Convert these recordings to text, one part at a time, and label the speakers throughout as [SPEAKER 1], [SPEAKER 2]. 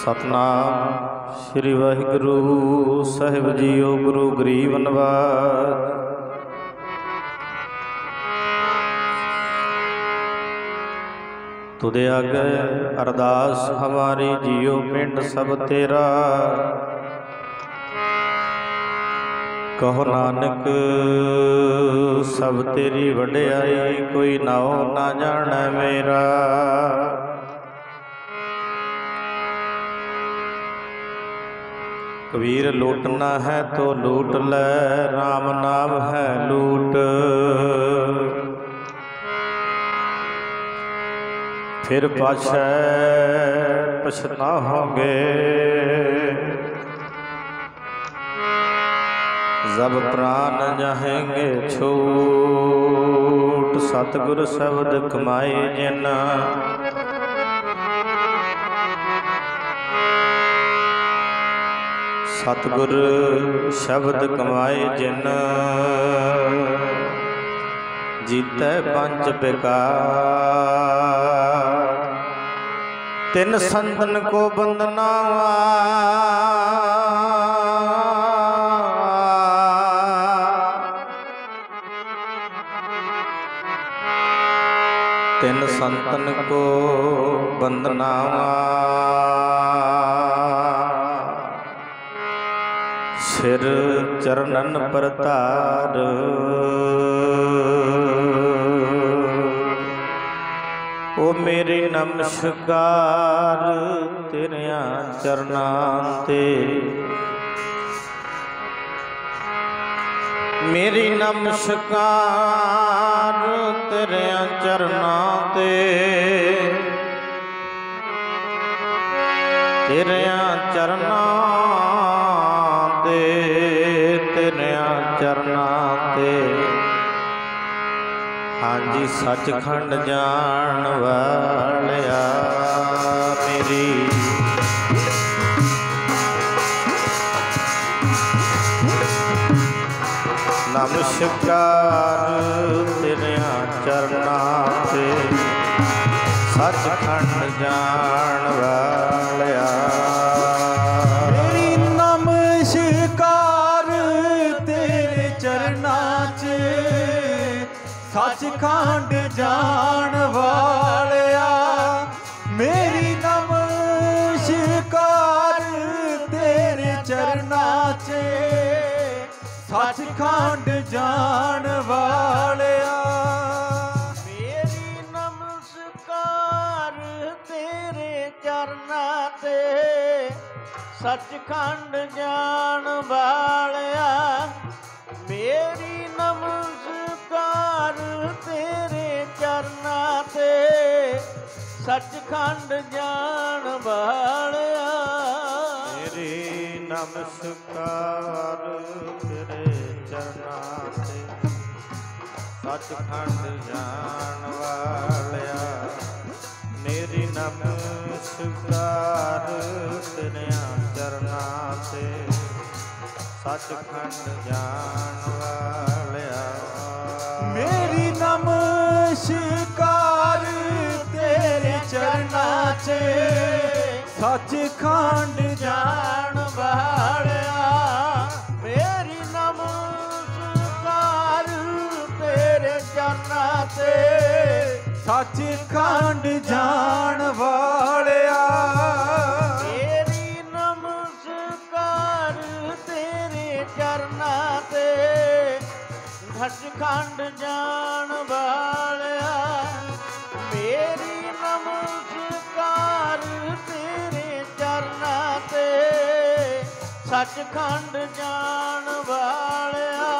[SPEAKER 1] सतनाम श्री वाहिगुरु साहिब जीओ। गुरु गरीब नवाज। तुदे आगे अरदास हमारी जियो पिंड सब तेरा। कहो नानक सब तेरी वड्याई, कोई नाओ ना जाने मेरा। कबीर लूटना है तो लूट ले, राम नाम है लूट। फिर पाछे पछताओगे, जब प्राण जाएंगे छूट। सतगुर शब्द कमाए जिन, सतगुर शब्द कमाए जिन। जीते पंच बेकार, तिन संतन को बंदना। तिन संतन को बंदना। सिर चरणन पर तार, ओ मेरी नमस्कार तेरिया चरनां ते। मेरी नमस्कार तेरिया चरनां ते। तेरिया चरनां तेरिया चरनां ते। हाँ जी सचखंड जान वालिया मेरी। नमस्कार तेरिया चरनां ते। सचखंड जान वालिया
[SPEAKER 2] सचखंड जान वालिया। मेरी नमस्कार तेरे चरनां च। सचखंड जान वालिया। मेरी नमस्कार तेरे चरनां ते। सचखंड जान वालिया। मेरी नमस्कार तेरे चरनां ते। सचखंड जान वालिया।
[SPEAKER 1] मेरी नमस्कार तेरे चरनां ते। सचखंड जान वालिया। मेरी नमस्कार तेरे चरनां ते। सचखंड जान वालिया।
[SPEAKER 2] मेरी नमस्कार तेरे चरनां च। सचखंड जान वालिया। मेरी नमस्कार तेरे चरनां च। सचखंड जान वालिया। मेरी नमस्कार तेरे चरनां ते। सचखंड जान वालिया। मेरी नमस्कार तेरे चरनां ते। सचखंड जान वालिया।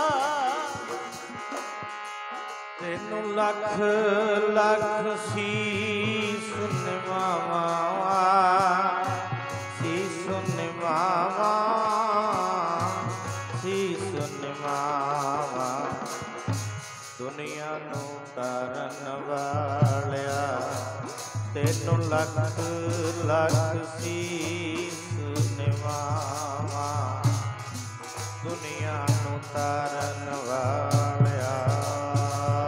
[SPEAKER 1] तेनू लख लख शीस निवावा। शीस निवावा। शीस निवावा। दुनिया नू तरन वालिया। तेनू लख लख शीस निवावा। दुनिया नू तरन वालिया।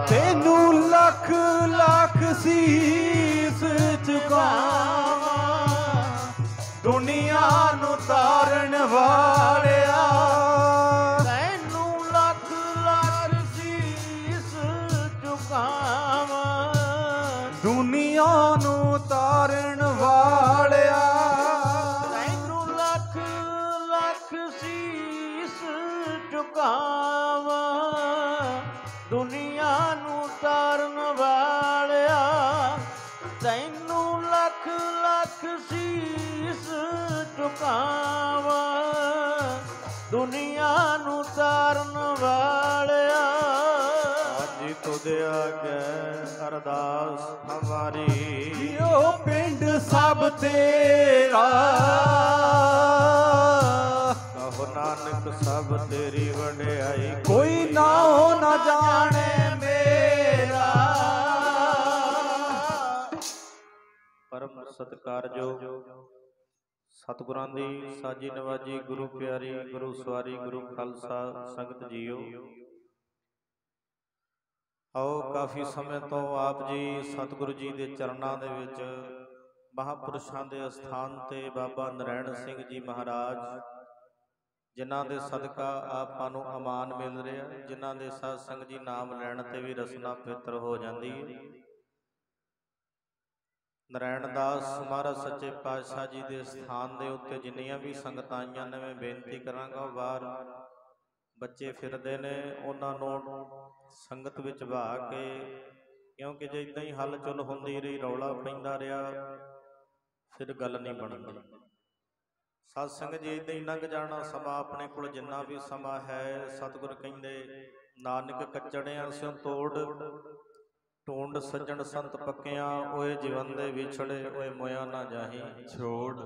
[SPEAKER 2] तेनू लख लख शीस झुकावां। दुनिया ਝੁਕਾਵਾਂ ਦੁਨੀਆ ਨੂੰ ਤਾਰਨ ਵਾਲਿਆ।
[SPEAKER 1] ਜੀ ਤੁਧ ਆਗੇ ਅਰਦਾਸ ਹਮਾਰੀ,
[SPEAKER 2] ਜਿਉ ਪਿੰਡ ਸਭ ਤੇਰਾ
[SPEAKER 1] ਕਹੋ ਨਾਨਕ ਸਭ ਤੇਰੀ ਵਡਿਆਈ।
[SPEAKER 2] ਕੋਈ ਨਾਉ ਨਾ ਜਾਣੇ ਮੇਰਾ।
[SPEAKER 1] ਪਰਮ ਸਤਿਕਾਰਯੋਗ ਸਤਿਗੁਰਾਂ ਦੀ ਸਾਜੀ ਨਵਾਜੀ ਗੁਰੂ ਪਿਆਰੀ ਗੁਰੂ ਸਵਾਰੀ ਗੁਰੂ ਖਾਲਸਾ ਸੰਗਤ ਜੀਓ, ਆਓ ਕਾਫੀ ਸਮੇਂ ਤੋਂ ਆਪ ਜੀ ਸਤਿਗੁਰੂ ਜੀ ਦੇ ਚਰਨਾਂ ਦੇ ਵਿੱਚ ਮਹਾਂਪੁਰਸ਼ਾਂ ਦੇ ਅਸਥਾਨ ਤੇ ਬਾਬਾ ਨਰੈਣ ਸਿੰਘ ਜੀ ਮਹਾਰਾਜ, ਜਿਨ੍ਹਾਂ ਦੇ ਸਦਕਾ ਆਪਾਂ ਨੂੰ ਅਮਾਨ ਮਿਲ ਰਿਹਾ, ਜਿਨ੍ਹਾਂ ਦੇ ਸਾਧ ਸੰਗਤ ਜੀ ਨਾਮ ਲੈਣ ਤੇ ਵੀ ਰਸਨਾ ਪਵਿੱਤਰ ਹੋ ਜਾਂਦੀ ਹੈ। ਨਰੈਣ ਦਾਸ ਮਹਾਰਾਜ ਸੱਚੇ ਪਾਤਸ਼ਾਹ ਜੀ ਦੇ ਸਥਾਨ ਦੇ ਉੱਤੇ ਜਿੰਨੀਆਂ ਵੀ ਸੰਗਤਾਂ ਆਈਆਂ ਨੇ, ਮੈਂ ਬੇਨਤੀ ਕਰਾਂਗਾ, ਬਾਹਰ ਬੱਚੇ ਫਿਰਦੇ ਨੇ, ਉਹਨਾਂ ਨੂੰ ਸੰਗਤ ਵਿੱਚ ਵਹਾ ਕੇ, ਕਿਉਂਕਿ ਜੇ ਇਦਾਂ ਹੀ ਹਲਚਲ ਹੁੰਦੀ ਰਹੀ, ਰੌਲਾ ਪੈਂਦਾ ਰਿਹਾ, ਫਿਰ ਗੱਲ ਨਹੀਂ ਬਣਦੀ। ਸਤ ਸੰਗਤ ਜੀ ਇਦਾਂ ਹੀ ਲੰਘ ਜਾਣਾ ਸਮਾਂ, ਆਪਣੇ ਕੋਲ ਜਿੰਨਾ ਵੀ ਸਮਾਂ ਹੈ। ਸਤਿਗੁਰ ਕਹਿੰਦੇ ਨਾਨਕ ਕੱਚੜਿਆਂ ਸਿਉ ਤੋੜ, ਟੂੰਡ ਸੱਜਣ ਸੰਤ ਪੱਕਿਆਂ, ਓਏ ਜੀਵਨ ਦੇ ਵਿਛੜੇ, ਓਏ ਮੋਇਆ ਨਾ ਜਾਹੀ ਛੋੜ।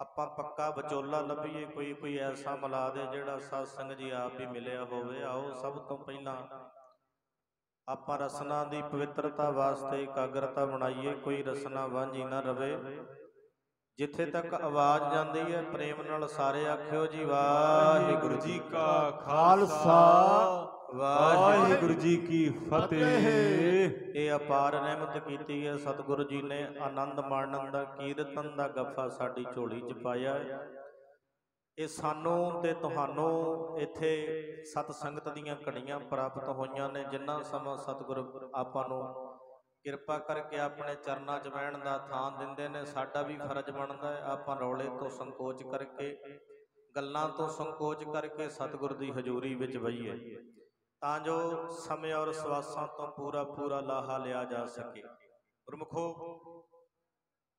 [SPEAKER 1] ਆਪਾਂ ਪੱਕਾ ਵਿਚੋਲਾ ਲੱਭੀਏ, ਕੋਈ ਐਸਾ ਮਿਲਾ ਦੇ ਜਿਹੜਾ ਸਤ ਸੰਗਤ ਜੀ ਆਪ ਵੀ ਮਿਲਿਆ ਹੋਵੇ। ਆਓ ਸਭ ਤੋਂ ਪਹਿਲਾਂ ਆਪਾਂ ਰਸਨਾ ਦੀ ਪਵਿੱਤਰਤਾ ਵਾਸਤੇ ਇਕਾਗਰਤਾ ਬਣਾਈਏ, ਕੋਈ ਰਸਨਾ ਵਾਂਝੀ ਨਾ ਰਵੇ। ਜਿੱਥੇ ਤੱਕ ਆਵਾਜ਼ ਜਾਂਦੀ ਹੈ ਪ੍ਰੇਮ ਨਾਲ ਸਾਰੇ ਆਖਿਓ ਜੀ ਵਾਹਿਗੁਰੂ ਜੀ ਕਾ
[SPEAKER 2] ਖਾਲਸਾ
[SPEAKER 1] ਵਾਹਿਗੁਰੂ ਜੀ ਕੀ ਫਤਿਹ। ਇਹ ਅਪਾਰ ਰਹਿਮਤ ਕੀਤੀ ਹੈ ਸਤਿਗੁਰੂ ਜੀ ਨੇ, ਆਨੰਦ ਮਾਣਨ ਦਾ, ਕੀਰਤਨ ਦਾ ਗੱਫਾ ਸਾਡੀ ਝੋਲੀ 'ਚ ਪਾਇਆ ਹੈ। ਇਹ ਸਾਨੂੰ ਤੇ ਤੁਹਾਨੂੰ ਇੱਥੇ ਸਤ ਸੰਗਤ ਦੀਆਂ ਘੜੀਆਂ ਪ੍ਰਾਪਤ ਹੋਈਆਂ ਨੇ, ਜਿੰਨਾ ਸਮਾਂ ਸਤਿਗੁਰੂ ਆਪਾਂ ਨੂੰ ਕਿਰਪਾ ਕਰਕੇ ਆਪਣੇ ਚਰਨਾਂ 'ਚ ਬਹਿਣ ਦਾ ਥਾਂ ਦਿੰਦੇ ਨੇ। ਸਾਡਾ ਵੀ ਫਰਜ਼ ਬਣਦਾ ਹੈ ਆਪਾਂ ਰੌਲੇ ਤੋਂ ਸੰਕੋਚ ਕਰਕੇ, ਗੱਲਾਂ ਤੋਂ ਸੰਕੋਚ ਕਰਕੇ ਸਤਿਗੁਰ ਦੀ ਹਜ਼ੂਰੀ ਵਿੱਚ ਬਹੀਏ, ਤਾਂ ਜੋ ਸਮੇਂ ਔਰ ਸਵਾਸਾਂ ਤੋਂ ਪੂਰਾ ਲਾਹਾ ਲਿਆ ਜਾ ਸਕੇ। ਗੁਰਮੁਖੋ,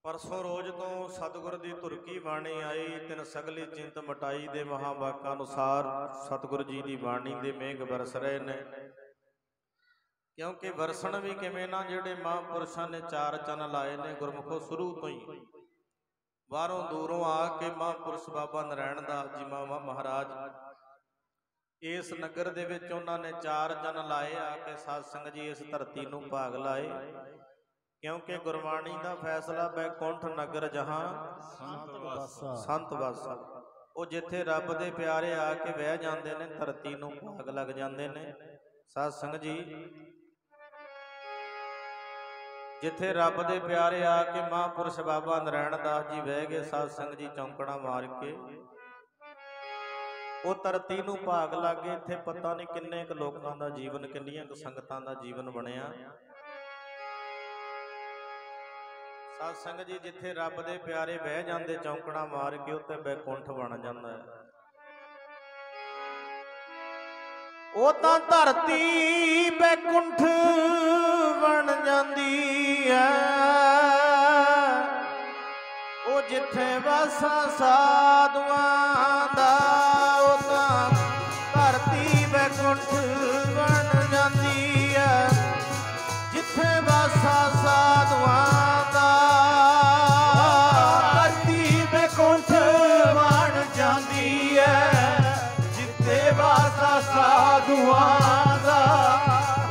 [SPEAKER 1] ਪਰਸੋਂ ਰੋਜ਼ ਤੋਂ ਸਤਿਗੁਰ ਦੀ ਧੁਰਕੀ ਬਾਣੀ ਆਈ, ਤਿਨ ਸਗਲੀ ਚਿੰਤ ਮਟਾਈ ਦੇ ਮਹਾਂਵਾਕਾਂ ਅਨੁਸਾਰ ਸਤਿਗੁਰ ਜੀ ਦੀ ਬਾਣੀ ਦੇ ਮੇਘ ਬਰਸ ਰਹੇ ਨੇ। ਕਿਉਂਕਿ ਵਰਸਣ ਵੀ ਕਿਵੇਂ ਨਾ, ਜਿਹੜੇ ਮਹਾਂਪੁਰਸ਼ਾਂ ਨੇ ਚਾਰ ਚੰਨ ਲਾਏ ਨੇ ਗੁਰਮੁਖੋ, ਸ਼ੁਰੂ ਤੋਂ ਹੀ ਬਾਹਰੋਂ ਦੂਰੋਂ ਆ ਕੇ ਮਹਾਂਪੁਰਸ਼ ਬਾਬਾ ਨਰੈਣ ਦਾਸ ਜੀ ਮਹਾਰਾਜ ਇਸ ਨਗਰ ਦੇ ਵਿੱਚ ਉਹਨਾਂ ਨੇ ਚਾਰ ਚੰਨ ਲਾਏ, ਆ ਕੇ ਸਾਧ ਸੰਗਤ ਜੀ ਇਸ ਧਰਤੀ ਨੂੰ ਭਾਗ ਲਾਏ। ਕਿਉਂਕਿ ਗੁਰਬਾਣੀ ਦਾ ਫੈਸਲਾ ਬੈਕੁੰਠ ਨਗਰ ਜਹਾਂ ਸੰਤ ਵਾਸਾ, ਉਹ ਜਿੱਥੇ ਰੱਬ ਦੇ ਪਿਆਰੇ ਆ ਕੇ ਬਹਿ ਜਾਂਦੇ ਨੇ, ਧਰਤੀ ਨੂੰ ਭਾਗ ਲੱਗ ਜਾਂਦੇ ਨੇ। ਸਾਧ ਸੰਗਤ ਜੀ, ਜਿੱਥੇ ਰੱਬ ਦੇ ਪਿਆਰੇ ਆ ਕੇ ਮਹਾਂਪੁਰਸ਼ ਬਾਬਾ ਨਰੈਣ ਦਾਸ ਜੀ ਬਹਿ ਗਏ, ਸਾਧ ਸੰਗਤ ਜੀ ਚੌਂਕੜਾ ਮਾਰ ਕੇ ਉਹ ਧਰਤੀ ਨੂੰ ਭਾਗ ਲੱਗ ਗਏ। ਇੱਥੇ ਪਤਾ ਨਹੀਂ ਕਿੰਨੇ ਕੁ ਲੋਕਾਂ ਦਾ ਜੀਵਨ, ਕਿੰਨੀਆਂ ਕੁ ਸੰਗਤਾਂ ਦਾ ਜੀਵਨ ਬਣਿਆ। ਸਾਧ ਸੰਗਤ ਜੀ, ਜਿੱਥੇ ਰੱਬ ਦੇ ਪਿਆਰੇ ਬਹਿ ਜਾਂਦੇ ਚੌਂਕੜਾ ਮਾਰ ਕੇ, ਉੱਥੇ ਬੈਕੁੰਠ ਬਣ ਜਾਂਦਾ ਹੈ। ਉਹ ਤਾਂ ਧਰਤੀ ਬੈਕੁੰਠ ਬਣ ਜਾਂਦੀ ਹੈ, ਉਹ ਜਿੱਥੇ ਵਾਸਾ ਸਾਧੂਆਂ ਦਾ, ਉਹ ਤਾਂ ਧਰਤੀ ਬੈਕੁੰਠ ਬਣ ਜਾਂਦੀ ਹੈ, ਜਿੱਥੇ ਵਾਸਾ ਸਾਧੂਆਂ ਦਾ। ਧਰਤੀ ਬੈਕੁੰਠ ਬਣ ਜਾਂਦੀ ਹੈ, ਜਿੱਥੇ ਵਾਸਾ ਸਾਧੂਆਂ ਦਾ।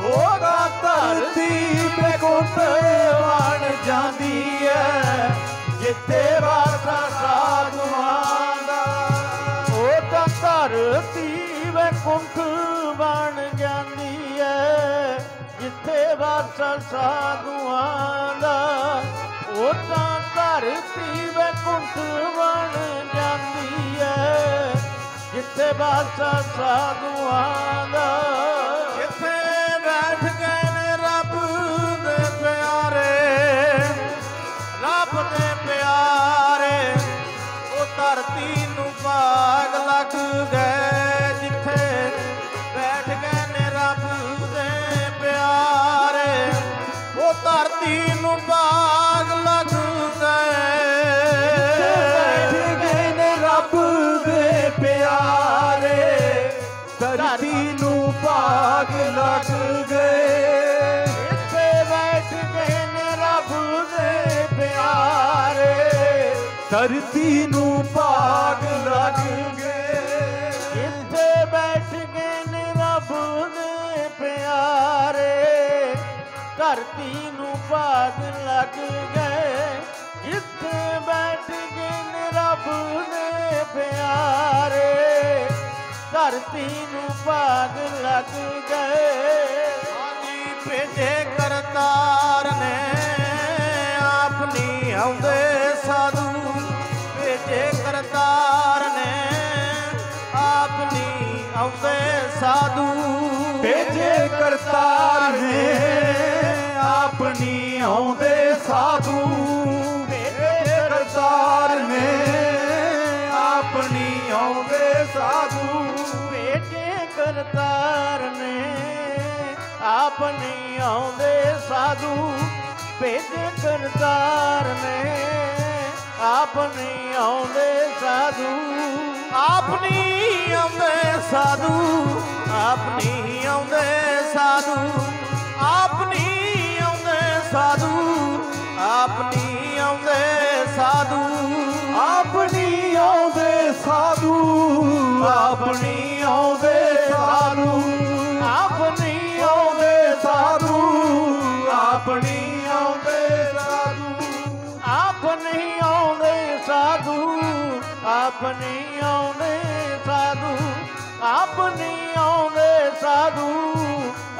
[SPEAKER 1] ਉਹਦਾ ਧਰਤੀ ਬੈਕੁੰਠ ਬਣ ਜਾਂਦੀ ਹੈ, ਜਿੱਥੇ ਵਾਸਾ ਸਾਧੂਆਂ ਦਾ। ਉਹ ਤਾਂ ਧਰਤੀ ਬੈਕੁੰਠ ਬਣ ਜਾਂਦੀ ਹੈ, ਜਿੱਥੇ ਵਾਸਾ ਸਾਧੂਆਂ ਦਾ। ਉਹ ਤਾਂ ਧਰਤੀ ਬੈਕੁੰਠ ਬਣ ਜਾਂਦੀ ਹੈ, ਜਿੱਥੇ ਵਾਸਾ ਸਾਧੂਆਂ ਦਾ। ਜਿੱਥੇ ਬੈਠ ਗਏ ਨੇ ਰੱਬ ਦੇ ਪਿਆਰੇ, ਰੱਬ ਦੇ ਪਿਆਰੇ, ਉਹ ਧਰਤੀ ਨੂੰ ਭਾਗ ਲੱਗ ਗਏ। ਜਿੱਥੇ ਬੈਠ ਗਏ ਨੇ ਰੱਬ ਦੇ ਪਿਆਰੇ, ਉਹ ਧਰਤੀ ਨੂੰ ਭਾਗ ਲੱਗ ਗਏ।
[SPEAKER 2] ਭਾਗ ਲੱਗ ਗਏ।
[SPEAKER 3] ਇੱਥੇ ਬੈਠ ਗਏ ਨੇ ਰੱਬ ਦੇ ਪਿਆਰੇ,
[SPEAKER 2] ਧਰਤੀ ਨੂੰ ਭਾਗ ਲੱਗ ਗਏ।
[SPEAKER 3] ਇੱਥੇ ਬੈਠ ਗਏ ਨੇ ਰੱਬ ਦੇ ਪਿਆਰੇ, ਧਰਤੀ ਨੂੰ ਭਾਗ ਲੱਗ ਗਏ। ਜਿੱਥੇ ਬੈਠ ਗਏ ਨੇ ਰੱਬ ਦੇ ਪਿਆਰੇ, ਧਰਤੀ ਨੂੰ ਭਾਗ ਲੱਗ ਗਏ।
[SPEAKER 1] ਹਾਂਜੀ ਭੇਜੇ ਕਰਤਾਰ ਨੇ ਆਪ ਨਹੀਂ ਆਉਂਦੇ ਸਾਧੂ, ਭੇਜੇ ਕਰਤਾਰ ਨੇ ਆਪ ਨਹੀਂ ਆਉਂਦੇ ਸਾਧੂ,
[SPEAKER 2] ਭੇਜੇ ਕਰਤਾਰ ਨੇ ਆਪ ਨਹੀਂ ਆਉਂਦੇ ਸਾਧੂ। ਭੇਜੇ ਕਰਤਾਰ ਨੇ ਆਪ ਨਹੀਂ ਆਉਂਦੇ ਸਾਧੂ।
[SPEAKER 3] ਭੇਜੇ ਕਰਤਾਰ ਨੇ ਆਪ ਨਹੀਂ ਆਉਂਦੇ ਸਾਧੂ, ਭੇਜੇ ਕਰਤਾਰ ਨੇ ਆਪ ਨਹੀਂ ਆਉਂਦੇ ਸਾਧੂ।
[SPEAKER 1] ਆਪ ਨਹੀਂ ਆਉਂਦੇ ਸਾਧੂ, ਆਪ ਨਹੀਂ ਆਉਂਦੇ ਸਾਧੂ, ਆਪ ਨਹੀਂ ਆਉਂਦੇ ਸਾਧੂ, ਆਪ ਨਹੀਂ ਆਉਂਦੇ ਸਾਧੂ,
[SPEAKER 2] ਆਪ ਨਹੀਂ ਆਉਂਦੇ ਸਾਧੂ। ਆਪ ਨਹੀਂ ਆਉਂਦੇ ਸਾਧੂ।
[SPEAKER 3] ਆਪ ਨਹੀਂ
[SPEAKER 2] ਆਉਂਦੇ ਸਾਧੂ। ਆਪ ਨਹੀਂ ਆਉਂਦੇ ਸਾਧੂ।
[SPEAKER 3] ਆਪ ਨਹੀਂ ਆਉਂਦੇ ਸਾਧੂ, ਆਪ ਨਹੀਂ ਆਉਂਦੇ ਸਾਧੂ, ਆਪ ਨਹੀਂ ਆਉਂਦੇ ਸਾਧੂ,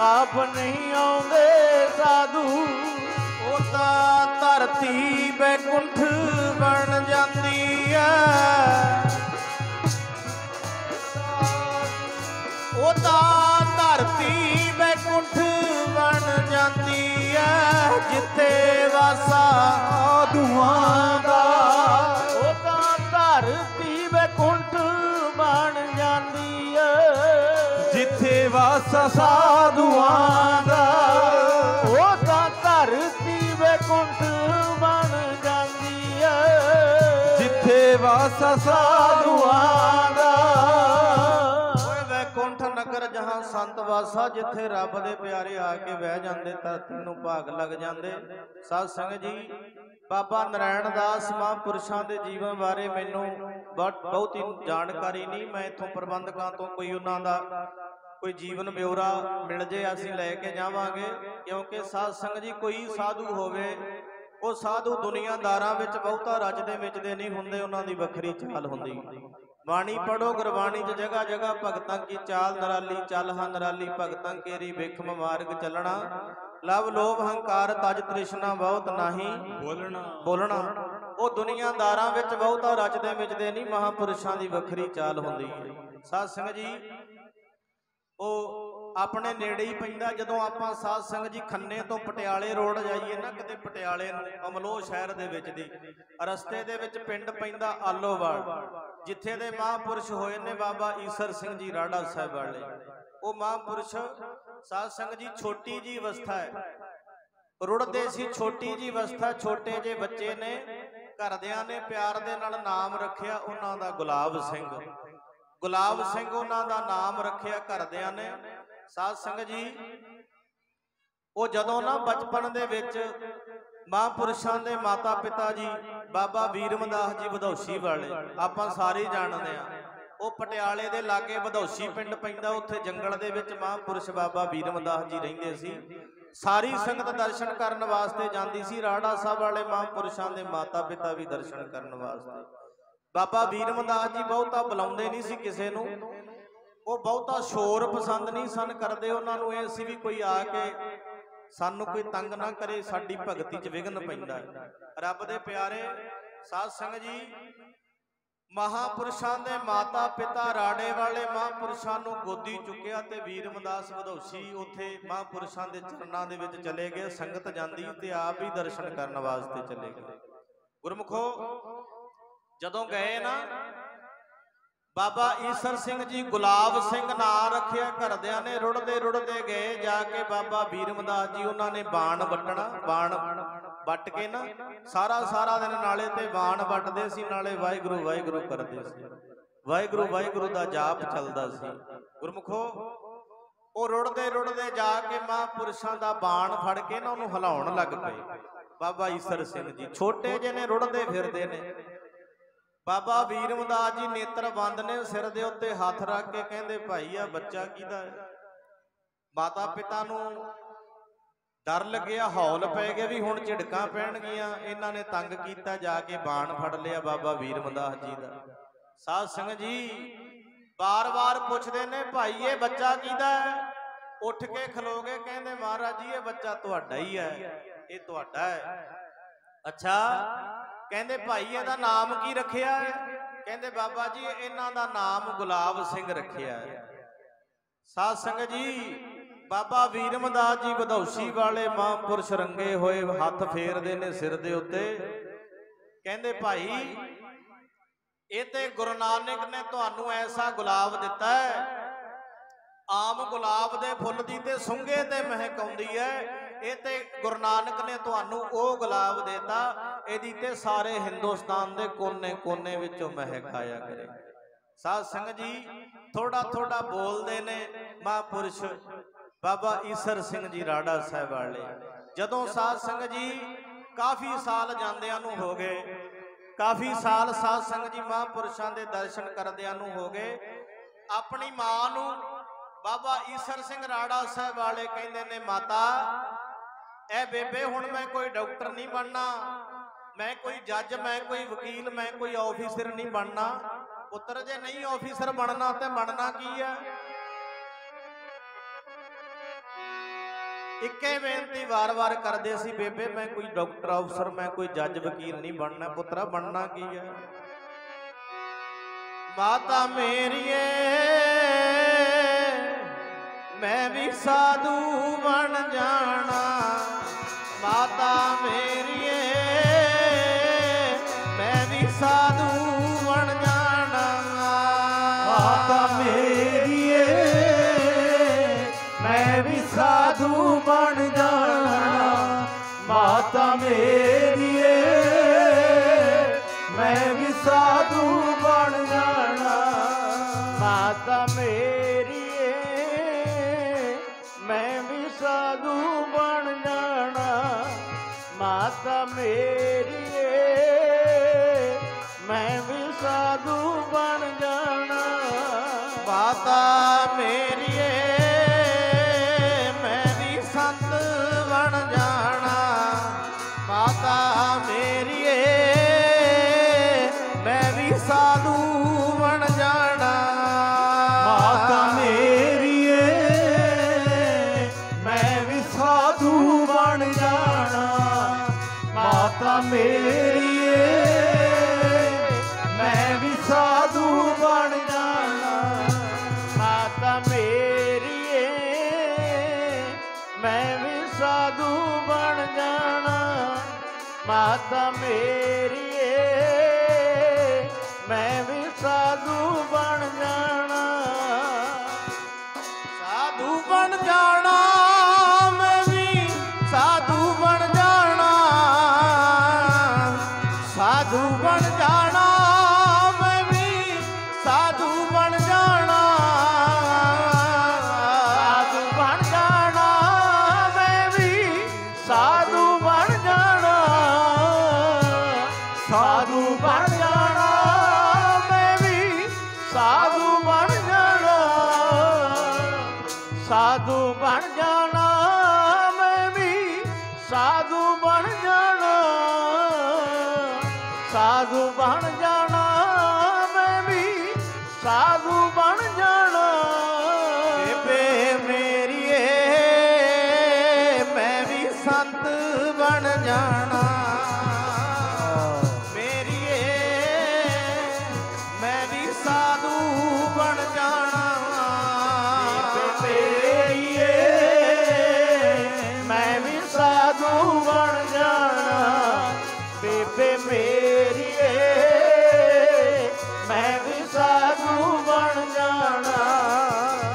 [SPEAKER 3] ਆਪ ਨਹੀਂ ਆਉਂਦੇ ਸਾਧੂ।
[SPEAKER 1] ਉਹ ਤਾਂ ਧਰਤੀ ਬੈਕੁੰਠ ਬਣ ਜਾਂਦੀ ਐ, ਉਹ ਤਾਂ ਧਰਤੀ ਬੈਕੁੰਠ ਬਣ ਜਾਂਦੀ ਐ, ਜਿੱਥੇ ਵਾਸਾ
[SPEAKER 2] ਸਾਧੂਆਂ ਦਾ।
[SPEAKER 3] ਉਹ ਤਾਂ ਧਰਤੀ ਬੈਕੁੰਠ ਬਣ ਜਾਂਦੀ ਏ,
[SPEAKER 2] ਜਿੱਥੇ ਵਾਸਾ ਸਾਧੂਆਂ ਦਾ।
[SPEAKER 3] ਉਹ ਤਾਂ ਧਰਤੀ ਬੈਕੁੰਠ ਬਣ ਜਾਂਦੀ ਏ,
[SPEAKER 2] ਜਿੱਥੇ ਵਾਸਾ ਸਾਧੂਆਂ ਦਾ।
[SPEAKER 1] ਓਏ ਵੈਕੁੰਠ ਨਗਰ ਜਹਾਂ ਸੰਤ ਵਾਸਾ, ਜਿੱਥੇ ਰੱਬ ਦੇ ਪਿਆਰੇ ਆ ਕੇ ਬਹਿ ਜਾਂਦੇ, ਧਰਤੀ ਨੂੰ ਭਾਗ ਲੱਗ ਜਾਂਦੇ। ਸਾਧ ਸੰਗਤ ਜੀ, ਬਾਬਾ ਨਰਾਇਣ ਦਾਸ ਮਹਾਂਪੁਰਸ਼ਾਂ ਦੇ ਜੀਵਨ ਬਾਰੇ ਮੈਨੂੰ ਬਹੁਤੀ ਜਾਣਕਾਰੀ ਨਹੀਂ। ਮੈਂ ਇੱਥੋਂ ਪ੍ਰਬੰਧਕਾਂ ਤੋਂ ਕੋਈ ਉਹਨਾਂ ਦਾ ਕੋਈ ਜੀਵਨ ਬਿਉਰਾ ਮਿਲ ਜੇ ਅਸੀਂ ਲੈ ਕੇ ਜਾਵਾਂਗੇ, ਕਿਉਂਕਿ ਸਾਧ ਸੰਗਤ ਜੀ ਕੋਈ ਸਾਧੂ ਹੋਵੇ, ਉਹ ਸਾਧੂ ਦੁਨੀਆਦਾਰਾਂ ਵਿੱਚ ਬਹੁਤਾ ਰਜਦੇ ਮਿਚਦੇ ਨਹੀਂ ਹੁੰਦੇ, ਉਹਨਾਂ ਦੀ ਵੱਖਰੀ ਚਾਲ ਹੁੰਦੀ। ਬਾਣੀ ਪੜੋ, ਗੁਰਬਾਣੀ 'ਚ ਜਗ੍ਹਾ ਜਗ੍ਹਾ ਭਗਤਾਂ ਕੀ ਚਾਲ ਨਿਰਾਲੀ, ਚੱਲ ਹਾਂ ਨਿਰਾਲੀ ਭਗਤਾਂ ਕੇਰੀ ਬਿਖਮ ਮਾਰਗ ਚੱਲਣਾ, ਲਵ ਲੋਭ ਹੰਕਾਰ ਤਜ ਤ੍ਰਿਸ਼ਨਾ ਬਹੁਤ ਨਹੀਂ ਬੋਲਣਾ। ਉਹ ਦੁਨੀਆਦਾਰਾਂ ਵਿੱਚ ਬਹੁਤਾ ਰਜਦੇ ਮਿਚਦੇ ਨਹੀਂ, ਮਹਾਂਪੁਰਸ਼ਾਂ ਦੀ ਵੱਖਰੀ ਚਾਲ ਹੁੰਦੀ ਹੈ। ਸਾਧ ਸੰਗਤ ਜੀ, ਉਹ ਆਪਣੇ ਨੇੜੇ ਹੀ ਪੈਂਦਾ। ਜਦੋਂ ਆਪਾਂ ਸਾਧ ਸੰਗਤ ਜੀ ਖੰਨੇ ਤੋਂ ਪਟਿਆਲੇ ਰੋਡ ਜਾਈਏ ਨਾ, ਕਿਤੇ ਪਟਿਆਲੇ ਨੂੰ ਅਮਲੋਹ ਸ਼ਹਿਰ ਦੇ ਵਿੱਚ ਦੀ ਰਸਤੇ ਦੇ ਵਿੱਚ ਪਿੰਡ ਪੈਂਦਾ ਆਲੋਵਾਲ, ਜਿੱਥੇ ਦੇ ਮਹਾਂਪੁਰਸ਼ ਹੋਏ ਨੇ ਬਾਬਾ ਈਸਰ ਸਿੰਘ ਜੀ ਰਾੜਾ ਸਾਹਿਬ ਵਾਲੇ। ਉਹ ਮਹਾਂਪੁਰਸ਼ ਸਾਧ ਸੰਗਤ ਜੀ ਛੋਟੀ ਜੀ ਅਵਸਥਾ ਹੈ, ਰੁੜਦੇ ਸੀ ਛੋਟੀ ਜੀ ਅਵਸਥਾ, ਛੋਟੇ ਜਿਹੇ ਬੱਚੇ ਨੇ, ਘਰਦਿਆਂ ਨੇ ਪਿਆਰ ਦੇ ਨਾਲ ਨਾਮ ਰੱਖਿਆ ਉਹਨਾਂ ਦਾ ਗੁਲਾਬ ਸਿੰਘ। ਗੁਲਾਬ ਸਿੰਘ ਉਹਨਾਂ ਦਾ ਨਾਮ ਰੱਖਿਆ ਘਰਦਿਆਂ ਨੇ। ਸਾਧ ਸੰਗਤ ਜੀ, ਉਹ ਜਦੋਂ ਨਾ ਬਚਪਨ ਦੇ ਵਿੱਚ ਮਹਾਂਪੁਰਸ਼ਾਂ ਦੇ ਮਾਤਾ ਪਿਤਾ ਜੀ ਬਾਬਾ ਵੀਰਮਦਾਸ ਜੀ ਵਧੌਸੀ ਵਾਲੇ, ਆਪਾਂ ਸਾਰੇ ਜਾਣਦੇ ਆ, ਉਹ ਪਟਿਆਲੇ ਦੇ ਲਾਗੇ ਵਧੌਸੀ ਪਿੰਡ ਪੈਂਦਾ, ਉੱਥੇ ਜੰਗਲ ਦੇ ਵਿੱਚ ਮਹਾਂਪੁਰਸ਼ ਬਾਬਾ ਵੀਰਮਦਾਸ ਜੀ ਰਹਿੰਦੇ ਸੀ। ਸਾਰੀ ਸੰਗਤ ਦਰਸ਼ਨ ਕਰਨ ਵਾਸਤੇ ਜਾਂਦੀ ਸੀ। ਰਾੜਾ ਸਾਹਿਬ ਵਾਲੇ ਮਹਾਂਪੁਰਸ਼ਾਂ ਦੇ ਮਾਤਾ ਪਿਤਾ ਵੀ ਦਰਸ਼ਨ ਕਰਨ ਵਾਸਤੇ। ਬਾਬਾ ਵੀਰਮਦਾਸ ਜੀ ਬਹੁਤਾ ਬੁਲਾਉਂਦੇ ਨਹੀਂ ਸੀ ਕਿਸੇ ਨੂੰ, ਉਹ ਬਹੁਤਾ ਸ਼ੋਰ ਪਸੰਦ ਨਹੀਂ ਸਨ ਕਰਦੇ। ਉਹਨਾਂ ਨੂੰ ਇਹ ਸੀ ਵੀ ਕੋਈ ਆ ਕੇ ਸਾਨੂੰ ਕੋਈ ਤੰਗ ਨਾ ਕਰੇ, ਸਾਡੀ ਭਗਤੀ 'ਚ ਵਿਘਨ ਪੈਂਦਾ ਹੈ। ਰੱਬ ਦੇ ਪਿਆਰੇ ਸਾਧ ਸੰਗਤ ਜੀ, ਮਹਾਂਪੁਰਸ਼ਾਂ ਦੇ ਮਾਤਾ ਪਿਤਾ ਰਾੜੇ ਵਾਲੇ ਮਹਾਂਪੁਰਸ਼ਾਂ ਨੂੰ ਗੋਦੀ ਚੁੱਕਿਆ ਤੇ ਵੀਰਮਦਾਸ ਵਧੌਸੀ ਉੱਥੇ ਮਹਾਂਪੁਰਸ਼ਾਂ ਦੇ ਚਰਨਾਂ ਦੇ ਵਿੱਚ ਚਲੇ ਗਏ। ਸੰਗਤ ਜਾਂਦੀ ਤੇ ਆਪ ਹੀ ਦਰਸ਼ਨ ਕਰਨ ਵਾਸਤੇ ਚਲੇ ਗਏ। ਗੁਰਮੁਖੋ, ਜਦੋਂ ਗਏ ਨਾ, ਬਾਬਾ ਈਸਰ ਸਿੰਘ ਜੀ ਗੁਲਾਬ ਸਿੰਘ ਨਾਂ ਰੱਖਿਆ ਘਰਦਿਆਂ ਨੇ। ਰੁੜਦੇ ਰੁੜਦੇ ਗਏ, ਜਾ ਕੇ ਬਾਬਾ ਵੀਰਮਦਾਸ ਜੀ ਉਹਨਾਂ ਨੇ ਬਾਣ ਵੱਟਣਾ। ਬਾਣ ਵੱਟ ਕੇ ਨਾ ਸਾਰਾ ਦਿਨ ਨਾਲੇ ਤੇ ਬਾਣ ਵੱਟਦੇ ਸੀ, ਨਾਲੇ ਵਾਹਿਗੁਰੂ ਵਾਹਿਗੁਰੂ ਕਰਦੇ ਸੀ। ਵਾਹਿਗੁਰੂ ਵਾਹਿਗੁਰੂ ਦਾ ਜਾਪ ਚੱਲਦਾ ਸੀ। ਗੁਰਮੁਖੋ, ਉਹ ਰੁੜਦੇ ਰੁੜਦੇ ਜਾ ਕੇ ਮਹਾਂਪੁਰਸ਼ਾਂ ਦਾ ਬਾਣ ਫੜ ਕੇ ਨਾ ਉਹਨੂੰ ਹਿਲਾਉਣ ਲੱਗ ਪਏ। ਬਾਬਾ ਈਸਰ ਸਿੰਘ ਜੀ ਛੋਟੇ ਜਿਹੇ ਨੇ, ਰੁੜਦੇ ਫਿਰਦੇ ਨੇ। ਬਾਬਾ ਵੀਰ ਮਦਾਸ ਜੀ ਨੇਤਰ ਬੰਦ ਨੇ, ਸਿਰ ਦੇ ਉੱਤੇ ਹੱਥ ਰੱਖ ਕੇ ਕਹਿੰਦੇ ਭਾਈ ਆ ਬੱਚਾ ਕਿਹਦਾ ਹੈ? ਮਾਤਾ ਪਿਤਾ ਨੂੰ ਡਰ ਲੱਗਿਆ, ਹੌਲ ਪੈ ਗਿਆ ਵੀ ਹੁਣ ਝਿੜਕਾਂ ਪੈਣਗੀਆਂ। ਇਹਨਾਂ ਨੇ ਤੰਗ ਕੀਤਾ, ਜਾ ਕੇ ਬਾਣ ਫੜ ਲਿਆ ਬਾਬਾ ਵੀਰ ਮਦਾਸ ਜੀ ਦਾ। ਸਾਧ ਸੰਗਤ ਜੀ ਬਾਰ-ਬਾਰ ਪੁੱਛਦੇ ਨੇ ਭਾਈ ਇਹ ਬੱਚਾ ਕਿਹਦਾ ਹੈ? ਉੱਠ ਕੇ ਖਲੋ ਗਏ, ਕਹਿੰਦੇ ਮਹਾਰਾਜ ਜੀ ਇਹ ਬੱਚਾ ਤੁਹਾਡਾ ਹੀ ਹੈ, ਇਹ ਤੁਹਾਡਾ ਹੈ। ਅੱਛਾ, ਕਹਿੰਦੇ ਭਾਈ ਇਹਦਾ ਨਾਮ ਕੀ ਰੱਖਿਆ ਹੈ? ਕਹਿੰਦੇ ਬਾਬਾ ਜੀ ਇਹਨਾਂ ਦਾ ਨਾਮ ਗੁਲਾਬ ਸਿੰਘ ਰੱਖਿਆ ਹੈ। ਸਾਧ ਸੰਗਤ ਜੀ ਬਾਬਾ ਵੀਰ ਮਦਾਸ ਜੀ ਵਧੌਸੀ ਵਾਲੇ ਮਹਾਂਪੁਰਸ਼ ਰੰਗੇ ਹੋਏ ਹੱਥ ਫੇਰਦੇ ਨੇ ਸਿਰ ਦੇ ਉੱਤੇ। ਕਹਿੰਦੇ ਭਾਈ ਇਹ ਤੇ ਗੁਰੂ ਨਾਨਕ ਨੇ ਤੁਹਾਨੂੰ ਐਸਾ ਗੁਲਾਬ ਦਿੱਤਾ ਹੈ, ਆਮ ਗੁਲਾਬ ਦੇ ਫੁੱਲ ਦੀ ਤੇ ਸੁੰਘੇ ਤੇ ਮਹਿਕ ਆਉਂਦੀ ਹੈ, ਇਹ ਤੇ ਗੁਰੂ ਨਾਨਕ ਨੇ ਤੁਹਾਨੂੰ ਉਹ ਗੁਲਾਬ ਦੇਤਾ, ਇਹਦੀ ਤੇ ਸਾਰੇ ਹਿੰਦੁਸਤਾਨ ਦੇ ਕੋਨੇ-ਕੋਨੇ ਵਿੱਚੋਂ ਮਹਿਕ ਆਇਆ ਕਰੇ। ਸਾਧ ਸੰਗਤ ਜੀ ਥੋੜਾ ਥੋੜਾ ਬੋਲਦੇ ਨੇ ਮਹਾਂਪੁਰਸ਼ ਬਾਬਾ ਈਸਰ ਸਿੰਘ ਜੀ ਰਾੜਾ ਸਾਹਿਬ ਵਾਲੇ। ਜਦੋਂ ਸਾਧ ਸੰਗਤ ਜੀ ਕਾਫੀ ਸਾਲ ਜਾਂਦਿਆਂ ਨੂੰ ਹੋ ਗਏ, ਕਾਫੀ ਸਾਲ ਸਾਧ ਸੰਗਤ ਜੀ ਮਹਾਂਪੁਰਸ਼ਾਂ ਦੇ ਦਰਸ਼ਨ ਕਰਦਿਆਂ ਨੂੰ ਹੋ ਗਏ, ਆਪਣੀ ਮਾਂ ਨੂੰ ਬਾਬਾ ਈਸਰ ਸਿੰਘ ਰਾੜਾ ਸਾਹਿਬ ਵਾਲੇ ਕਹਿੰਦੇ ਨੇ ਮਾਤਾ ਇਹ ਬੇਬੇ ਹੁਣ ਮੈਂ ਕੋਈ ਡਾਕਟਰ ਨਹੀਂ ਬਣਨਾ, ਮੈਂ ਕੋਈ ਜੱਜ, ਮੈਂ ਕੋਈ ਵਕੀਲ, ਮੈਂ ਕੋਈ ਆਫੀਸਰ ਨਹੀਂ ਬਣਨਾ। ਪੁੱਤਰ ਜੇ ਨਹੀਂ ਆਫੀਸਰ ਬਣਨਾ ਤੇ ਬਣਨਾ ਕੀ ਹੈ? ਇੱਕੇ ਬੇਨਤੀ ਵਾਰ-ਵਾਰ ਕਰਦੇ ਸੀ ਬੇਬੇ ਮੈਂ ਕੋਈ ਡਾਕਟਰ ਅਫਸਰ, ਮੈਂ ਕੋਈ ਜੱਜ ਵਕੀਲ ਨਹੀਂ ਬਣਨਾ। ਪੁੱਤਰਾ ਬਣਨਾ ਕੀ ਹੈ? ਮਾਤਾ ਮੇਰੀਏ ਮੈਂ ਵੀ ਸਾਧੂ ਬਣ ਜਾਣਾ, ਮਾਤਾ ਮੇਰੀਏ ਮੈਂ ਵੀ ਸਾਧੂ ਬਣ ਜਾਣਾ,
[SPEAKER 2] ਮਾਤਾ ਮੇਰੀਏ ਮੈਂ ਵੀ ਸਾਧੂ ਬਣ ਜਾਣਾ, ਮਾਤਾ ਮੇਰੀਏ ਮੈਂ ਵੀ ਸਾਧੂ ਬਣ ਜਾਣਾ,
[SPEAKER 3] ਮਾਤਾ ਮੇਰੀਏ ਮੈਂ ਵੀ ਸਾਧੂ ਬਣ ਜਾਣਾ, ਮਾਤਾ ਮੇਰੀਏ ਮੈਂ ਵੀ ਸਾਧੂ ਬਣ ਜਾਣਾ,
[SPEAKER 1] ਮਾਤਾ ਮੇਰੀਏ ਮੈਂ ਵੀ ਸੰਤ ਬਣ ਜਾਣਾ, ਮਾਤਾ ਮੇਰੀਏ ਮੈਂ ਵੀ ਸਾਧੂ ਬਣ ਜਾਣਾ,
[SPEAKER 2] ਮਾਤਾ ਮੇਰੀਏ ਮੈਂ ਵੀ ਸਾਧੂ ਬਣ ਜਾਣਾ, ਮਾਤਾ ਮੇਰੀਏ ਮੈਂ ਵੀ ਸਾਧੂ ਬਣ ਜਾਣਾ,
[SPEAKER 3] ਮਾਤਾ ਮੇਰੀਏ ਮੈਂ ਵੀ ਸਾਧੂ ਬਣ ਜਾਣਾ, ਮਾਤਾ ਮੇਰੀਏ ਮੈਂ ਵੀ ਸਾਧੂ ਬਣ ਜਾਣਾ,
[SPEAKER 1] ਸਾਧੂ ਬਣ ਜਾਣਾ ਮੈਂ ਵੀ ਸਾਧੂ ਬਣ ਜਾਣਾ, ਸਾਧੂ ਬਣ ਜਾਣਾ ਮੈਂ ਵੀ ਸਾਧੂ ਬਣ ਜਾਣਾ,
[SPEAKER 3] ਸਾਧੂ ਬਣ ਜਾਣਾ ਮੈਂ ਵੀ ਸਾਧੂ ਬਣ ਜਾਣਾ, ਸਾਧੂ ਬਣ ਜਾਣਾ ਮੈਂ ਵੀ ਸਾਧੂ ਬਣ ਜਾਣਾ, ਸਾਧੂ ਬਣ ਜਾਣਾ ਮੈਂ ਵੀ ਸਾਧੂ ਬਣ ਜਾਣਾ, ਸਾਧੂ ਬਣ ਜਾਣਾ ਮੈਂ ਵੀ ਸਾਧੂ ਬਣ ਜਾਣਾ,
[SPEAKER 1] ਬੇਬੇ ਮੇਰੀਏ ਮੈਂ ਵੀ ਸੰਤ ਬਣ ਜਾਣਾ, ਮੇਰੀਏ ਮੈਂ ਵੀ ਸਾਧੂ ਬਣ ਜਾਣਾ,
[SPEAKER 3] ਮੇਰੀਏ ਮੈਂ ਵੀ ਸਾਧੂ ਬਣ ਜਾਣਾ, ਬੇਬੇ ਮੇਰੀਏ ਮੈਂ ਵੀ ਸਾਧੂ ਬਣ ਜਾਣਾ,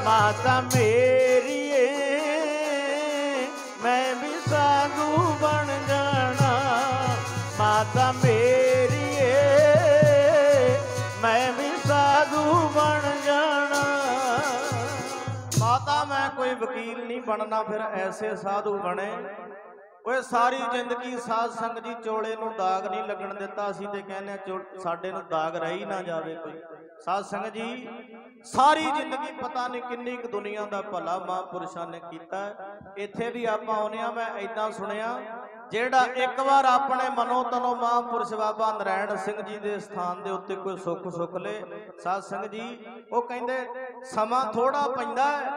[SPEAKER 3] ਮਾਤਾ ਮੇਰੀਏ ਮੈਂ ਵੀ ਸਾਧੂ ਬਣ ਜਾਣਾ, ਮਾਤਾ ਮੇਰੀਏ ਮੈਂ ਵੀ ਸਾਧੂ ਬਣ ਜਾਣਾ,
[SPEAKER 1] ਮਾਤਾ ਮੈਂ ਕੋਈ वकील नहीं बनना, फिर ऐसे साधु बने। ओए सारी जिंदगी साध संगत जी चोले नूं दाग नहीं लगन दिता। असीं ते कहने साडे नूं दाग रही ना जावे कोई। साध संगत जी सारी जिंदगी पता नहीं किन्नी क दुनिया दा भला महापुरुषां ने कीता। इत्थे भी आपां आउणे आ, मैं ऐदां सुणिया ਜਿਹੜਾ एक बार अपने मनो तनो महापुरुष बाबा नारायण सिंह जी के स्थान के उत्ते कोई सुख सुख ले, साध संगत जी वो कहते समा थोड़ा पैंदा है,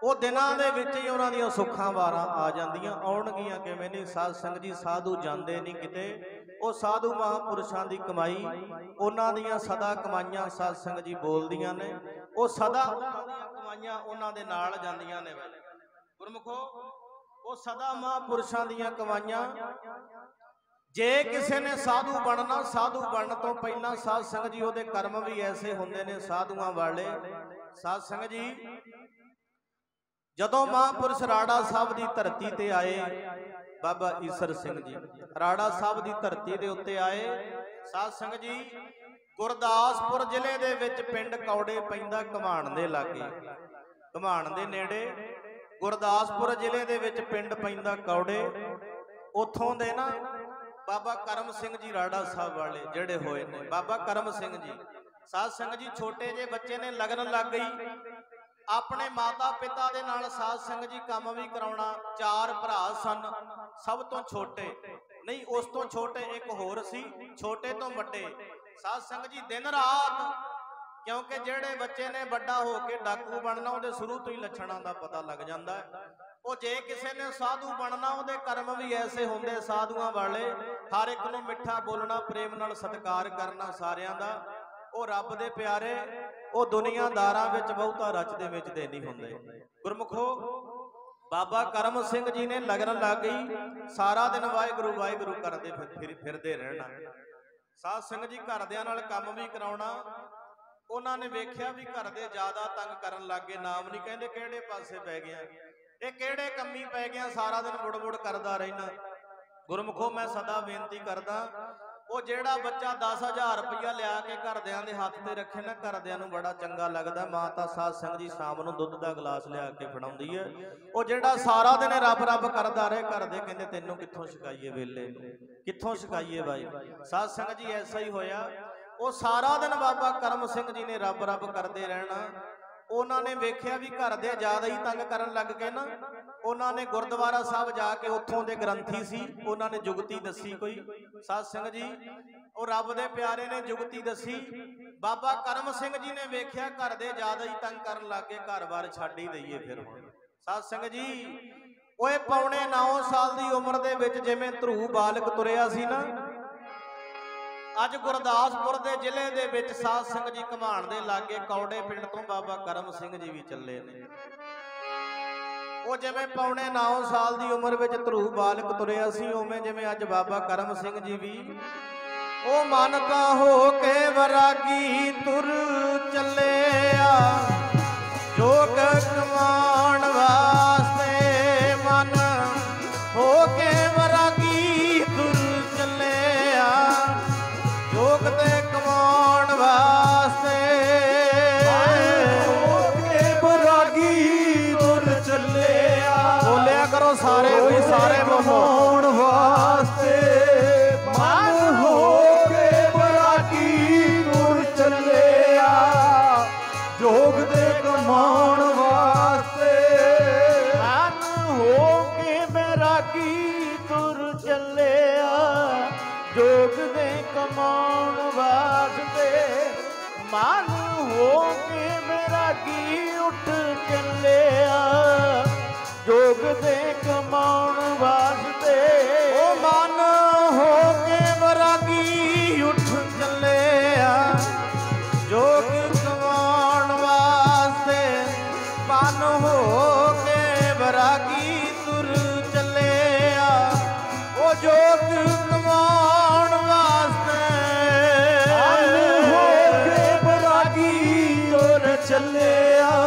[SPEAKER 1] वो दिनां दे विच ही उन्हां दीयां सुखां वारां आ जांदियां। आउणगीआं किवें नहीं साध संगत जी, साधु जांदे नहीं किते। वो साधु महापुरुषां दी कमाई उन्हां दीयां सदा कमाईयां साध संगत जी बोलदियां ने, वो सदा उन्हां दीयां कमाईयां उन्हां दे नाल जांदियां ने। गुरमुखो वो सदा महापुरुषां दीयां कमाईयां। जे किसी ने साधु बनना, साधु बनने तो पहला साध संगत जी उहदे कर्म भी ऐसे हुंदे ने साधुआं वाले। साध संगत जी जदों महापुरुष राड़ा साहब की धरती ते आए, बाबा ईसर सिंह जी राड़ा साहब की धरती के उत्ते आए। साध संगत जी गुरदासपुर जिले दे विच पिंड कौड़े पैंदा घमाण दे लागे, घमाण दे नेड़े गुरदासपुर जिले दे विच पिंड पैंदा कौड़े। उथों दे ना बाबा करम सिंह जी राड़ा साहब वाले जेड़े होए ने, बाबा करम सिंह जी साध संगत जी छोटे जे बच्चे ने लगन लग गई अपने माता पिता दे नाल। साध संगत जी काम भी कराउणा। 4 भरा सन, सब तो छोटे नहीं उस तो छोटे एक होर सी, छोटे तो वड्डे। साध संगत जी दिन रात, क्योंकि जेड़े बच्चे ने बड़ा हो के डाकू बनना उहदे शुरू तो ही लक्षणों का पता लग जाता है। वो जे किसी ने साधु बनना उहदे कर्म भी ऐसे होंदे साधुआं वाले। हर एक नूं मिठा बोलना, प्रेम नाल सत्कार करना सारियां दा। वो रब दे प्यारे, वो दुनियादारां विच बहुता रचदे विचदे नहीं हुंदे। गुरमुखो बाबा करम सिंह जी ने लगन लग गई, सारा दिन वाहिगुरू वाहिगुरू करदे फिरदे रहना। साध संगत जी घरदियां नाल काम भी कराउणा। उन्होंने वेख्या भी घर दे ज्यादा तंग करन लग गए। नाम नहीं कहते किहड़े पासे पै गया, ये किहड़े कमी पै गया, सारा दिन बुड़ बुड़ करदा रहना। गुरमुखो मैं सदा बेनती करदा, वो जेड़ा बच्चा 10,000 रुपया लिया के घरदियां दे हत्थ ते रखे ना, घरदियां नूं बड़ा चंगा लगदा। माता साध संगत जी शाम नूं दुੱਧ दा गिलास लिया के फड़ाउंदी है। वो जेड़ा सारा दिन रब रब करदा रहे, घर दे कहंदे तैनूं कित्थों छकाईए, वेले कित्थों छकाईए भाई। साध संगत जी ऐसा ही होया। वो सारा दिन बाबा करम सिंह जी ने रब रब करते रहना। उन्होंने वेख्या भी घर दे ज्यादा ही तंग करन लग गए ना। उन्होंने गुरुद्वारा साहब जाके उत्थों दे ग्रंथी सी, उन्होंने जुगती दसी कोई। साध संगत जी और रब दे प्यारे ने जुगती दसी। बाबा करम सिंह जी ने वेख्या घर दे ज्यादा ही तंग करन लग गए, घर बार छड्ड ही दईए फिर। साध संगत जी ओए पौने 9 साल की उम्र दे विच जिवें ध्रुव बालक तुरिया सी ना, अज गुरदासपुर के जिले दे विच साध संगत जी घमाण दे लागे कौड़े पिंड तो बाबा करम सिंह जी भी चले ने। वो जिवें पौने 9 साल की उम्र विच ध्रुव बालक तुरिया सी, उवें जिवें अज बाबा करम सिंह जी भी ओ मानता हो के वरागी तुर चले आ, जोग कमाण वास्ते मन हो के वरागी तुर चले आ, जोग दे कमाण वास्ते
[SPEAKER 2] हो के वरागी तुर चले आ।
[SPEAKER 1] बोलिया करो सारे भी, सारे
[SPEAKER 2] कमाण वास्ते मन हो के वरागी तुर चले आ, जोग दे कमाण वास्ते
[SPEAKER 3] मन हो के वैरागी तुर चले आ, जोग दे कमाण वास्ते। मन हो के वैरागी उठ चले आ, जोग दे कमाण वास्ते।
[SPEAKER 1] ओ मन हो के वरागी उठ चले आ, जोग कमाण वास्ते। मन हो के वरागी तुर चले आ, ओ जोग कमाण वास्ते।
[SPEAKER 2] मन हो के वरागी तुर चले आ,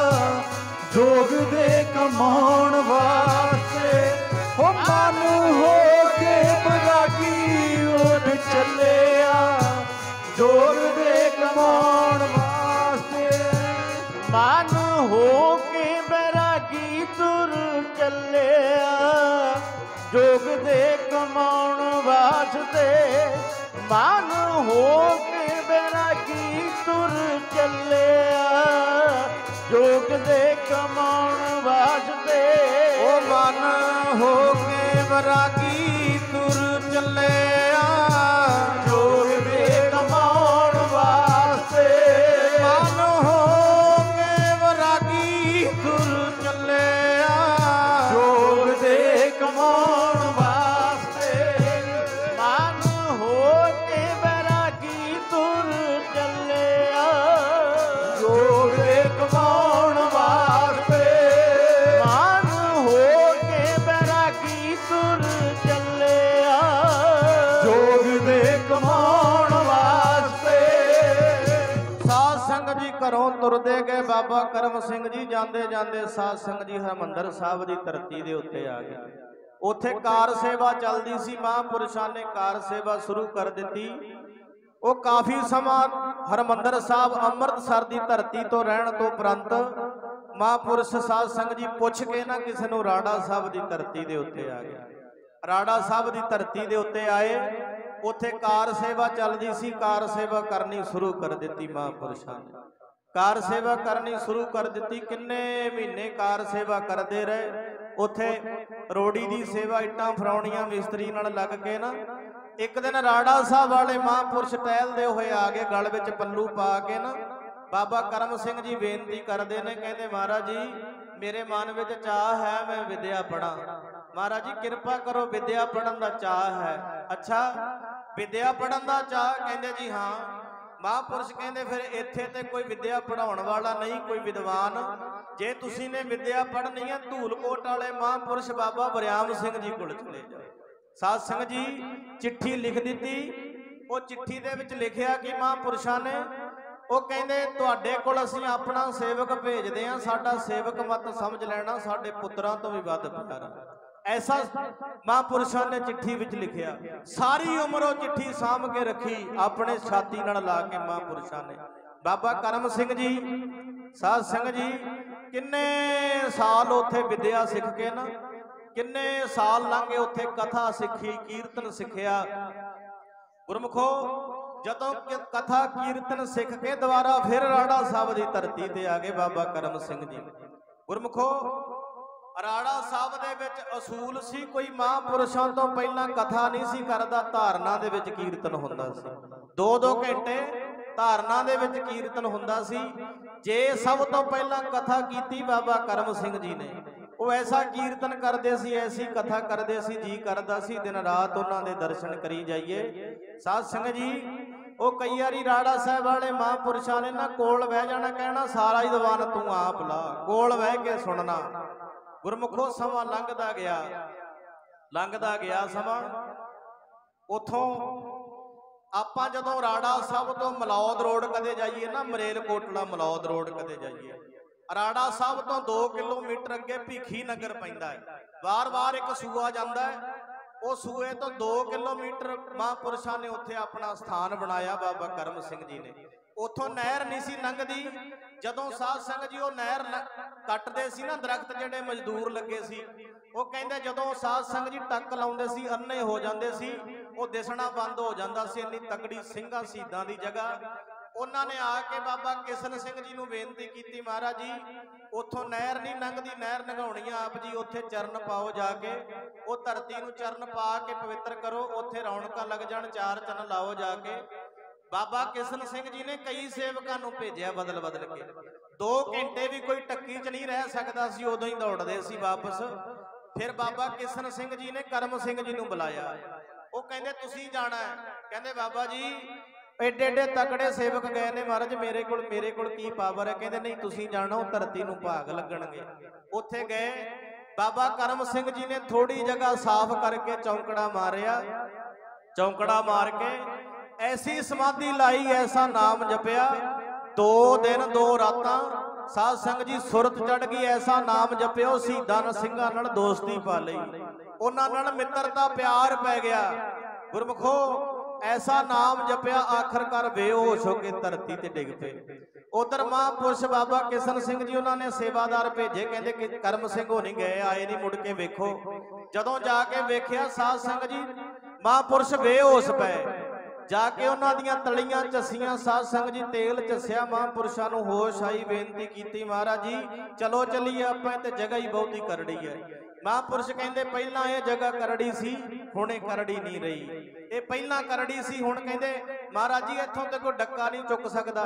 [SPEAKER 2] जोग दे कमाण वास्ते। हो मन हो के वरागी उठ चले आ, जोग दे कमाण वास्ते।
[SPEAKER 3] मन हो के बैरागी ਮਨ ਹੋ ਕੇ ਬੈਰਾਗੀ ਤੁਰ ਚੱਲਿਆ ਜੋਗ ਦੇ ਕਮਾਉਣ ਵਾਸਤੇ।
[SPEAKER 1] ਉਹ ਮਨ ਹੋ ਕੇ ਬੈਰਾਗੀ ਤੁਰ ਚੱਲਿਆ
[SPEAKER 3] ਜੋਗ ਦੇ ਕਮਾਉਣ ਵਾਸਤੇ।
[SPEAKER 1] ਮਨ ਹੋ ਕੇ ਬੈਰਾਗੀ ਤੁਰ ਚੱਲਿਆ
[SPEAKER 3] ਜੋਗ ਦੇ ਕਮਾਉਣ ਵਾਸਤੇ। ਮਨ ਹੋ ਕੇ ਬੈਰਾਗੀ ਤੁਰ ਚੱਲਿਆ ਜੋਗ ਦੇ ਕਮਾਉਣ ਵਾਸਤੇ। ਮਨ ਹੋ ਕੇ ਬੈਰਾਗੀ ਤੁਰ ਚੱਲਿਆ ਜੋਗ ਦੇ ਕਮਾਉਣ ਵਾਸਤੇ।
[SPEAKER 1] ਸਾਧ ਸੰਗਤ ਜੀ ਘਰੋਂ ਤੁਰਦੇ ਗਏ ਬਾਬਾ ਕਰਮ ਸਿੰਘ ਜੀ ਜਾਂਦੇ ਜਾਂਦੇ ਸਾਧ ਸੰਗਤ ਜੀ ਹਰਿਮੰਦਰ ਸਾਹਿਬ ਦੀ ਧਰਤੀ ਦੇ ਉੱਤੇ ਆ ਗਏ। ਉੱਥੇ ਕਾਰ ਸੇਵਾ ਚੱਲਦੀ ਸੀ। ਮਹਾਂਪੁਰਸ਼ਾਂ ਨੇ ਕਾਰ ਸੇਵਾ ਸ਼ੁਰੂ ਕਰ ਦਿੱਤੀ। ਉਹ ਕਾਫੀ ਸਮਾਂ ਹਰਿਮੰਦਰ ਸਾਹਿਬ ਅੰਮ੍ਰਿਤਸਰ ਦੀ ਧਰਤੀ ਤੋਂ ਰਹਿਣ ਤੋਂ ਉਪਰੰਤ ਮਹਾਂਪੁਰਸ਼ ਸਾਧ ਸੰਗਤ ਜੀ ਪੁੱਛ ਕੇ ਨਾ ਕਿਸੇ ਨੂੰ ਰਾੜਾ ਸਾਹਿਬ ਦੀ ਧਰਤੀ ਦੇ ਉੱਤੇ ਆ ਗਿਆ। ਰਾੜਾ ਸਾਹਿਬ ਦੀ ਧਰਤੀ ਦੇ ਉੱਤੇ ਆਏ। ਉੱਥੇ ਕਾਰ ਸੇਵਾ ਚੱਲਦੀ ਸੀ। ਕਾਰ ਸੇਵਾ ਕਰਨੀ ਸ਼ੁਰੂ ਕਰ ਦਿੱਤੀ ਮਹਾਂਪੁਰਸ਼ਾਂ ਨੇ। ਕਾਰ ਸੇਵਾ ਕਰਨੀ ਸ਼ੁਰੂ ਕਰ ਦਿੱਤੀ। ਕਿੰਨੇ ਮਹੀਨੇ ਕਾਰ ਸੇਵਾ ਕਰਦੇ ਰਹੇ। ਉੱਥੇ ਰੋੜੀ ਦੀ ਸੇਵਾ, ਇੱਟਾਂ ਫਰਾਉਣੀਆਂ ਮਿਸਤਰੀ ਨਾਲ ਲੱਗ ਕੇ ਨਾ। ਇੱਕ ਦਿਨ ਰਾੜਾ ਸਾਹਿਬ ਵਾਲੇ ਮਹਾਂਪੁਰਸ਼ ਟਹਿਲਦੇ ਹੋਏ ਆ ਗਏ, ਗਲ ਵਿੱਚ ਪੱਲੂ ਪਾ ਕੇ ਨਾ। ਬਾਬਾ ਕਰਮ ਸਿੰਘ ਜੀ ਬੇਨਤੀ ਕਰਦੇ ਨੇ, ਕਹਿੰਦੇ ਮਹਾਰਾਜ ਜੀ ਮੇਰੇ ਮਨ ਵਿੱਚ ਚਾਹ ਹੈ ਮੈਂ ਵਿਦਿਆ ਪੜਾਂ। ਮਹਾਰਾਜ ਜੀ ਕਿਰਪਾ ਕਰੋ, ਵਿਦਿਆ ਪੜਨ ਦਾ ਚਾਹ ਹੈ। ਅੱਛਾ ਵਿਦਿਆ ਪੜਨ ਦਾ ਚਾਹ? ਕਹਿੰਦੇ ਜੀ ਹਾਂ। ਮਹਾਂਪੁਰਸ਼ ਕਹਿੰਦੇ ਫਿਰ ਇੱਥੇ ਤੇ ਕੋਈ ਵਿਦਿਆ ਪੜਾਉਣ ਵਾਲਾ ਨਹੀਂ, ਕੋਈ ਵਿਦਵਾਨ। ਜੇ ਤੁਸੀਂ ਨੇ ਵਿਦਿਆ ਪੜ੍ਹਨੀ ਹੈ ਧੂਲਕੋਟ ਵਾਲੇ ਮਹਾਂਪੁਰਸ਼ ਬਾਬਾ ਵਰਿਆਮ ਸਿੰਘ ਜੀ ਕੋਲ ਚਲੇ ਜਾਓ। ਸਾਧ ਸੰਗਤ ਜੀ ਚਿੱਠੀ ਲਿਖ ਦਿੱਤੀ। ਉਹ ਚਿੱਠੀ ਦੇ ਵਿੱਚ ਲਿਖਿਆ ਕਿ ਮਹਾਂਪੁਰਸ਼ਾਂ ਨੇ, ਉਹ ਕਹਿੰਦੇ ਤੁਹਾਡੇ ਕੋਲ ਅਸੀਂ ਆਪਣਾ ਸੇਵਕ ਭੇਜਦੇ ਹਾਂ, ਸਾਡਾ ਸੇਵਕ ਮਤ ਸਮਝ ਲੈਣਾ, ਸਾਡੇ ਪੁੱਤਰਾਂ ਤੋਂ ਵੀ ਵੱਧ ਪਿਆਰਾ। ਐਸਾ ਮਹਾਂਪੁਰਸ਼ਾਂ ਨੇ ਚਿੱਠੀ ਵਿੱਚ ਲਿਖਿਆ। ਸਾਰੀ ਉਮਰ ਉਹ ਚਿੱਠੀ ਸਾਂਭ ਕੇ ਰੱਖੀ ਆਪਣੇ ਛਾਤੀ ਨਾਲ ਲਾ ਕੇ ਮਹਾਂਪੁਰਸ਼ਾਂ ਨੇ। ਬਾਬਾ ਕਰਮ ਸਿੰਘ ਜੀ ਸਾਧ ਸੰਗਤ ਜੀ ਕਿੰਨੇ ਸਾਲ ਉੱਥੇ ਵਿਦਿਆ ਸਿੱਖ ਕੇ ਨਾ, ਕਿੰਨੇ ਸਾਲ ਲੰਘੇ ਉੱਥੇ ਕਥਾ ਸਿੱਖੀ, ਕੀਰਤਨ ਸਿੱਖਿਆ। ਗੁਰਮੁਖੋ ਜਦੋਂ ਕਥਾ ਕੀਰਤਨ ਸਿੱਖ ਕੇ ਦੁਬਾਰਾ ਫਿਰ ਰਾੜਾ ਸਾਹਿਬ ਦੀ ਧਰਤੀ ਤੇ ਆ ਗਏ ਬਾਬਾ ਕਰਮ ਸਿੰਘ ਜੀ। ਗੁਰਮੁਖੋ ਰਾੜਾ ਸਾਹਿਬ ਦੇ ਵਿੱਚ ਅਸੂਲ ਸੀ, ਕੋਈ ਮਹਾਂਪੁਰਸ਼ਾਂ ਤੋਂ ਪਹਿਲਾਂ ਕਥਾ ਨਹੀਂ ਸੀ ਕਰਦਾ। ਧਾਰਨਾ ਦੇ ਵਿੱਚ ਕੀਰਤਨ ਹੁੰਦਾ ਸੀ। 2-2 ਘੰਟੇ ਧਾਰਨਾ ਦੇ ਵਿੱਚ ਕੀਰਤਨ ਹੁੰਦਾ ਸੀ। ਜੇ ਸਭ ਤੋਂ ਪਹਿਲਾਂ ਕਥਾ ਕੀਤੀ ਬਾਬਾ ਕਰਮ ਸਿੰਘ ਜੀ ਨੇ, ਉਹ ਐਸਾ ਕੀਰਤਨ ਕਰਦੇ ਸੀ, ਐਸੀ ਕਥਾ ਕਰਦੇ ਸੀ, ਜੀ ਕਰਦਾ ਸੀ ਦਿਨ ਰਾਤ ਉਹਨਾਂ ਦੇ ਦਰਸ਼ਨ ਕਰੀ ਜਾਈਏ। ਸਾਧ ਸੰਗਤ ਜੀ ਉਹ ਕਈ ਵਾਰੀ ਰਾੜਾ ਸਾਹਿਬ ਵਾਲੇ ਮਹਾਂਪੁਰਸ਼ਾਂ ਨੇ ਨਾ ਕੋਲ ਬਹਿ ਜਾਣਾ, ਕਹਿਣਾ ਸਾਰਾ ਹੀ ਦੀਵਾਨ ਤੂੰ ਆਪ ਲਾ, ਕੋਲ ਬਹਿ ਕੇ ਸੁਣਨਾ। ਗੁਰਮੁਖੋ ਸਮਾਂ ਲੰਘਦਾ ਗਿਆ ਸਮਾਂ। ਉਥੋਂ ਆਪਾਂ ਜਦੋਂ ਰਾੜਾ ਸਾਹਿਬ ਤੋਂ ਮਲੌਦ ਰੋਡ ਕਦੇ ਜਾਈਏ ਨਾ, ਮਰੇਲਕੋਟਲਾ ਮਲੌਦ ਰੋਡ ਕਦੇ ਜਾਈਏ, ਰਾੜਾ ਸਾਹਿਬ ਤੋਂ 2 ਕਿਲੋਮੀਟਰ ਅੱਗੇ ਭੀਖੀ ਨਗਰ ਪੈਂਦਾ ਹੈ। ਵਾਰ-ਵਾਰ ਇੱਕ ਸੂਆ ਜਾਂਦਾ ਹੈ। ਉਹ ਸੂਏ ਤੋਂ 2 ਕਿਲੋਮੀਟਰ ਮਹਾਂਪੁਰਸ਼ਾਂ ਨੇ ਉੱਥੇ ਆਪਣਾ ਸਥਾਨ ਬਣਾਇਆ ਬਾਬਾ ਕਰਮ ਸਿੰਘ ਜੀ ਨੇ। ਉਥੋਂ ਨਹਿਰ ਨਹੀਂ ਸੀ ਲੰਘਦੀ। ਜਦੋਂ ਸਾਧ ਸੰਗਤ ਜੀ ਉਹ ਨਹਿਰ ਕੱਟਦੇ ਸੀ ਨਾ, ਦਰਖਤ ਜਿਹੜੇ ਮਜ਼ਦੂਰ ਲੱਗੇ ਸੀ, ਉਹ ਕਹਿੰਦੇ ਜਦੋਂ ਸਾਧ ਸੰਗਤ ਜੀ ਟੱਕ ਲਾਉਂਦੇ ਸੀ ਅੰਨੇ ਹੋ ਜਾਂਦੇ ਸੀ, ਉਹ ਦਿਸਣਾ ਬੰਦ ਹੋ ਜਾਂਦਾ ਸੀ। ਇੰਨੀ ਤਕੜੀ ਸਿੰਘਾਂ ਸ਼ਹੀਦਾਂ ਦੀ ਜਗ੍ਹਾ। ਉਹਨਾਂ ਨੇ ਆ ਕੇ ਬਾਬਾ ਕਿਸ਼ਨ ਸਿੰਘ ਜੀ ਨੂੰ ਬੇਨਤੀ ਕੀਤੀ, ਮਹਾਰਾਜ ਜੀ ਉੱਥੋਂ ਨਹਿਰ ਨਹੀਂ ਲੰਘਦੀ, ਨਹਿਰ ਲੰਘਾਉਣੀ ਆ ਆਪ ਜੀ, ਉੱਥੇ ਚਰਨ ਪਾਓ ਜਾ ਕੇ, ਉਹ ਧਰਤੀ ਨੂੰ ਚਰਨ ਪਾ ਕੇ ਪਵਿੱਤਰ ਕਰੋ, ਉੱਥੇ ਰੌਣਕਾਂ ਲੱਗ ਜਾਣ, 4 ਚੰਨ ਲਾਓ ਜਾ ਕੇ। ਬਾਬਾ ਕਿਸ਼ਨ ਸਿੰਘ ਜੀ ਨੇ ਕਈ ਸੇਵਕਾਂ ਨੂੰ ਭੇਜਿਆ ਬਦਲ ਕੇ। 2 ਘੰਟੇ ਵੀ ਕੋਈ ਟੱਕੀ 'ਚ ਨਹੀਂ ਰਹਿ ਸਕਦਾ ਸੀ, ਉਦੋਂ ਹੀ ਦੌੜਦੇ ਸੀ ਵਾਪਸ। ਫਿਰ ਬਾਬਾ ਕਿਸ਼ਨ ਸਿੰਘ ਜੀ ਨੇ ਕਰਮ ਸਿੰਘ ਜੀ ਨੂੰ ਬੁਲਾਇਆ। ਉਹ ਕਹਿੰਦੇ ਤੁਸੀਂ ਜਾਣਾ ਹੈ? ਕਹਿੰਦੇ ਬਾਬਾ ਜੀ ਐਡੇ ਤਕੜੇ ਸੇਵਕ ਗਏ ਨੇ ਮਹਾਰਾਜ, ਮੇਰੇ ਕੋਲ ਕੀ ਪਾਵਰ ਹੈ? ਕਹਿੰਦੇ ਨਹੀਂ ਤੁਸੀਂ ਜਾਣਾ, ਉਹ ਧਰਤੀ ਨੂੰ ਭਾਗ ਲੱਗਣਗੇ। ਉੱਥੇ ਗਏ ਬਾਬਾ ਕਰਮ ਸਿੰਘ ਜੀ ਨੇ ਥੋੜੀ ਜਗ੍ਹਾ ਸਾਫ਼ ਕਰਕੇ ਚੌਂਕੜਾ ਮਾਰਿਆ। ਚੌਂਕੜਾ ਮਾਰ ਕੇ ਐਸੀ ਸਮਾਧੀ ਲਾਈ, ਐਸਾ ਨਾਮ ਜਪਿਆ। 2 ਦਿਨ 2 ਰਾਤਾਂ ਸਾਧ ਸੰਗਤ ਜੀ ਸੁਰਤ ਚੜ ਗਈ। ਐਸਾ ਨਾਮ ਜਪਿਓ, ਸ਼ਹੀਦਾਂ ਸਿੰਘਾਂ ਨਾਲ ਦੋਸਤੀ ਪਾ ਲਈ, ਉਹਨਾਂ ਨਾਲ ਮਿੱਤਰਤਾ ਪਿਆਰ ਪੈ ਗਿਆ। ਗੁਰਮੁਖੋ ਐਸਾ ਨਾਮ ਜਪਿਆ, ਆਖਰਕਾਰ ਬੇਹੋਸ਼ ਹੋ ਕੇ ਧਰਤੀ ਤੇ ਡਿੱਗ ਪਏ। ਉਧਰ ਮਹਾਂਪੁਰਸ਼ ਬਾਬਾ ਕਿਸ਼ਨ ਸਿੰਘ ਜੀ ਉਹਨਾਂ ਨੇ ਸੇਵਾਦਾਰ ਭੇਜੇ, ਕਹਿੰਦੇ ਕਿ ਕਰਮ ਸਿੰਘ ਹੋ ਨਹੀਂ ਗਏ, ਆਏ ਨਹੀਂ, ਮੁੜ ਕੇ ਵੇਖੋ। ਜਦੋਂ ਜਾ ਕੇ ਵੇਖਿਆ ਸਾਧ ਸੰਗਤ ਜੀ ਮਹਾਂਪੁਰਸ਼ ਬੇਹੋਸ਼ ਪਏ। जाके उन्हां दियां तलियां चसीआं, साध संगत जी तेल चसिया, महापुरुषां नूं होश आई, बेनती कीती महाराज जी चलो चलीए आपां ते जगह ही बहुती करड़ी है। महापुरुष कहंदे पहलां ये जगह करड़ी सी, हुण ये करड़ी नहीं रही, ये पहलां करड़ी सी, हुण कहंदे महाराज जी इत्थों ते कोई डक्का नहीं चुक सकदा।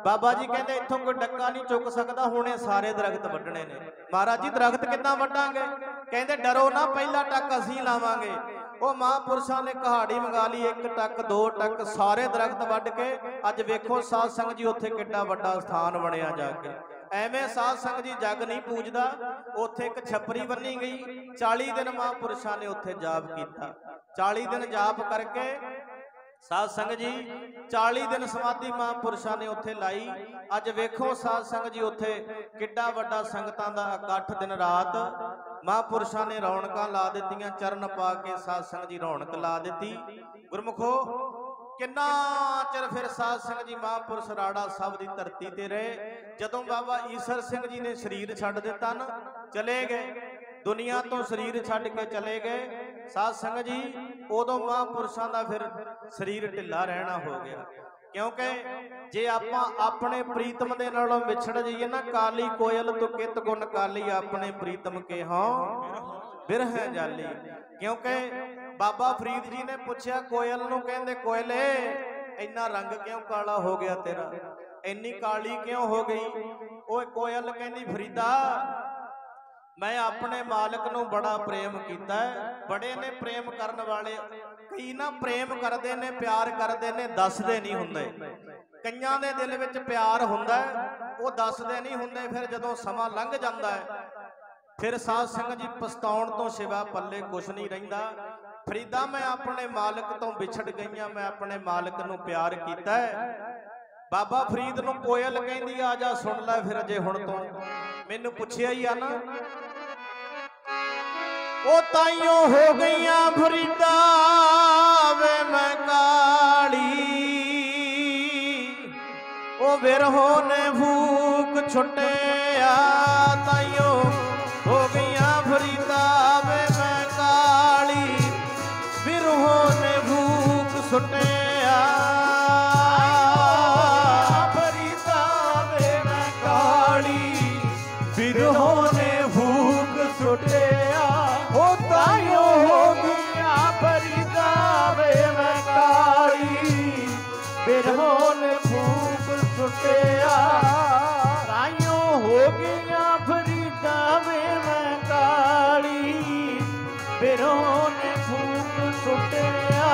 [SPEAKER 1] बाबा जी कहंदे इत्थों कोई डक्का नहीं चुक सकदा, हुण ये सारे दरख्त वड्डणे ने। महाराज जी दरख्त किद्दां वड्डांगे? कहंदे डरो ना, पहला टक असीं लावांगे। ਉਹ ਮਹਾਂਪੁਰਸ਼ਾਂ ਨੇ ਕਹਾੜੀ ਮੰਗਾ ਲਈ, 1 ਟੱਕ 2 ਟੱਕ ਸਾਰੇ ਦਰਖਤ ਵੱਢ ਕੇ ਅੱਜ ਵੇਖੋ ਸਾਧ ਸੰਗਤ ਜੀ ਉੱਥੇ ਕਿੱਡਾ ਵੱਡਾ ਸਥਾਨ ਬਣਿਆ ਜਾ ਕੇ। ਐਵੇਂ ਸਾਧ ਸੰਗਤ ਜੀ ਜੱਗ ਨਹੀਂ ਪੂਜਦਾ, ਉੱਥੇ ਇੱਕ ਛਪਰੀ ਬੰਨੀ ਗਈ, 40 ਦਿਨ ਮਹਾਂਪੁਰਸ਼ਾਂ ਨੇ ਉੱਥੇ ਜਾਪ ਕੀਤਾ। 40 ਦਿਨ ਜਾਪ ਕਰਕੇ ਸਾਧ ਸੰਗਤ ਜੀ 40 ਦਿਨ ਸਮਾਧੀ ਮਹਾਂਪੁਰਸ਼ਾਂ ਨੇ ਉੱਥੇ ਲਾਈ। ਅੱਜ ਵੇਖੋ ਸਾਧ ਸੰਗਤ ਜੀ ਉੱਥੇ ਕਿੱਡਾ ਵੱਡਾ ਸੰਗਤਾਂ ਦਾ ਇਕੱਠ, ਦਿਨ ਰਾਤ ਮਹਾਂਪੁਰਸ਼ਾਂ ਨੇ ਰੌਣਕਾਂ ਲਾ ਦਿੱਤੀਆਂ, ਚਰਨ ਪਾ ਕੇ ਸਾਧ ਸੰਗਤ ਜੀ ਰੌਣਕ ਲਾ ਦਿੱਤੀ। ਗੁਰਮੁਖੋ ਕਿੰਨਾ ਚਿਰ ਫਿਰ ਸਾਧ ਸੰਗਤ ਜੀ ਮਹਾਂਪੁਰਸ਼ ਰਾੜਾ ਸਾਹਿਬ ਦੀ ਧਰਤੀ ਤੇ ਰਹੇ। ਜਦੋਂ ਬਾਬਾ ਈਸਰ ਸਿੰਘ ਜੀ ਨੇ ਸਰੀਰ ਛੱਡ ਦਿੱਤਾ ਨਾ, ਚਲੇ ਗਏ ਦੁਨੀਆ ਤੋਂ, ਸਰੀਰ ਛੱਡ ਕੇ ਚਲੇ ਗਏ ਸਾਧ ਸੰਗਤ ਜੀ, ਉਦੋਂ ਮਹਾਂਪੁਰਸ਼ਾਂ ਦਾ ਫਿਰ ਸਰੀਰ ਢਿੱਲਾ ਰਹਿਣਾ ਹੋ ਗਿਆ। ਕਿਉਂਕਿ ਜੇ ਆਪਾਂ ਆਪਣੇ ਪ੍ਰੀਤਮ ਦੇ ਨਾਲੋਂ ਵਿਛੜ ਜਾਈਏ ਨਾ, ਕਾਲੀ ਕੋਇਲ ਤੂੰ ਕਿਤ ਗੁਣ ਕਾਲੀ, ਆਪਣੇ ਪ੍ਰੀਤਮ ਕੇ ਹਾਂ ਬਿਰਹਿ ਜਾਲੀ। ਕਿਉਂਕਿ ਬਾਬਾ ਫਰੀਦ ਜੀ ਨੇ ਪੁੱਛਿਆ ਕੋਇਲ ਨੂੰ, ਕਹਿੰਦੇ ਕੋਇਲੇ ਇੰਨਾ ਰੰਗ ਕਿਉਂ ਕਾਲਾ ਹੋ ਗਿਆ ਤੇਰਾ, ਇੰਨੀ ਕਾਲੀ ਕਿਉਂ ਹੋ ਗਈ? ਓਏ ਕੋਇਲ ਕਹਿੰਦੀ ਫਰੀਦਾ ਮੈਂ ਆਪਣੇ ਮਾਲਕ ਨੂੰ ਬੜਾ ਪ੍ਰੇਮ ਕੀਤਾ ਹੈ। ਬੜੇ ਨੇ ਪ੍ਰੇਮ ਕਰਨ ਵਾਲੇ, ਕਈ ਨਾ ਪ੍ਰੇਮ ਕਰਦੇ ਨੇ, ਪਿਆਰ ਕਰਦੇ ਨੇ, ਦੱਸਦੇ ਨਹੀਂ ਹੁੰਦੇ। ਕਈਆਂ ਦੇ ਦਿਲ ਵਿੱਚ ਪਿਆਰ ਹੁੰਦਾ, ਉਹ ਦੱਸਦੇ ਨਹੀਂ ਹੁੰਦੇ। ਫਿਰ ਜਦੋਂ ਸਮਾਂ ਲੰਘ ਜਾਂਦਾ ਹੈ, ਫਿਰ ਸਾਧ ਸੰਗਤ ਜੀ ਪਛਤਾਉਣ ਤੋਂ ਸਿਵਾ ਪੱਲੇ ਕੁਛ ਨਹੀਂ ਰਹਿੰਦਾ। ਫਰੀਦਾ ਮੈਂ ਆਪਣੇ ਮਾਲਕ ਤੋਂ ਵਿਛੜ ਗਈਆਂ, ਮੈਂ ਆਪਣੇ ਮਾਲਕ ਨੂੰ ਪਿਆਰ ਕੀਤਾ ਹੈ। ਬਾਬਾ ਫਰੀਦ ਨੂੰ ਕੋਇਲ ਕਹਿੰਦੀ ਆ ਜਾ ਸੁਣ ਲੈ ਫਿਰ, ਜੇ ਹੁਣ ਤੋਂ ਮੈਨੂੰ ਪੁੱਛਿਆ ਹੀ ਆ ਨਾ, ਉਹ ਤਾਈਓ ਹੋ ਗਈਆਂ ਫਰੀਦਾ ਵੇ ਮੈਂ ਕਾਲੀ, ਉਹ ਬਿਰਹੋ ਨੇ ਫੂਕ ਛੁੱਟਿਆ, ਤਾਈਓ ਹੋ ਗਈਆਂ ਫਰੀਦਾ ਵੇ ਮੈਂ ਕਾਲੀ, ਬਿਰਹੋ ਨੇ ਫੂਕ ਸੁੱਟਿਆ, ਫਰੀਦਾ ਵੇ ਮੈਂ ਕਾਲੀ, ਬਿਰਹੋ ਨੇ ਫੂਕ ਸੁੱਟਿਆ, ਉਹ ਤਾਈਓ ਹੋ ਗਈਆਂ ਫਰੀਦਾ ਵੇ ਮੈਂ ਕਾਲੀ, ਬਿਰਹੋ ਨੇ ਫੂਕ ਸੁੱਟਿਆ, ਤਾਈਓ ਹੋ ਗਈਆਂ ਫਰੀਦਾ ਵੇ ਮੈਂ ਕਾਲੀ, ਬਿਰਹੋ ਨੇ ਫੂਕ ਸੁੱਟਿਆ,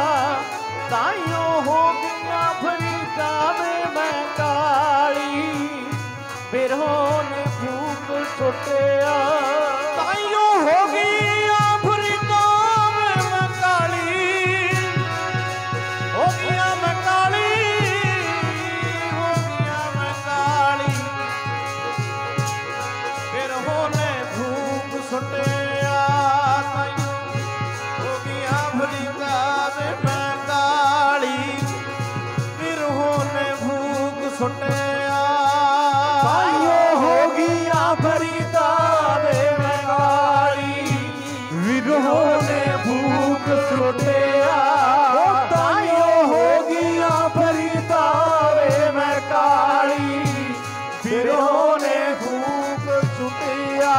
[SPEAKER 1] ਤਾਈਓ ਹੋ ਗਈਆਂ ਫਰੀਦਾ ਵੇ ਮੈਂ ਕਾਲੀ, ਬਿਰਹੋ ਨੇ ਫੂਕ ਸੁੱਟਿਆ, ਤਾਈਓ ਹੋ ਗਈਆਂ ਫਰੀਦਾ ਵੇ ਮੈਂ ਕਾਲੀ, ਹੋ ਗਈਆਂ ਮੈਂ ਕਾਲੀ, ਹੋ ਗਈਆਂ ਮੈਂ ਕਾਲੀ, ਬਿਰਹੋ ਨੇ ਫੂਕ ਸੁੱਟਿਆ, ਤਾਈਓ ਹੋ ਗਈਆਂ ਫਰੀਦਾ ਵੇ ਮੈਂ ਕਾਲੀ, ਬਿਰਹੋ ਨੇ ਫੂਕ ਸੁੱਟਿਆ, ਤਾਈਓ ਹੋ ਗਈਆਂ ਫਰੀਦਾ ਵੇ ਮੈਂ ਕਾਲੀ, ਬਿਰਹੋ ਨੇ ਫੂਕ ਸੁੱਟਿਆ, ਤਾਈਓ ਹੋ ਗਈਆਂ ਫਰੀਦਾ ਵੇ ਮੈਂ ਕਾਲੀ, ਬਿਰਹੋ ਨੇ ਫੂਕ ਸੁੱਟਿਆ,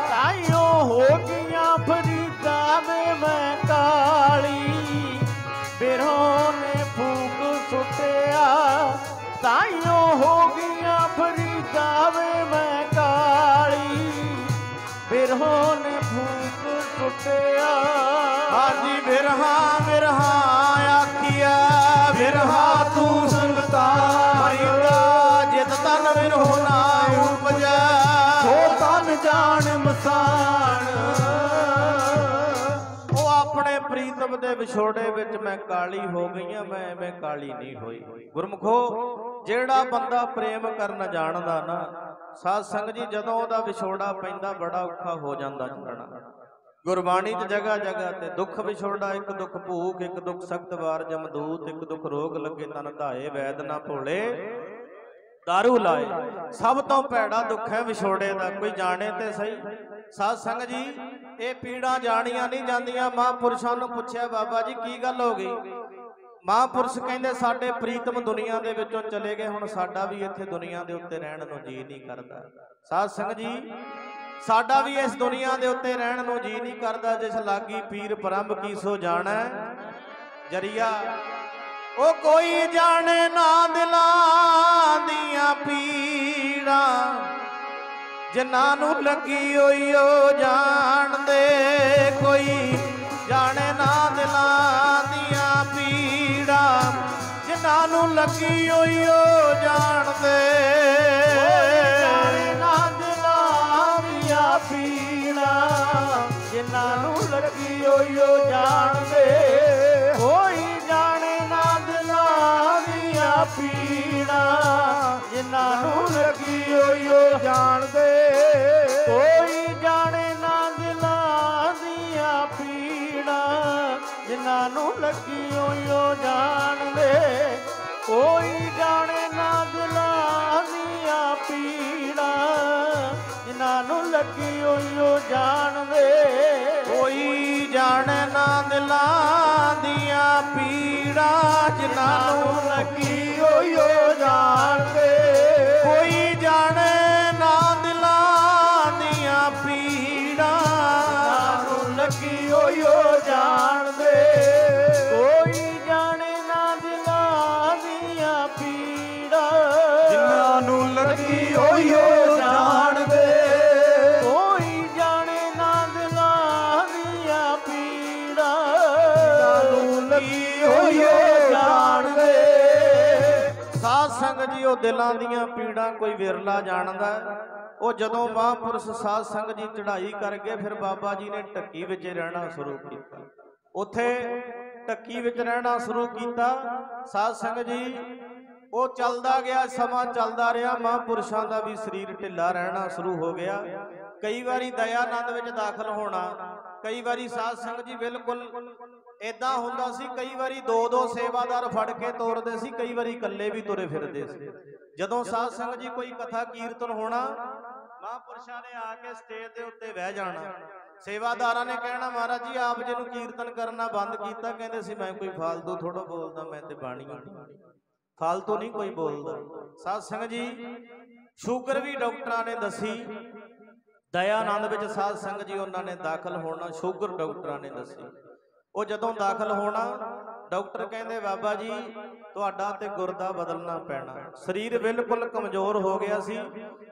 [SPEAKER 1] ਤਾਈਓ ਹੋ ਗਈਆਂ ਫਰੀਦਾ ਵੇ ਮੈਂ ਕਾਲੀ, ਬਿਰਹੋ ਨੇ ਫੂਕ ਸੁੱਟਿਆ, ਤਾਈਓ ਹੋ ਗਈਆਂ ਫਰੀਦਾ ਵੇ ਮੈਂ ਕਾਲੀ, ਬਿਰਹੋ ਨੇ ਫੂਕ ਸੁੱਟਿਆ। ਹਾਜੀ ਬਿਰਹਾ ਬਿਰਹਾ ਆਖੀਆ, ਬਿਰਹਾ ਤੂੰ ਸੰਗਤਾ ਮਰਿਦਾ, ਜਿਤ ਤਨ ਬਿਰਹੋ ਨਾ ਉਪਜੈ, ਸੋ ਤਨ ਜਾਣ ਮਸਾਣ। ਉਹ ਆਪਣੇ ਪ੍ਰੀਤਮ ਦੇ ਵਿਛੋੜੇ ਵਿੱਚ ਮੈਂ ਕਾਲੀ ਹੋ ਗਈਆਂ, ਮੈਂ ਐਵੇਂ ਕਾਲੀ ਨਹੀਂ ਹੋਈ। ਗੁਰਮੁਖੋ ਜਿਹੜਾ ਬੰਦਾ ਪ੍ਰੇਮ ਕਰਨ ਜਾਣਦਾ ਨਾ, ਸਾਧ ਸੰਗਤ ਜੀ ਜਦੋਂ ਉਹਦਾ ਵਿਛੋੜਾ ਪੈਂਦਾ ਬੜਾ ਔਖਾ ਹੋ ਜਾਂਦਾ ਚੱਲਣਾ। ਗੁਰਬਾਣੀ 'ਚ ਜਗ੍ਹਾ ਜਗ੍ਹਾ ਤੇ ਦੁੱਖ ਵਿਛੋੜਾ, ਇੱਕ ਦੁੱਖ ਭੂਖ, ਇੱਕ ਦੁੱਖ ਸਖਤ ਵਾਰ ਜਮਦੂਤ, ਇੱਕ ਦੁੱਖ ਰੋਗ ਲੱਗੇ ਤਨ ਧਾਏ, ਵੈਦ ਨਾ ਭੋਲੇ ਦਾਰੂ ਲਾਏ। ਸਭ ਤੋਂ ਭੈੜਾ ਦੁੱਖ ਹੈ ਵਿਛੋੜੇ ਦਾ, ਕੋਈ ਜਾਣੇ ਤੇ ਸਹੀ। ਸਾਧ ਸੰਗਤ ਜੀ ਇਹ ਪੀੜਾਂ ਜਾਣੀਆਂ ਨਹੀਂ ਜਾਂਦੀਆਂ। ਮਹਾਂਪੁਰਸ਼ਾਂ ਨੂੰ ਪੁੱਛਿਆ ਬਾਬਾ ਜੀ ਕੀ ਗੱਲ ਹੋ ਗਈ? महापुरुष कहते साडे प्रीतम दुनिया दे विचों चले गए, हुण साडा भी इत्थे दुनिया दे उत्ते रहण नूं जी नहीं करदा। साध संगत जी साडा भी इस दुनिया दे उत्ते रहण नूं जी नहीं करदा। जिस लागी पीर परम की सो जाणै जरिया, ओ कोई जाने ना दिलां दियां पीड़ां, जिन्हां नूं लगी होई ओ जाण दे। कोई जाने ना दिलां दियां पीड़ां, जिन्हां नूं लगी होई ओ जाण दे।
[SPEAKER 3] जाने ना दिलां दियां पीड़ां, जिन्हां नूं लगी होई ओ जाण दे। कोई जाने ना दिलां दियां पीड़ां, जिन्हां नूं लगी होई ओ जाण दे। कोई जाने ना दिलां दियां पीड़ां, जिन्हां नूं लगी होई ओ जाण दे। कोई जाने ना दिलां दियां पीड़ां, जिन्हां नूं लगी होई ओ जाण दे।
[SPEAKER 1] कोई जाने ना दिलां दियां पीड़ां, जिन्हां नूं लगी होई ओ जाण दे। कोई जाने ना दिलां दियां पीड़ां,
[SPEAKER 3] जिन्हां नूं लगी होई ओ जाण दे। कोई जाने ना दिलां दियां पीड़ां,
[SPEAKER 2] जिन्हां नूं लगी होई ओ जाण दे।
[SPEAKER 3] कोई जाने ना दिलां दियां पीड़ां,
[SPEAKER 2] जिन्हां नूं लगी होई ओ जाण दे।
[SPEAKER 1] साध संगत जी, ਉਹ ਦਿਲਾਂ ਦੀਆਂ ਪੀੜਾਂ ਕੋਈ ਵਿਰਲਾ ਜਾਣਦਾ। ਉਹ ਜਦੋਂ ਮਹਾਂਪੁਰਸ਼ ਸਾਧ ਸੰਗਤ ਜੀ ਚੜ੍ਹਾਈ ਕਰ ਗਏ, ਫਿਰ ਬਾਬਾ ਜੀ ਨੇ ਢੱਕੀ ਵਿੱਚ ਰਹਿਣਾ ਸ਼ੁਰੂ ਕੀਤਾ। ਉੱਥੇ ਢੱਕੀ ਵਿੱਚ ਰਹਿਣਾ ਸ਼ੁਰੂ ਕੀਤਾ। ਸਾਧ ਸੰਗਤ ਜੀ ਉਹ ਚੱਲਦਾ ਗਿਆ, ਸਮਾਂ ਚੱਲਦਾ ਰਿਹਾ, ਮਹਾਂਪੁਰਸ਼ਾਂ ਦਾ ਵੀ ਸਰੀਰ ਢਿੱਲਾ ਰਹਿਣਾ ਸ਼ੁਰੂ ਹੋ ਗਿਆ। ਕਈ ਵਾਰੀ ਦਇਆਨੰਦ ਵਿੱਚ ਦਾਖਲ ਹੋਣਾ, ਕਈ ਵਾਰੀ ਸਾਧ ਸੰਗਤ ਜੀ ਬਿਲਕੁਲ ਇਦਾਂ ਹੁੰਦਾ ਸੀ। ਕਈ ਵਾਰੀ ਦੋ ਦੋ ਸੇਵਾਦਾਰ ਫੜ ਕੇ ਤੋਰਦੇ ਸੀ, ਕਈ ਵਾਰੀ ਇਕੱਲੇ ਵੀ ਤੁਰੇ ਫਿਰਦੇ ਸੀ। ਜਦੋਂ ਸਾਧ ਸੰਗਤ ਜੀ ਕੋਈ ਕਥਾ ਕੀਰਤਨ ਹੋਣਾ, ਮਹਾਂਪੁਰਸ਼ਾਂ ਨੇ ਆ ਕੇ ਸਟੇਜ ਦੇ ਉੱਤੇ ਬਹਿ ਜਾਣਾ। ਸੇਵਾਦਾਰਾਂ ਨੇ ਕਹਿਣਾ, ਮਹਾਰਾਜ ਜੀ ਆਪ ਜੀ ਨੂੰ ਕੀਰਤਨ ਕਰਨਾ ਬੰਦ ਕੀਤਾ। ਕਹਿੰਦੇ ਸੀ ਮੈਂ ਕੋਈ ਫਾਲਤੂ ਥੋੜਾ ਬੋਲਦਾ, ਮੈਂ ਤੇ ਬਾਣੀ ਫਾਲਤੂ ਨਹੀਂ ਕੋਈ ਬੋਲਦਾ। ਸਾਧ ਸੰਗਤ ਜੀ ਸ਼ੂਗਰ ਵੀ ਡਾਕਟਰਾਂ ਨੇ ਦੱਸੀ। ਦਇਆਨੰਦ ਵਿੱਚ ਸਾਧ ਸੰਗਤ ਜੀ ਉਹਨਾਂ ਨੇ ਦਾਖਲ ਹੋਣਾ, ਸ਼ੂਗਰ ਡਾਕਟਰਾਂ ਨੇ ਦੱਸੀ। ਉਹ ਜਦੋਂ ਦਾਖਲ ਹੋਣਾ, ਡਾਕਟਰ ਕਹਿੰਦੇ ਬਾਬਾ ਜੀ ਤੁਹਾਡਾ ਤੇ ਗੁਰਦਾ ਬਦਲਣਾ ਪੈਣਾ। ਸਰੀਰ ਬਿਲਕੁਲ ਕਮਜ਼ੋਰ ਹੋ ਗਿਆ ਸੀ।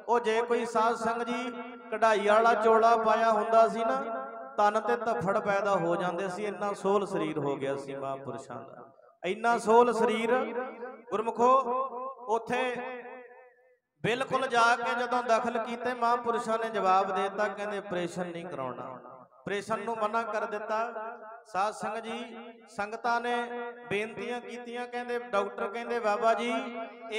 [SPEAKER 1] ਉਹ ਜੇ ਕੋਈ ਸਾਧ ਸੰਗਤ ਜੀ ਕਢਾਈ ਵਾਲਾ ਚੋਲਾ ਪਾਇਆ ਹੁੰਦਾ ਸੀ ਨਾ, ਤਨ ਤੇ ਧੱਫੜ ਪੈਦਾ ਹੋ ਜਾਂਦੇ ਸੀ। ਇੰਨਾ ਸੋਹਲ ਸਰੀਰ ਹੋ ਗਿਆ ਸੀ ਮਹਾਂਪੁਰਸ਼ਾਂ ਦਾ, ਇੰਨਾ ਸੋਹਲ ਸਰੀਰ। ਗੁਰਮੁਖੋ ਉੱਥੇ ਬਿਲਕੁਲ ਜਾ ਕੇ ਜਦੋਂ ਦਖਲ ਕੀਤੇ, ਮਹਾਂਪੁਰਸ਼ਾਂ ਨੇ ਜਵਾਬ ਦੇ ਦਿੱਤਾ, ਕਹਿੰਦੇ ਆਪਰੇਸ਼ਨ ਨਹੀਂ ਕਰਾਉਣਾ, ਆਪਰੇਸ਼ਨ ਨੂੰ ਮਨਾ ਕਰ ਦਿੱਤਾ। ਸਾਧ ਸੰਗਤ ਜੀ ਸੰਗਤਾਂ ਨੇ ਬੇਨਤੀਆਂ ਕੀਤੀਆਂ। ਕਹਿੰਦੇ ਡਾਕਟਰ ਕਹਿੰਦੇ ਬਾਬਾ ਜੀ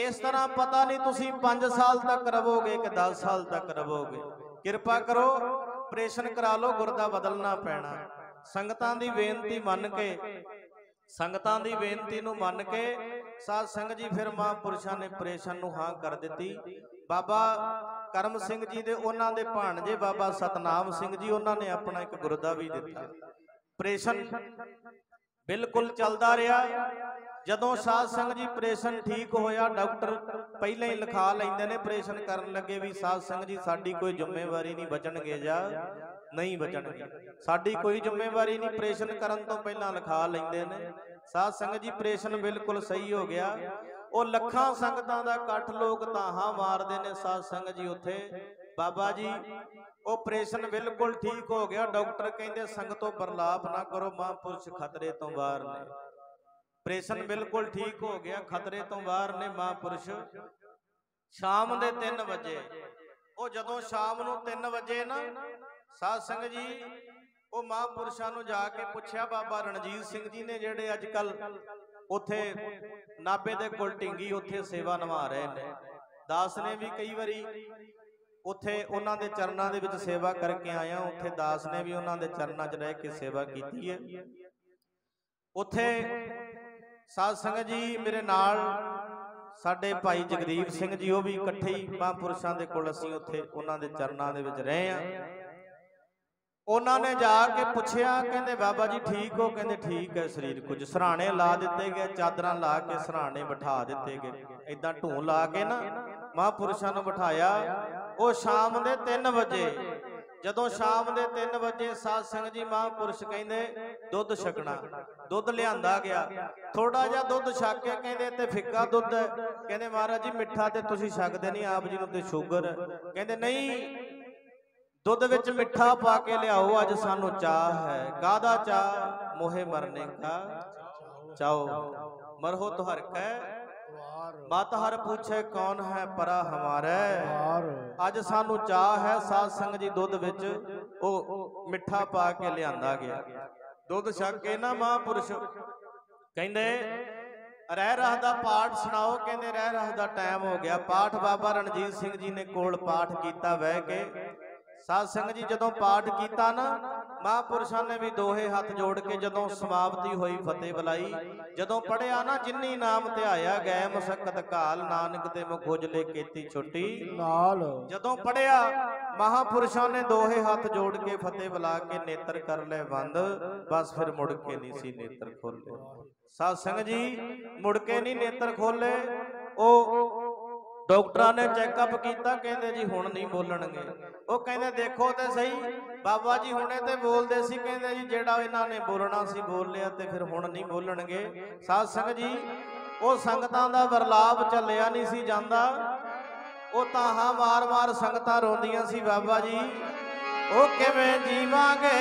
[SPEAKER 1] ਇਸ ਤਰ੍ਹਾਂ ਪਤਾ ਨਹੀਂ ਤੁਸੀਂ 5 ਸਾਲ ਤੱਕ ਰਹੋਗੇ ਕਿ 10 ਸਾਲ ਤੱਕ ਰਹੋਗੇ, ਕਿਰਪਾ ਕਰੋ ਆਪਰੇਸ਼ਨ ਕਰਾ ਲਓ, ਗੁਰਦਾ ਬਦਲਣਾ ਪੈਣਾ। ਸੰਗਤਾਂ ਦੀ ਬੇਨਤੀ ਮੰਨ ਕੇ, ਸੰਗਤਾਂ ਦੀ ਬੇਨਤੀ ਨੂੰ ਮੰਨ ਕੇ ਸਾਧ ਸੰਗਤ ਜੀ ਫਿਰ ਮਹਾਂਪੁਰਸ਼ਾਂ ਨੇ ਆਪਰੇਸ਼ਨ ਨੂੰ ਹਾਂ ਕਰ ਦਿੱਤੀ। ਬਾਬਾ ਕਰਮ ਸਿੰਘ ਜੀ ਦੇ ਉਹਨਾਂ ਦੇ ਭਾਣਜੇ ਬਾਬਾ ਸਤਨਾਮ ਸਿੰਘ ਜੀ, ਉਹਨਾਂ ਨੇ ਆਪਣਾ ਇੱਕ ਗੁਰਦਾ ਵੀ ਦਿੱਤਾ। ਆਪਰੇਸ਼ਨ ਬਿਲਕੁਲ ਚੱਲਦਾ ਰਿਹਾ। ਜਦੋਂ ਸਾਧ ਸੰਗਤ ਜੀ ਆਪਰੇਸ਼ਨ ਠੀਕ ਹੋਇਆ, ਡਾਕਟਰ ਪਹਿਲਾਂ ਹੀ ਲਿਖਾ ਲੈਂਦੇ ਨੇ ਆਪਰੇਸ਼ਨ ਕਰਨ ਲੱਗੇ ਵੀ ਸਾਧ ਸੰਗਤ ਜੀ ਸਾਡੀ ਕੋਈ ਜ਼ਿੰਮੇਵਾਰੀ ਨਹੀਂ, ਬਚਣਗੇ ਜਾਂ ਨਹੀਂ ਬਚਣਗੇ, ਸਾਡੀ ਕੋਈ ਜ਼ਿੰਮੇਵਾਰੀ ਨਹੀਂ, ਆਪਰੇਸ਼ਨ ਕਰਨ ਤੋਂ ਪਹਿਲਾਂ ਲਿਖਾ ਲੈਂਦੇ ਨੇ। ਸਾਧ ਸੰਗਤ ਜੀ ਆਪਰੇਸ਼ਨ ਬਿਲਕੁਲ ਸਹੀ ਹੋ ਗਿਆ। ਉਹ ਲੱਖਾਂ ਸੰਗਤਾਂ ਦਾ ਇਕੱਠ, ਲੋਕ ਤਾਹਾਂ ਮਾਰਦੇ ਨੇ। ਸਾਧ ਸੰਗਤ ਜੀ ਉੱਥੇ ਬਾਬਾ ਜੀ ਉਹ ਆਪਰੇਸ਼ਨ ਬਿਲਕੁਲ ਠੀਕ ਹੋ ਗਿਆ। ਡਾਕਟਰ ਕਹਿੰਦੇ ਸੰਗਤੋਂ ਬਰਲਾਪ ਨਾ ਕਰੋ, ਮਹਾਂਪੁਰਸ਼ ਖਤਰੇ ਤੋਂ ਬਾਹਰ ਨੇ। ਆਪਰੇਸ਼ਨ ਬਿਲਕੁਲ ਠੀਕ ਹੋ ਗਿਆ, ਖਤਰੇ ਤੋਂ ਬਾਹਰ ਨੇ ਮਹਾਂਪੁਰਸ਼। ਸ਼ਾਮ ਦੇ 3 ਵਜੇ, ਉਹ ਜਦੋਂ ਸ਼ਾਮ ਨੂੰ 3 ਵਜੇ ਨਾ ਸਾਧ ਸੰਗਤ ਜੀ ਉਹ ਮਹਾਂਪੁਰਸ਼ਾਂ ਨੂੰ ਜਾ ਕੇ ਪੁੱਛਿਆ, ਬਾਬਾ ਰਣਜੀਤ ਸਿੰਘ ਜੀ ਨੇ ਜਿਹੜੇ ਅੱਜ ਕੱਲ ਉੱਥੇ ਨਾਭੇ ਦੇ ਕੋਲ ਢਿੰਗੀ ਉੱਥੇ ਸੇਵਾ ਨਿਭਾ ਰਹੇ ਨੇ, ਦਾਸ ਨੇ ਵੀ ਕਈ ਵਾਰੀ ਉੱਥੇ ਉਹਨਾਂ ਦੇ ਚਰਨਾਂ ਦੇ ਵਿੱਚ ਸੇਵਾ ਕਰਕੇ ਆਇਆ। ਉੱਥੇ ਦਾਸ ਨੇ ਵੀ ਉਹਨਾਂ ਦੇ ਚਰਨਾਂ 'ਚ ਰਹਿ ਕੇ ਸੇਵਾ ਕੀਤੀ ਹੈ। ਉੱਥੇ ਸਾਧ ਸੰਗਤ ਜੀ ਮੇਰੇ ਨਾਲ ਸਾਡੇ ਭਾਈ ਜਗਦੀਪ ਸਿੰਘ ਜੀ, ਉਹ ਵੀ ਇਕੱਠੇ ਹੀ ਮਹਾਂਪੁਰਸ਼ਾਂ ਦੇ ਕੋਲ ਅਸੀਂ ਉੱਥੇ ਉਹਨਾਂ ਦੇ ਚਰਨਾਂ ਦੇ ਵਿੱਚ ਰਹੇ ਆ। ਉਹਨਾਂ ਨੇ ਜਾ ਕੇ ਪੁੱਛਿਆ, ਕਹਿੰਦੇ ਬਾਬਾ ਜੀ ਠੀਕ ਹੋ? ਕਹਿੰਦੇ ਠੀਕ ਹੈ ਸਰੀਰ। ਕੁਝ ਸਰਾਣੇ ਲਾ ਦਿੱਤੇ ਗਏ, ਚਾਦਰਾਂ ਲਾ ਕੇ ਸਰਾਣੇ ਬਿਠਾ ਦਿੱਤੇ ਗਏ, ਇਦਾਂ ਢੂੰ ਲਾ ਕੇ ਨਾ ਮਹਾਂਪੁਰਸ਼ਾਂ ਨੂੰ ਬਿਠਾਇਆ। ਉਹ ਸ਼ਾਮ ਦੇ 3 ਵਜੇ, ਜਦੋਂ ਸ਼ਾਮ ਦੇ 3 ਵਜੇ ਸਾਧ ਸੰਗਤ ਜੀ ਮਹਾਂਪੁਰਸ਼ ਕਹਿੰਦੇ ਦੁੱਧ ਛਕਣਾ। ਦੁੱਧ ਲਿਆਂਦਾ ਗਿਆ, ਥੋੜਾ ਜਿਹਾ ਦੁੱਧ ਛਕ ਕੇ ਕਹਿੰਦੇ ਤੇ ਫਿੱਕਾ ਦੁੱਧ ਹੈ। ਕਹਿੰਦੇ ਮਹਾਰਾਜ ਜੀ ਮਿੱਠਾ ਤੇ ਤੁਸੀਂ ਛਕਦੇ ਨਹੀਂ, ਆਪ ਜੀ ਨੂੰ ਤੇ ਸ਼ੂਗਰ ਹੈ। ਕਹਿੰਦੇ ਨਹੀਂ, ਦੁੱਧ ਵਿੱਚ ਮਿੱਠਾ ਪਾ ਕੇ ਲਿਆਓ, ਅੱਜ ਸਾਨੂੰ ਚਾਹ ਹੈ। ਕਾਹਦਾ ਚਾਹ? ਮੋਹੇ ਮਰਨੇ ਕਾ ਚਾਓ, ਮਰਹੋ ਤੁਹਰ ਕੈ ਮਤ ਹਰ ਪੁੱਛੇ ਕੌਣ ਹੈ ਪਰਾ ਹਮਾਰੇ। ਅੱਜ ਸਾਨੂੰ ਚਾਹ ਹੈ। ਸਾਧ ਸੰਗਤ ਜੀ ਦੁੱਧ ਵਿੱਚ ਉਹ ਮਿੱਠਾ ਪਾ ਕੇ ਲਿਆਂਦਾ ਗਿਆ। ਦੁੱਧ ਛਕ ਕੇ ਨਾ ਮਹਾਂਪੁਰਸ਼ ਕਹਿੰਦੇ ਰਹਿ ਰਹਾ ਦਾ ਪਾਠ ਸੁਣਾਓ। ਕਹਿੰਦੇ ਰਹਿ ਰਹਾ ਦਾ ਟਾਈਮ ਹੋ ਗਿਆ। ਪਾਠ ਬਾਬਾ ਰਣਜੀਤ ਸਿੰਘ ਜੀ ਨੇ ਕੋਲ ਪਾਠ ਕੀਤਾ ਬਹਿ ਕੇ। ਸਾਧ ਸੰਗਤ ਜੀ ਜਦੋਂ ਪਾਠ ਕੀਤਾ ਨਾ, ਮਹਾਂਪੁਰਸ਼ਾਂ ਨੇ ਵੀ ਦੋਹੇ ਹੱਥ ਜੋੜ ਕੇ ਜਦੋਂ ਸਮਾਪਤੀ ਹੋਈ ਫਤਿਹ ਬੁਲਾਈ। ਜਦੋਂ ਪੜਿਆ ਨਾ, ਜਿੰਨੀ ਨਾਮ ਧਿਆਇਆ ਗਏ ਮੁਸਕਤ ਕਾਲ, ਨਾਨਕ ਤੇ ਮੁਖ ਉਜਲੇ ਕੀਤੀ ਛੁੱਟੀ ਨਾਲ। ਜਦੋਂ ਪੜਿਆ ਮਹਾਂਪੁਰਸ਼ਾਂ ਨੇ ਦੋਹੇ ਹੱਥ ਜੋੜ ਕੇ ਫਤਿਹ ਬੁਲਾ ਕੇ ਨੇਤਰ ਕਰ ਲੈ ਬੰਦ। ਬਸ ਫਿਰ ਮੁੜ ਕੇ ਨਹੀਂ ਸੀ ਨੇਤਰ ਖੋਲੇ। ਸਾਧ ਸੰਗਤ ਜੀ ਮੁੜ ਕੇ ਨਹੀਂ ਨੇਤਰ ਖੋਲੇ। ਉਹ ਡਾਕਟਰਾਂ ਨੇ ਚੈੱਕਅਪ ਕੀਤਾ, ਕਹਿੰਦੇ ਜੀ ਹੁਣ ਨਹੀਂ ਬੋਲਣਗੇ। ਉਹ ਕਹਿੰਦੇ ਦੇਖੋ ਤੇ ਸਹੀ ਬਾਬਾ ਜੀ ਹੁਣੇ ਤੇ ਬੋਲਦੇ ਸੀ। ਕਹਿੰਦੇ ਜੀ ਜਿਹੜਾ ਇਹਨਾਂ ਨੇ ਬੋਲਣਾ ਸੀ ਬੋਲ ਲਿਆ, ਤੇ ਫਿਰ ਹੁਣ ਨਹੀਂ ਬੋਲਣਗੇ। ਸਾਧ ਸੰਗਤ ਜੀ ਉਹ ਸੰਗਤਾਂ ਦਾ ਵਰਲਾਪ ਚੱਲਿਆ ਨਹੀਂ ਸੀ ਜਾਂਦਾ। ਉਹ ਤਾਹਾਂ ਮਾਰ-ਮਾਰ ਸੰਗਤਾਂ ਰੋਂਦੀਆਂ ਸੀ, ਬਾਬਾ ਜੀ ਉਹ ਕਿਵੇਂ ਜੀਵਾਂਗੇ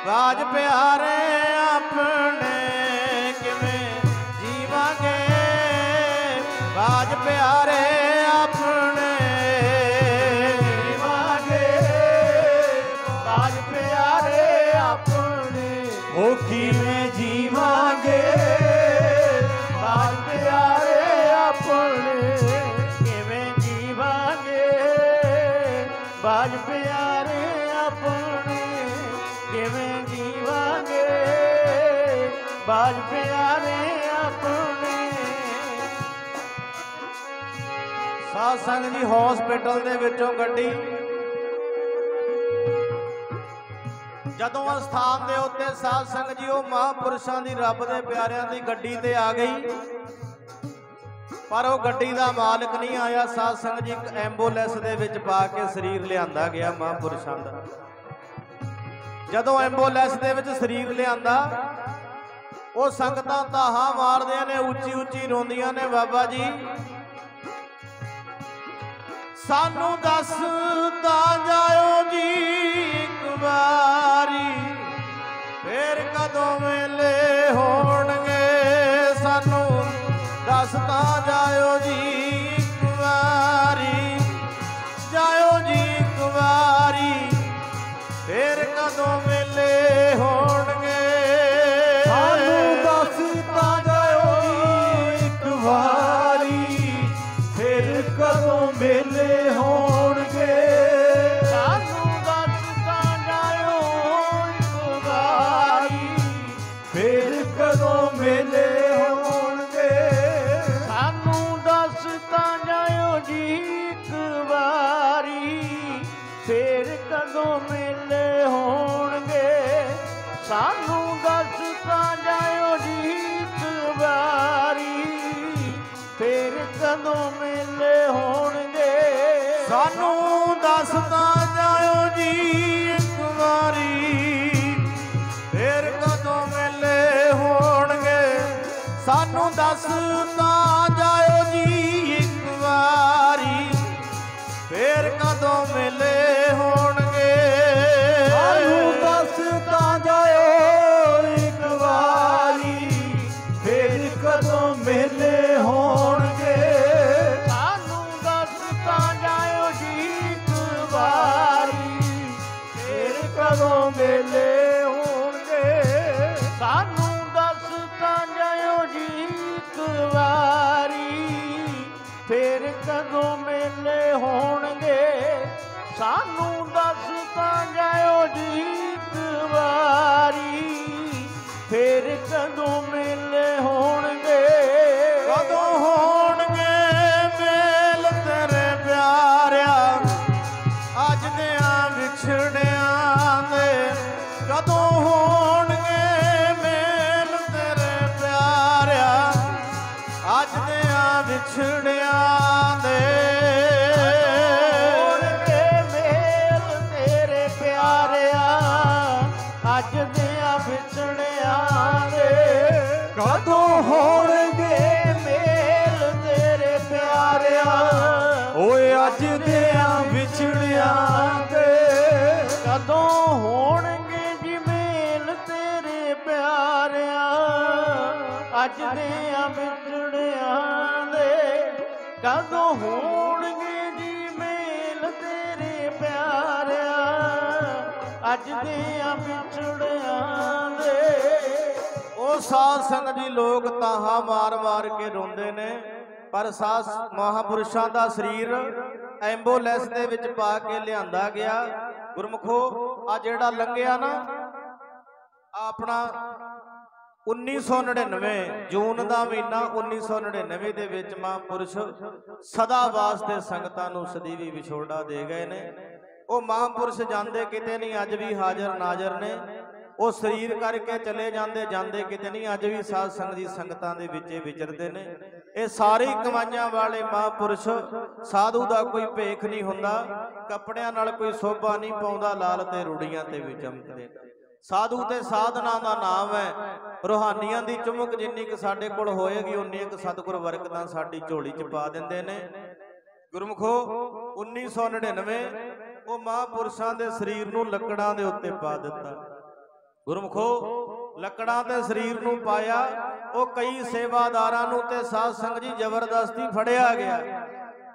[SPEAKER 1] ਬਾਜ ਪਿਆਰੇ ਆਪਣੇ, ਕਿਵੇਂ ਜੀਵਾਂਗੇ ਬਾਜ ਪਿਆਰੇ ਆਪਣੇ, ਜੀਵਾਂਗੇ ਬਾਜ ਪਿਆਰੇ ਆਪਣੇ।
[SPEAKER 2] ਉਹ ਕਿਵੇਂ ਜੀਵਾਂਗੇ
[SPEAKER 3] ਬਾਜ ਪਿਆਰੇ ਆਪਣੇ, ਕਿਵੇਂ ਜੀਵਾਂਗੇ ਬਾਜ ਪਿਆਰੇ ਆਪਣੇ, ਕਿਵੇਂ ਜੀਵਾਂਗੇ ਬਾਜ ਪਿਆਰੇ ਆਪਣੇ।
[SPEAKER 1] ਸਾਧ ਸੰਗਤ ਜੀ ਹਸਪੀਟਲ ਦੇ ਵਿੱਚੋਂ ਗੱਡੀ ਜਦੋਂ ਅਸਥਾਨ ਦੇ ਉੱਤੇ ਸਾਧ ਸੰਗਤ ਜੀ ਉਹ ਮਹਾਂਪੁਰਸ਼ਾਂ ਦੀ ਰੱਬ ਦੇ ਪਿਆਰਿਆਂ ਦੀ ਗੱਡੀ ਤੇ ਆ ਗਈ, ਪਰ ਉਹ ਗੱਡੀ ਦਾ ਮਾਲਕ ਨਹੀਂ ਆਇਆ। ਸਾਧ ਸੰਗਤ ਜੀ ਇੱਕ ਐਂਬੂਲੈਂਸ ਦੇ ਵਿੱਚ ਪਾ ਕੇ ਸਰੀਰ ਲਿਆਂਦਾ ਗਿਆ ਮਹਾਂਪੁਰਸ਼ਾਂ ਦਾ। ਜਦੋਂ ਐਂਬੂਲੈਂਸ ਦੇ ਵਿੱਚ ਸਰੀਰ ਲਿਆਂਦਾ, ਉਹ ਸੰਗਤਾਂ ਤਾਹਾਂ ਮਾਰਦੀਆਂ ਨੇ, ਉੱਚੀ ਉੱਚੀ ਰੋਂਦੀਆਂ ਨੇ, ਬਾਬਾ ਜੀ ਸਾਨੂੰ ਦੱਸ ਤਾਂ ਜਾਇਓ ਜੀ ਇੱਕ ਵਾਰੀ, ਫੇਰ ਕਦੋਂ ਵੇਲੇ ਹੋਣਗੇ, ਸਾਨੂੰ ਦੱਸ ਤਾਂ ਜਾਇਓ ਜੀ ਇੱਕ ਵਾਰੀ, ਜਾਇਓ ਜੀ ਇੱਕ ਵਾਰੀ, ਫੇਰ ਕਦੋਂ ਵੇਲੇ ਹੋਣਗੇ,
[SPEAKER 2] ਸਾਨੂੰ ਦੱਸ ਤਾਂ ਜਾਇਓ ਜੀ ਇੱਕ ਵਾਰੀ, ਫਿਰ ਕਦੋਂ ਮੇਲੇ ਹੋਣਗੇ।
[SPEAKER 3] ਸਾਨੂੰ ਦੱਸ ਤਾਂ ਜਾਇਓ ਇੱਕ ਵਾਰੀ,
[SPEAKER 2] ਫਿਰ ਕਦੋਂ ਮੇਲੇ ਹੋਣਗੇ।
[SPEAKER 3] ਸਾਨੂੰ ਦੱਸ ਤਾਂ ਜਾਇਓ ਜੀ ਇੱਕ ਵਾਰੀ, ਫੇਰ ਕਦੋਂ ਮੇਲੇ ਹੋਣਗੇ। ਸਾਨੂੰ ਦੱਸ ਤਾਂ ਜਾਇਓ ਜੀ ਇੱਕ ਵਾਰੀ, ਫੇਰ ਕਦੋਂ ਮੇਲੇ ਹੋਣਗੇ।
[SPEAKER 1] ਸਾਨੂੰ ਦੱਸ ਤਾਂ ਜਾਇਓ ਜੀ ਇੱਕ ਵਾਰੀ, ਫੇਰ ਕਦੋਂ ਮੇਲੇ ਹੋਣਗੇ। ਸਾਨੂੰ ਦੱਸ ਤਾਂ ਜਾਇਓ ਜੀ ਇੱਕ ਵਾਰੀ, ਫੇਰ ਕਦੋਂ ਮੇਲੇ ਹੋਣਗੇ।
[SPEAKER 2] ਸਾਨੂੰ ਦੱਸ ਤਾਂ ਜਾਇਓ ਇੱਕ ਵਾਰੀ, ਫਿਰ ਕਦੋਂ ਮੇਲੇ ਹੋਣਗੇ।
[SPEAKER 3] ਸਾਨੂੰ ਦੱਸ ਤਾਂ ਜਾਇਓ ਜੀ ਇੱਕ ਵਾਰੀ,
[SPEAKER 2] ਫਿਰ ਕਦੋਂ ਮੇਲੇ ਹੋਣਗੇ।
[SPEAKER 3] ਸਾਨੂੰ ਦੱਸ ਤਾਂ ਜਾਇਓ ਜੀ ਇੱਕ ਵਾਰੀ, ਫੇਰ ਕਦੋਂ ਮੇਲੇ ਹੋਣਗੇ। ਸਾਨੂੰ ਦੱਸ ਤਾਂ ਜਾਇਓ ਜੀ ਇੱਕ ਵਾਰੀ, ਫੇਰ ਕਦੋਂ ਮੇਲੇ ਹੋਣਗੇ।
[SPEAKER 1] ਕਦੋਂ ਹੋਣਗੇ ਮੇਲ ਤੇਰੇ ਪਿਆਰਿਆ, ਅੱਜ ਦਿਆਂ ਵਿਛੜਿਆਂ ਵਿਛੜਿਆਂ ਦੇ
[SPEAKER 3] ਹੋਣਗੇ ਮੇਲ ਤੇਰੇ ਪਿਆਰਿਆ ਅੱਜ ਦਿਆਂ ਵਿਛੜਿਆਂ ਦੇ
[SPEAKER 2] ਕਦੋਂ ਹੋਣਗੇ
[SPEAKER 3] ਮੇਲ ਤੇਰੇ ਪਿਆਰਿਆ
[SPEAKER 2] ਓਏ ਅੱਜ ਦਿਆਂ ਵਿਛੜਿਆਂ ਦੇ
[SPEAKER 3] ਕਦੋਂ ਹੋਣਗੇ ਜੀ ਮੇਲ ਤੇਰੇ ਪਿਆਰਿਆ ਅੱਜ ਦਿਆਂ ਵਿਛੜਿਆਂ ਦੇ ਕਦੋਂ ਹੋਣਗੇ ਜੀ ਮੇਲ ਤੇਰੇ ਪਿਆਰਿਆ ਅੱਜ ਦਿਆਂ ਵਿਛੜਿਆਂ ਦੇ
[SPEAKER 1] ਉਹ ਸਾਧ ਸੰਗਤ ਜੀ ਲੋਕ ਤਾਹਾ ਮਾਰ ਮਾਰ ਕੇ ਰੋਂਦੇ ਨੇ, ਪਰ ਸਾਧ ਮਹਾਪੁਰਸ਼ਾਂ ਦਾ ਸਰੀਰ ਐਂਬੂਲੈਂਸ ਦੇ ਵਿੱਚ ਪਾ ਕੇ ਲਿਆਂਦਾ ਗਿਆ। ਗੁਰਮੁਖੋ ਆ ਜਿਹੜਾ ਲੰਘਿਆ ਨਾ ਆਪਣਾ 1999 ਜੂਨ ਦਾ ਮਹੀਨਾ 1999 ਦੇ ਵਿੱਚ ਮਹਾਂਪੁਰਸ਼ ਸਦਾ ਵਾਸਤੇ ਸੰਗਤਾਂ ਨੂੰ ਸਦੀਵੀ ਵਿਛੋੜਾ ਦੇ ਗਏ ਨੇ। ਉਹ ਮਹਾਂਪੁਰਸ਼ ਜਾਂਦੇ ਕਿਤੇ ਨਹੀਂ, ਅੱਜ ਵੀ ਹਾਜ਼ਰ ਨਾਜ਼ਰ ਨੇ। ਉਹ ਸਰੀਰ ਕਰਕੇ ਚਲੇ ਜਾਂਦੇ ਕਿਤੇ ਨਹੀਂ, ਅੱਜ ਵੀ ਸਾਧ ਸੰਗਤ ਦੀ ਸੰਗਤਾਂ ਦੇ ਵਿੱਚ ਵਿਚਰਦੇ ਨੇ। ਇਹ ਸਾਰੇ ਕਮਾਈਆਂ ਵਾਲੇ ਮਹਾਂਪੁਰਸ਼, ਸਾਧੂ ਦਾ ਕੋਈ ਭੇਖ ਨਹੀਂ ਹੁੰਦਾ, ਕੱਪੜਿਆਂ ਨਾਲ ਕੋਈ ਸੋਭਾ ਨਹੀਂ ਪਾਉਂਦਾ, ਲਾਲ ਤੇ ਰੂੜੀਆਂ ਤੇ ਵੀ ਚਮਕਦੇ। ਸਾਧੂ ਤੇ ਸਾਧਨਾ ਦਾ ਨਾਮ ਹੈ। ਰੂਹਾਨੀਆਂ ਦੀ ਚੁਮਕ ਜਿੰਨੀ ਕਿ ਸਾਡੇ ਕੋਲ ਹੋਏਗੀ ਉਨੀ ਕੁ ਸਤਿਗੁਰ ਬਰਕਤਾਂ ਸਾਡੀ ਝੋਲੀ 'ਚ ਪਾ ਦਿੰਦੇ ਨੇ। ਗੁਰਮੁਖੋ 1999 ਉਹ ਮਹਾਂਪੁਰਸ਼ਾਂ ਦੇ ਸਰੀਰ ਨੂੰ ਲੱਕੜਾਂ ਦੇ ਉੱਤੇ ਪਾ ਦਿੱਤਾ। ਗੁਰਮੁਖੋ ਲੱਕੜਾਂ ਤੇ ਸਰੀਰ ਨੂੰ ਪਾਇਆ। ਉਹ ਕਈ ਸੇਵਾਦਾਰਾਂ ਨੂੰ ਤੇ ਸਾਧ ਸੰਗਤ ਜੀ ਜ਼ਬਰਦਸਤੀ ਫੜਿਆ ਗਿਆ।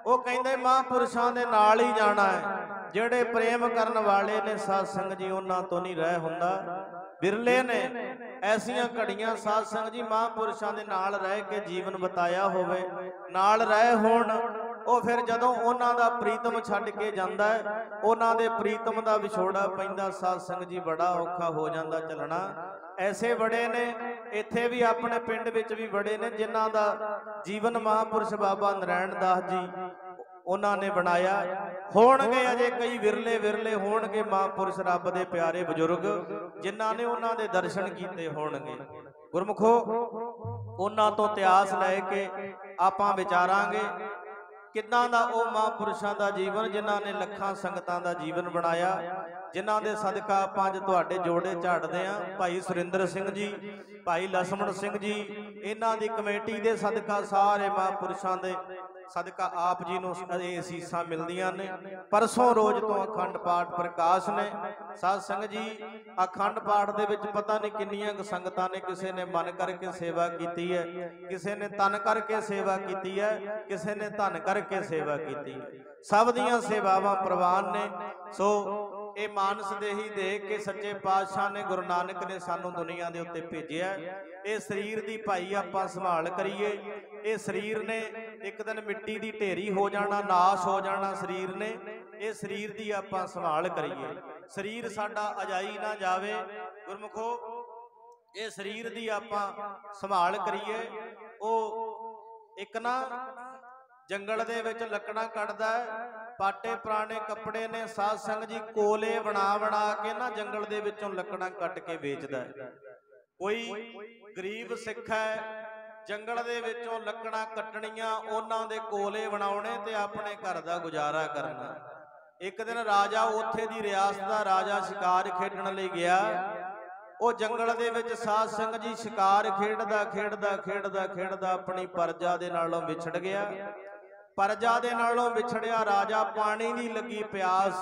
[SPEAKER 1] ਉਹ ਕਹਿੰਦੇ ਮਹਾਂਪੁਰਸ਼ਾਂ ਦੇ ਨਾਲ ਹੀ ਜਾਣਾ ਹੈ। ਜਿਹੜੇ ਪ੍ਰੇਮ ਕਰਨ ਵਾਲੇ ਨੇ ਸਾਧ ਸੰਗਤ ਜੀ ਉਹਨਾਂ ਤੋਂ ਨਹੀਂ ਰਹਿ ਹੁੰਦਾ। ਬਿਰਲੇ ਨੇ ਐਸੀਆਂ ਘੜੀਆਂ ਸਾਧ ਸੰਗਤ ਜੀ ਮਹਾਂਪੁਰਸ਼ਾਂ ਦੇ ਨਾਲ ਰਹਿ ਕੇ ਜੀਵਨ ਬਿਤਾਇਆ ਹੋਵੇ, ਨਾਲ ਰਹਿ ਹੋਣ। ਉਹ ਫਿਰ ਜਦੋਂ ਉਹਨਾਂ ਦਾ ਪ੍ਰੀਤਮ ਛੱਡ ਕੇ ਜਾਂਦਾ ਹੈ, ਉਹਨਾਂ ਦੇ ਪ੍ਰੀਤਮ ਦਾ ਵਿਛੋੜਾ ਪੈਂਦਾ, ਸਾਧ ਸੰਗਤ ਜੀ ਬੜਾ ਔਖਾ ਹੋ ਜਾਂਦਾ ਚੱਲਣਾ। ਐਸੇ ਬੜੇ ਨੇ, ਇੱਥੇ ਵੀ ਆਪਣੇ ਪਿੰਡ ਵਿੱਚ ਵੀ ਬੜੇ ਨੇ ਜਿਨ੍ਹਾਂ ਦਾ ਜੀਵਨ ਮਹਾਂਪੁਰਸ਼ ਬਾਬਾ ਨਰੈਣ ਦਾਸ ਜੀ ਉਹਨਾਂ ਨੇ ਬਣਾਇਆ। ਹੋਣਗੇ ਅਜੇ ਕਈ ਵਿਰਲੇ ਹੋਣਗੇ ਮਹਾਂਪੁਰਸ਼ ਰੱਬ ਦੇ ਪਿਆਰੇ ਬਜ਼ੁਰਗ ਜਿਨ੍ਹਾਂ ਨੇ ਉਹਨਾਂ ਦੇ ਦਰਸ਼ਨ ਕੀਤੇ ਹੋਣਗੇ। ਗੁਰਮੁਖੋ ਉਹਨਾਂ ਤੋਂ ਇਤਿਹਾਸ ਲੈ ਕੇ ਆਪਾਂ ਵਿਚਾਰਾਂਗੇ ਕਿੱਦਾਂ ਦਾ ਉਹ ਮਹਾਂਪੁਰਸ਼ਾਂ ਦਾ ਜੀਵਨ, ਜਿਨ੍ਹਾਂ ਨੇ ਲੱਖਾਂ ਸੰਗਤਾਂ ਦਾ ਜੀਵਨ ਬਣਾਇਆ, ਜਿਨ੍ਹਾਂ ਦੇ ਸਦਕਾ ਆਪਾਂ ਅੱਜ ਤੁਹਾਡੇ ਜੋੜੇ ਝਾੜਦੇ ਆਂ। ਭਾਈ ਸੁਰਿੰਦਰ ਸਿੰਘ ਜੀ, ਭਾਈ ਲਛਮਣ ਸਿੰਘ ਜੀ, ਇਹਨਾਂ ਦੀ ਕਮੇਟੀ ਦੇ ਸਦਕਾ ਸਾਰੇ ਮਹਾਂਪੁਰਸ਼ਾਂ ਦੇ ਸਦਕਾ ਆਪ ਜੀ ਨੂੰ ਇਹ ਅਸੀਸਾਂ ਮਿਲਦੀਆਂ ਨੇ। ਪਰਸੋਂ ਰੋਜ਼ ਤੋਂ ਅਖੰਡ ਪਾਠ ਪ੍ਰਕਾਸ਼ ਨੇ। ਸਾਧ ਸੰਗਤ ਜੀ ਅਖੰਡ ਪਾਠ ਦੇ ਵਿੱਚ ਪਤਾ ਨਹੀਂ ਕਿੰਨੀਆਂ ਕੁ ਸੰਗਤਾਂ ਨੇ, ਕਿਸੇ ਨੇ ਮਨ ਕਰਕੇ ਸੇਵਾ ਕੀਤੀ ਹੈ, ਕਿਸੇ ਨੇ ਤਨ ਕਰਕੇ ਸੇਵਾ ਕੀਤੀ ਹੈ, ਕਿਸੇ ਨੇ ਧਨ ਕਰਕੇ ਸੇਵਾ ਕੀਤੀ ਹੈ। ਸਭ ਦੀਆਂ ਸੇਵਾਵਾਂ ਪ੍ਰਵਾਨ ਨੇ। ਸੋ ਇਹ ਮਾਨਸ ਦੇਹੀ ਦੇਖ ਕੇ ਸੱਚੇ ਪਾਤਸ਼ਾਹ ਨੇ, ਗੁਰੂ ਨਾਨਕ ਨੇ ਸਾਨੂੰ ਦੁਨੀਆ ਦੇ ਉੱਤੇ ਭੇਜਿਆ। ਇਹ ਸਰੀਰ ਦੀ ਭਾਈ ਆਪਾਂ ਸੰਭਾਲ ਕਰੀਏ। ਇਹ ਸਰੀਰ ਨੇ ਇੱਕ ਦਿਨ ਮਿੱਟੀ ਦੀ ਢੇਰੀ ਹੋ ਜਾਣਾ, ਨਾਸ਼ ਹੋ ਜਾਣਾ ਸਰੀਰ ਨੇ। ਇਹ ਸਰੀਰ ਦੀ ਆਪਾਂ ਸੰਭਾਲ ਕਰੀਏ, ਸਰੀਰ ਸਾਡਾ ਅਜਾਈ ਨਾ ਜਾਵੇ। ਗੁਰਮੁਖੋ ਇਹ ਸਰੀਰ ਦੀ ਆਪਾਂ ਸੰਭਾਲ ਕਰੀਏ। ਉਹ ਇੱਕ ਨਾ ਜੰਗਲ ਦੇ ਵਿੱਚ ਲੱਕੜਾਂ ਕੱਟਦਾ ਹੈ, ਪਾਟੇ ਪੁਰਾਣੇ ਕੱਪੜੇ ਨੇ, ਸਾਧ ਸੰਗਤ ਜੀ ਕੋਲੇ ਬਣਾ ਕੇ ਨਾ ਜੰਗਲ ਦੇ ਵਿੱਚੋਂ ਲੱਕੜਾਂ ਕੱਟ ਕੇ ਵੇਚਦਾ ਹੈ। ਕੋਈ ਗਰੀਬ ਸਿੱਖ ਹੈ, ਜੰਗਲ ਦੇ ਵਿੱਚੋਂ ਲੱਕੜਾਂ ਕੱਟਣੀਆਂ, ਉਹਨਾਂ ਦੇ ਕੋਲੇ ਬਣਾਉਣੇ ਤੇ ਆਪਣੇ ਘਰ ਦਾ ਗੁਜ਼ਾਰਾ ਕਰਨਾ। ਇੱਕ ਦਿਨ ਰਾਜਾ, ਉੱਥੇ ਦੀ ਰਿਆਸਤ ਦਾ ਰਾਜਾ ਸ਼ਿਕਾਰ ਖੇਡਣ ਲਈ ਗਿਆ। ਉਹ ਜੰਗਲ ਦੇ ਵਿੱਚ ਸਾਧ ਸੰਗਤ ਜੀ ਸ਼ਿਕਾਰ ਖੇਡਦਾ ਆਪਣੀ ਪਰਜਾ ਦੇ ਨਾਲੋਂ ਵਿਛੜ ਗਿਆ। ਪਰਜਾ ਦੇ ਨਾਲੋਂ ਵਿਛੜਿਆ ਰਾਜਾ, ਪਾਣੀ ਦੀ ਲੱਗੀ ਪਿਆਸ,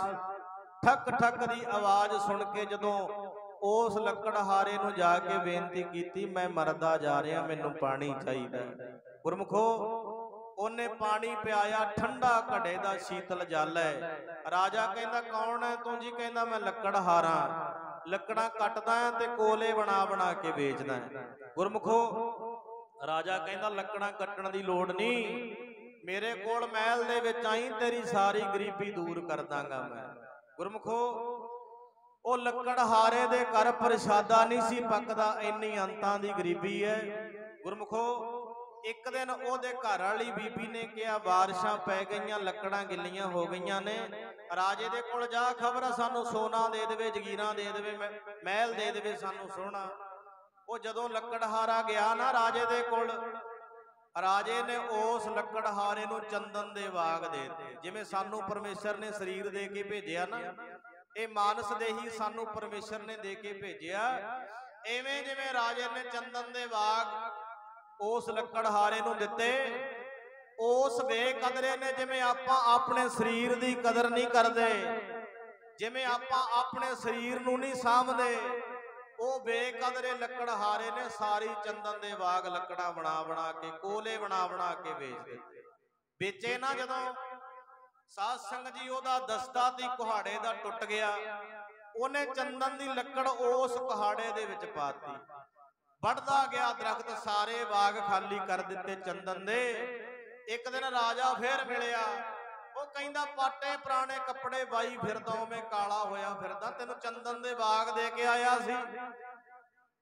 [SPEAKER 1] ਠਕ ਠਕ ਦੀ ਆਵਾਜ਼ ਸੁਣ ਕੇ ਜਦੋਂ ਉਸ ਲੱਕੜਹਾਰੇ ਨੂੰ ਜਾ ਕੇ ਬੇਨਤੀ ਕੀਤੀ, ਮੈਂ ਮਰਦਾ ਜਾ ਰਿਹਾ, ਮੈਨੂੰ ਪਾਣੀ ਚਾਹੀਦਾ। ਗੁਰਮੁਖੋ ਉਹਨੇ ਪਾਣੀ ਪਿਆਇਆ, ਠੰਡਾ ਘੜੇ ਦਾ ਸ਼ੀਤਲ ਜਲ ਹੈ। ਰਾਜਾ ਕਹਿੰਦਾ ਕੌਣ ਹੈ ਤੂੰ? ਜੀ ਕਹਿੰਦਾ ਮੈਂ ਲੱਕੜਹਾਰਾ, ਲੱਕੜਾਂ ਕੱਟਦਾ ਹੈ ਤੇ ਕੋਲੇ ਬਣਾ ਕੇ ਵੇਚਦਾ ਹੈ। ਗੁਰਮੁਖੋ ਰਾਜਾ ਕਹਿੰਦਾ ਲੱਕੜਾਂ ਕੱਟਣ ਦੀ ਲੋੜ ਨਹੀਂ, ਮੇਰੇ ਕੋਲ ਮਹਿਲ ਦੇ ਵਿੱਚ ਆਈ, ਤੇਰੀ ਸਾਰੀ ਗਰੀਬੀ ਦੂਰ ਕਰ ਦਾਂਗਾ ਮੈਂ। ਗੁਰਮੁਖੋ ਉਹ ਲੱਕੜਹਾਰੇ ਦੇ ਘਰ ਪ੍ਰਸ਼ਾਦਾ ਨਹੀਂ ਸੀ ਪੱਕਦਾ, ਇੰਨੀ ਅੰਤਾਂ ਦੀ ਗਰੀਬੀ ਹੈ। ਗੁਰਮੁਖੋ ਇੱਕ ਦਿਨ ਉਹਦੇ ਘਰ ਵਾਲੀ ਬੀਬੀ ਨੇ ਕਿਹਾ ਬਾਰਿਸ਼ਾਂ ਪੈ ਗਈਆਂ, ਲੱਕੜਾਂ ਗਿੱਲੀਆਂ ਹੋ ਗਈਆਂ ਨੇ, ਰਾਜੇ ਦੇ ਕੋਲ ਜਾ, ਖਬਰ ਸਾਨੂੰ ਸੋਨਾ ਦੇ ਦੇਵੇ, ਜਗੀਰਾਂ ਦੇ ਦੇਵੇ, ਮਹਿਲ ਦੇ ਦੇਵੇ ਸਾਨੂੰ ਸੋਹਣਾ। ਉਹ ਜਦੋਂ ਲੱਕੜਹਾਰਾ ਗਿਆ ਨਾ ਰਾਜੇ ਦੇ ਕੋਲ, ਰਾਜੇ ਨੇ ਉਸ ਲੱਕੜਹਾਰੇ ਨੂੰ ਚੰਦਨ ਦੇ ਬਾਗ ਦੇ ਦਿੱਤੇ। ਜਿਵੇਂ ਸਾਨੂੰ ਪਰਮੇਸ਼ਰ ਨੇ ਸਰੀਰ ਦੇ ਕੇ ਭੇਜਿਆ ਨਾ, ਇਹ ਮਾਨਸ ਦੇਹੀ ਸਾਨੂੰ ਪਰਮੇਸ਼ਰ ਨੇ ਦੇ ਕੇ ਭੇਜਿਆ, ਐਵੇਂ ਜਿਵੇਂ ਰਾਜੇ ਨੇ ਚੰਦਨ ਦੇ ਬਾਗ ਉਸ ਲੱਕੜਹਾਰੇ ਨੂੰ ਦਿੱਤੇ, ਉਸ ਬੇਕਦਰੇ ਨੇ ਜਿਵੇਂ ਆਪਾਂ ਆਪਣੇ ਸਰੀਰ ਦੀ ਕਦਰ ਨਹੀਂ ਕਰਦੇ, ਜਿਵੇਂ ਆਪਾਂ ਆਪਣੇ ਸਰੀਰ ਨੂੰ ਨਹੀਂ ਸਾਂਭਦੇ, ਉਹ ਬੇਕਦਰੇ ਲੱਕੜਹਾਰੇ ਨੇ ਸਾਰੀ ਚੰਦਨ ਦੇ ਬਾਗ ਲੱਕੜਾਂ ਬਣਾ ਬਣਾ ਕੇ, ਕੋਲੇ ਬਣਾ ਬਣਾ ਕੇ ਵੇਚ ਦਿੱਤੇ। ਵੇਚੇ ਨਾ ਜਦੋਂ ਸਾਧ ਸੰਗਤ ਜੀ, ਉਹਦਾ ਦਸਤਾ ਦੀ ਕੁਹਾੜੇ ਦਾ ਟੁੱਟ ਗਿਆ, ਉਹਨੇ ਚੰਦਨ ਦੀ ਲੱਕੜ ਉਸ ਕੁਹਾੜੇ ਦੇ ਵਿੱਚ ਪਾਤੀ, ਵੱਢਦਾ ਗਿਆ ਦਰਖਤ, ਸਾਰੇ ਬਾਗ ਖਾਲੀ ਕਰ ਦਿੱਤੇ ਚੰਦਨ ਦੇ। ਇੱਕ ਦਿਨ ਰਾਜਾ ਫੇਰ ਮਿਲਿਆ, ਉਹ ਕਹਿੰਦਾ ਪਾਟੇ ਪੁਰਾਣੇ ਕੱਪੜੇ ਪਾਈ ਫਿਰਦਾ, ਉਵੇਂ ਕਾਲਾ ਹੋਇਆ ਫਿਰਦਾ, ਤੈਨੂੰ ਚੰਦਨ ਦੇ ਬਾਗ ਦੇ ਕੇ ਆਇਆ ਸੀ।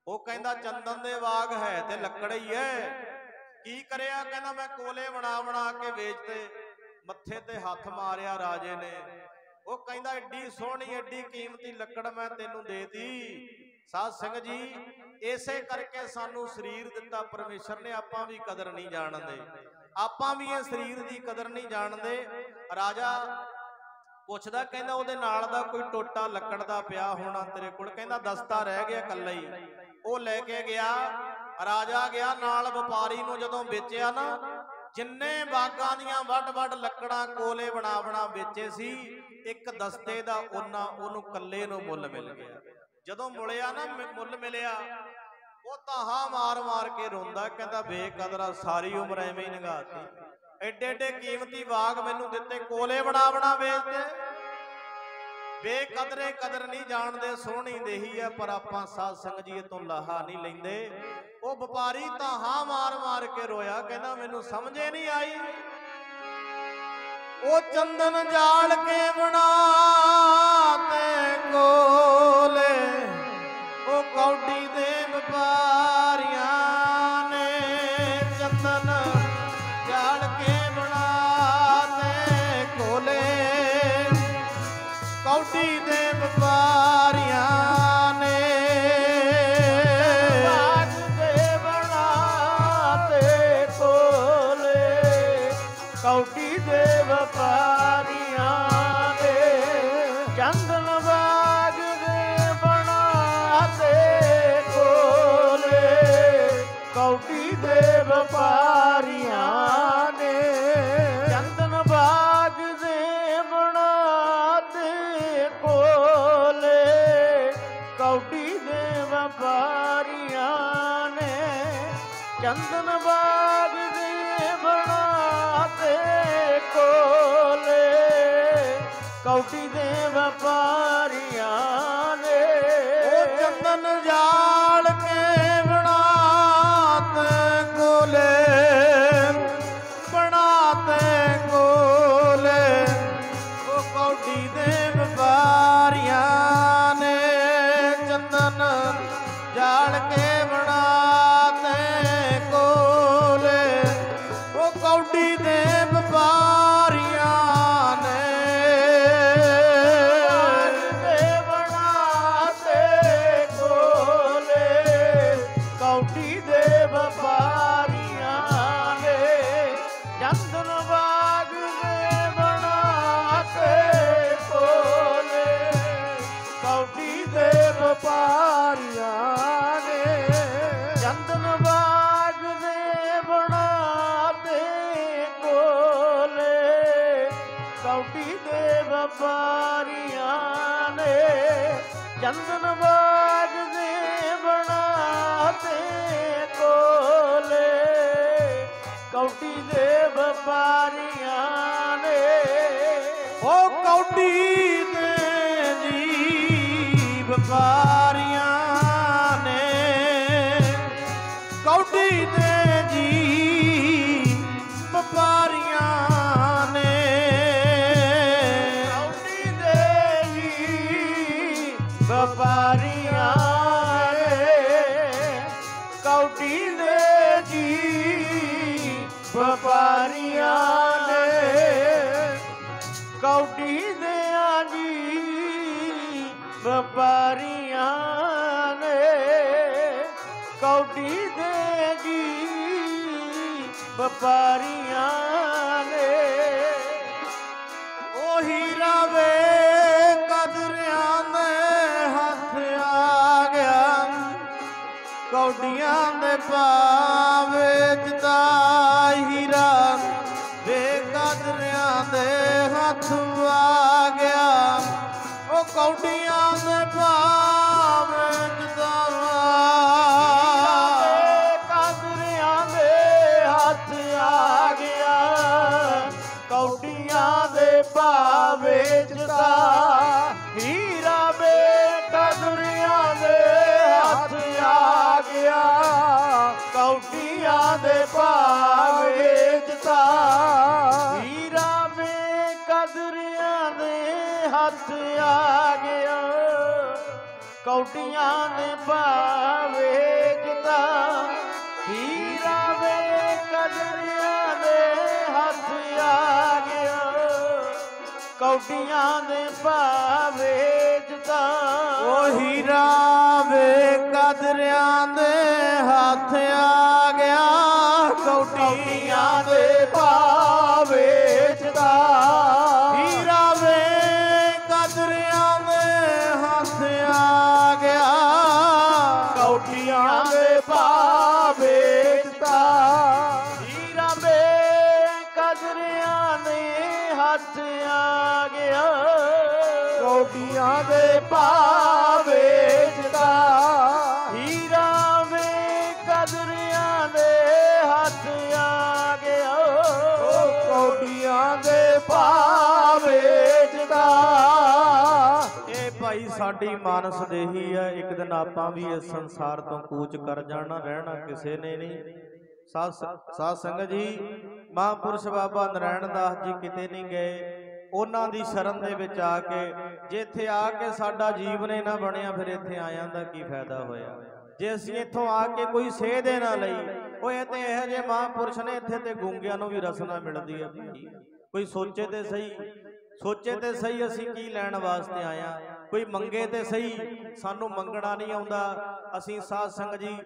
[SPEAKER 1] ਉਹ ਕਹਿੰਦਾ ਚੰਦਨ ਦੇ ਬਾਗ ਹੈ ਤੇ ਲੱਕੜ ਹੀ ਹੈ, ਕੀ ਕਰਿਆ? ਕਹਿੰਦਾ ਮੈਂ ਕੋਲੇ ਬਣਾ ਬਣਾ ਕੇ ਵੇਚਤੇ। ਮੱਥੇ ਤੇ ਹੱਥ ਮਾਰਿਆ ਰਾਜੇ ਨੇ। ਉਹ ਕਹਿੰਦਾ ਏਡੀ ਸੋਹਣੀ ਏਡੀ ਕੀਮਤੀ ਲੱਕੜ ਮੈਂ ਤੈਨੂੰ ਦੇਤੀ। ਸਾਧ ਸੰਗਤ ਜੀ, ਇਸੇ ਕਰਕੇ ਸਾਨੂੰ ਸਰੀਰ ਦਿੱਤਾ ਪਰਮੇਸ਼ਰ ਨੇ, ਆਪਾਂ ਵੀ ਕਦਰ ਨਹੀਂ ਜਾਣਦੇ, ਆਪਾਂ ਵੀ ਇਹ ਸਰੀਰ ਦੀ ਕਦਰ ਨਹੀਂ ਜਾਣਦੇ। ਰਾਜਾ ਪੁੱਛਦਾ, ਕਹਿੰਦਾ ਉਹਦੇ ਨਾਲ ਦਾ ਕੋਈ ਟੋਟਾ ਲੱਕੜ ਦਾ ਪਿਆ ਹੋਣਾ ਤੇਰੇ ਕੋਲ? ਕਹਿੰਦਾ ਦਸਤਾ ਰਹਿ ਗਿਆ ਇਕੱਲਾ ਹੀ। ਉਹ ਲੈ ਕੇ ਗਿਆ, ਰਾਜਾ ਗਿਆ ਨਾਲ ਵਪਾਰੀ ਨੂੰ ਜਦੋਂ ਵੇਚਿਆ ਨਾ, ਜਿੰਨੇ ਬਾਗਾਂ ਦੀਆਂ ਵੱਡ ਵੱਡ ਲੱਕੜਾਂ ਕੋਲੇ ਬਣਾ ਬਣਾ ਵੇਚੇ ਸੀ, ਇੱਕ ਦਸਤੇ ਦਾ ਉਹਨੂੰ ਕੱਲੇ ਨੂੰ ਮੁੱਲ ਮਿਲ ਗਿਆ। ਜਦੋਂ ਮੁੜਿਆ ਨਾ, ਮੁੱਲ ਮਿਲਿਆ, ਉਹ ਤਾਹਾ ਮਾਰ ਮਾਰ ਕੇ ਰੋਂਦਾ, ਕਹਿੰਦਾ ਬੇਕਦਰਾ ਸਾਰੀ ਉਮਰ ਐਵੇਂ ਹੀ ਲੰਘਾਤੀ, ਐਡੇ ਐਡੇ ਕੀਮਤੀ ਬਾਗ ਮੈਨੂੰ ਦਿੱਤੇ, ਕੋਲੇ ਬਣਾ ਬਣਾ ਵੇਚਦੇ। ਬੇਕਦਰੇ ਕਦਰ ਨਹੀਂ ਜਾਣਦੇ, ਸੋਹਣੀ ਦੇਹੀ ਹੈ ਪਰ ਆਪਾਂ ਸਾਧ ਸੰਗਤ ਜੀ ਤੋਂ ਲਾਹਾ ਨਹੀਂ ਲੈਂਦੇ। ਉਹ ਵਪਾਰੀ ਤਾਹਾ ਮਾਰ ਮਾਰ ਕੇ ਰੋਇਆ, ਕਹਿੰਦਾ ਮੈਨੂੰ ਸਮਝੇ ਨਹੀਂ ਆਈ। ਉਹ ਚੰਦਨ ਜਾਲ ਕੇ ਬਣਾ ਤੇ ਕੋਲੇ, ਉਹ ਕੌਡੀ ਦੇ ਵਪਾਰੀਆਂ ਨੇ ਚੰਦਨ ਜਾਲ ਕੇ ਬਣਾ ਤੇ ਕੋਲੇ, ਕੌਡੀ ਦੇ ਵਪਾਰੀਆਂ ਨੇ ਬਾਗ ਦੇ ਬਣਾ ਤੇ ਕੋਲੇ, ਕੌਡੀ ਦੇ ਵਪਾਰੀਆਂ ਨੇ ਚੰਦਨ ਬਾਗ ਦੇ ਬਣਾ ਤੇ ਕੋਲੇ, ਕੌਡੀ ਦੇ ਵਪਾਰੀਆਂ ਨੇ ਚੰਦਨ ਬਾਗ ਦੇ ਬਣਾ ਤੇ ਕੋਲੇ, ਕੌਡੀ ਦੇ ਵਪਾਰੀਆਂ ਨੇ ਚੰਦਨ ਬਾਗ ਦੇ ਬਣਾ ਤੇ ਕੋਲੇ, ਕੌਡੀ ਦੇ ਵਪਾਰੀਆਂ ਨੇ ਉਹ ਚੰਦਨ ਜਾਲ ਕੇ ਬਣਾ ਤੇ ਕੋਲੇ, ਬਣਾ ਤੇ ਕੋਲੇ, ਉਹ ਕੌਡੀ ਦੇ ਵਪਾਰੀਆਂ ਨੇ ਚੰਦਨ ਜਾਲ ਕੇ ਬਣਾ ਤੇ ਕੋਲੇ, ਉਹ ਕੌਡੀ ਦੇ ਵਪਾਰੀਆਂ ਨੇ ਬਣਾ ਤੇ ਕੋਲੇ, ਕੌਡੀ ਦੇ ਵਪਾਰੀਆਂ ਨੇ ਚੰਦਨ ਬਾਗ ਦੇ ਬਣਾ ਤੇ ਕੋਲੇ, ਕੌਡੀ ਦੇ ਵਪਾਰੀਆਂ ਨੇ ਚੰਦਨ ਬਾਗ ਦੇ ਬਣਾ ਤੇ ਕੋਲੇ, ਕੌਡੀ ਦੇ ਵਪਾਰੀਆਂ ਨੇ ਚੰਦਨ ਬਾਗ ਦੇ ਬਣਾ ਤੇ ਕੋਲੇ, ਕੌਡੀ ਦੇ ਵਪਾਰੀਆਂ ਨੇ ਉਹ ਕੌਡੀ ਦੇ ਜੀ ਵਪਾਰੀਆਂ ਨੇ, ਕੌਡੀ ਦੇ ਜੀ ਵਪਾਰੀਆਂ ਨੇ, ਕੌਡੀ ਦੇ ਜੀ ਵਪਾਰੀਆਂ ਨੇ, ਕੌਡੀ ਦੇ ਜੀ ਵਪਾਰੀਆਂ ਨੇ, ਕੌਡੀ ਦੇ ਜੀ ਵਪਾਰੀਆਂ
[SPEAKER 3] ਵਪਾਰੀਆਂ ਨੇ।
[SPEAKER 1] ਉਹ ਹੀਰਾ ਵੇ ਕਦਰਿਆਂ ਦੇ ਹੱਥ ਆ ਗਿਆ, ਕੌਡੀਆਂ ਦੇ ਭਾਅ ਵੇਚਦਾ ਹੀਰਾ ਵੇ ਕਦਰਿਆਂ ਦੇ ਹੱਥ ਆ ਗਿਆ, ਉਹ ਕੌਡੀਆਂ ਦੇ ਭਾਅ ਵੇਚਦਾ
[SPEAKER 3] ਕਦਰਿਆਂ ਦੇ ਹੱਥ ਆ ਗਿਆ, ਕੌਡੀਆਂ ਦੇ ਭਾਅ ਵੇਚਦਾ ਹੀਰਾ ਵੇ ਕਦਰਿਆਂ ਦੇ ਹੱਥ ਆ ਗਿਆ, ਕੌਡੀਆਂ ਦੇ ਭਾਅ ਵੇਚਦਾ ਹੀਰਾ ਵੇ ਕਦਰਿਆਂ ਦੇ ਹੱਥ ਆ ਗਿਆ, ਕੌਡੀਆਂ ਦੇ ਭਾਅ ਵੇਚਦਾ ਹੀਰਾ ਵੇ ਕਦਰਿਆਂ ਦੇ ਹੱਥ ਆ ਗਿਆ, ਕੌਡੀਆਂ ਦੇ ਭਾਅ ਵੇਚਦਾ।
[SPEAKER 1] ਉਹ ਹੀਰਾ ਵੇ ਕਦਰਿਆਂ ਦੇ ਹੱਥ ਆ ਗਿਆ, ਕੌਡੀਆਂ ਦੇ ਭਾਅ ਵੇਚਦਾ ਹੀਰਾ ਵੇ ਕਦਰਿਆਂ ਦੇ ਹੱਥ ਆ ਗਿਆ,
[SPEAKER 3] ਕੌਡੀਆਂ ਦੇ ਭਾਅ ਵੇਚਦਾ ਹੀਰਾ ਵੇ ਕਦਰਿਆਂ ਦੇ ਹੱਥ ਆ ਗਿਆ, ਕੌਡੀਆਂ ਦੇ ਭਾਅ ਵੇਚਦਾ ਹੀਰਾ ਵੇ ਕਦਰਿਆਂ ਦੇ ਹੱਥ ਆ ਗਿਆ, ਕੌਡੀਆਂ ਦੇ ਭਾਅ ਵੇਚਦਾ।
[SPEAKER 1] ਇਹ ਭਾਈ ਸਾਡੀ ਮਾਨਸ ਦੇਹੀ ਹੈ, ਇੱਕ ਦਿਨ ਆਪਾਂ ਵੀ ਇਸ ਸੰਸਾਰ ਤੋਂ ਕੂਚ ਕਰ ਜਾਣਾ, ਰਹਿਣਾ ਕਿਸੇ ਨੇ ਨਹੀਂ। ਸਾਧ ਸੰਗਤ ਜੀ, ਮਹਾਂਪੁਰਸ਼ ਬਾਬਾ ਨਰਾਇਣ ਦਾਸ ਜੀ ਕਿਤੇ ਨਹੀਂ ਗਏ, ਉਹਨਾਂ ਦੀ ਸ਼ਰਨ ਦੇ ਵਿੱਚ ਆ ਕੇ, ਜੇ ਇੱਥੇ ਆ ਕੇ ਸਾਡਾ ਜੀਵਨ ਹੀ ਨਾ ਬਣਿਆ ਫਿਰ ਇੱਥੇ ਆਇਆਂ ਦਾ ਕੀ ਫਾਇਦਾ ਹੋਇਆ। ਜੇ ਅਸੀਂ ਇੱਥੋਂ ਆ ਕੇ ਕੋਈ ਸੇਧ ਹੀ ਨਾ ਲਈ, ਉਹ ਇਹ ਤੇ ਇਹੋ ਜਿਹੇ ਮਹਾਂਪੁਰਸ਼ ਨੇ, ਇੱਥੇ ਤੇ ਗੂੰਗਿਆਂ ਨੂੰ ਵੀ ਰਸਨਾ ਮਿਲਦੀ ਹੈ ਭਾਈ। ਕੋਈ ਸੋਚੇ ਤੇ ਸਹੀ, ਸੋਚੇ ਤੇ ਸਹੀ ਅਸੀਂ ਕੀ ਲੈਣ ਵਾਸਤੇ ਆਇਆ, ਕੋਈ ਮੰਗੇ ਤੇ ਸਹੀ, ਸਾਨੂੰ ਮੰਗਣਾ ਨਹੀਂ ਆਉਂਦਾ। ਅਸੀਂ ਸਾਧ ਸੰਗਤ ਜੀ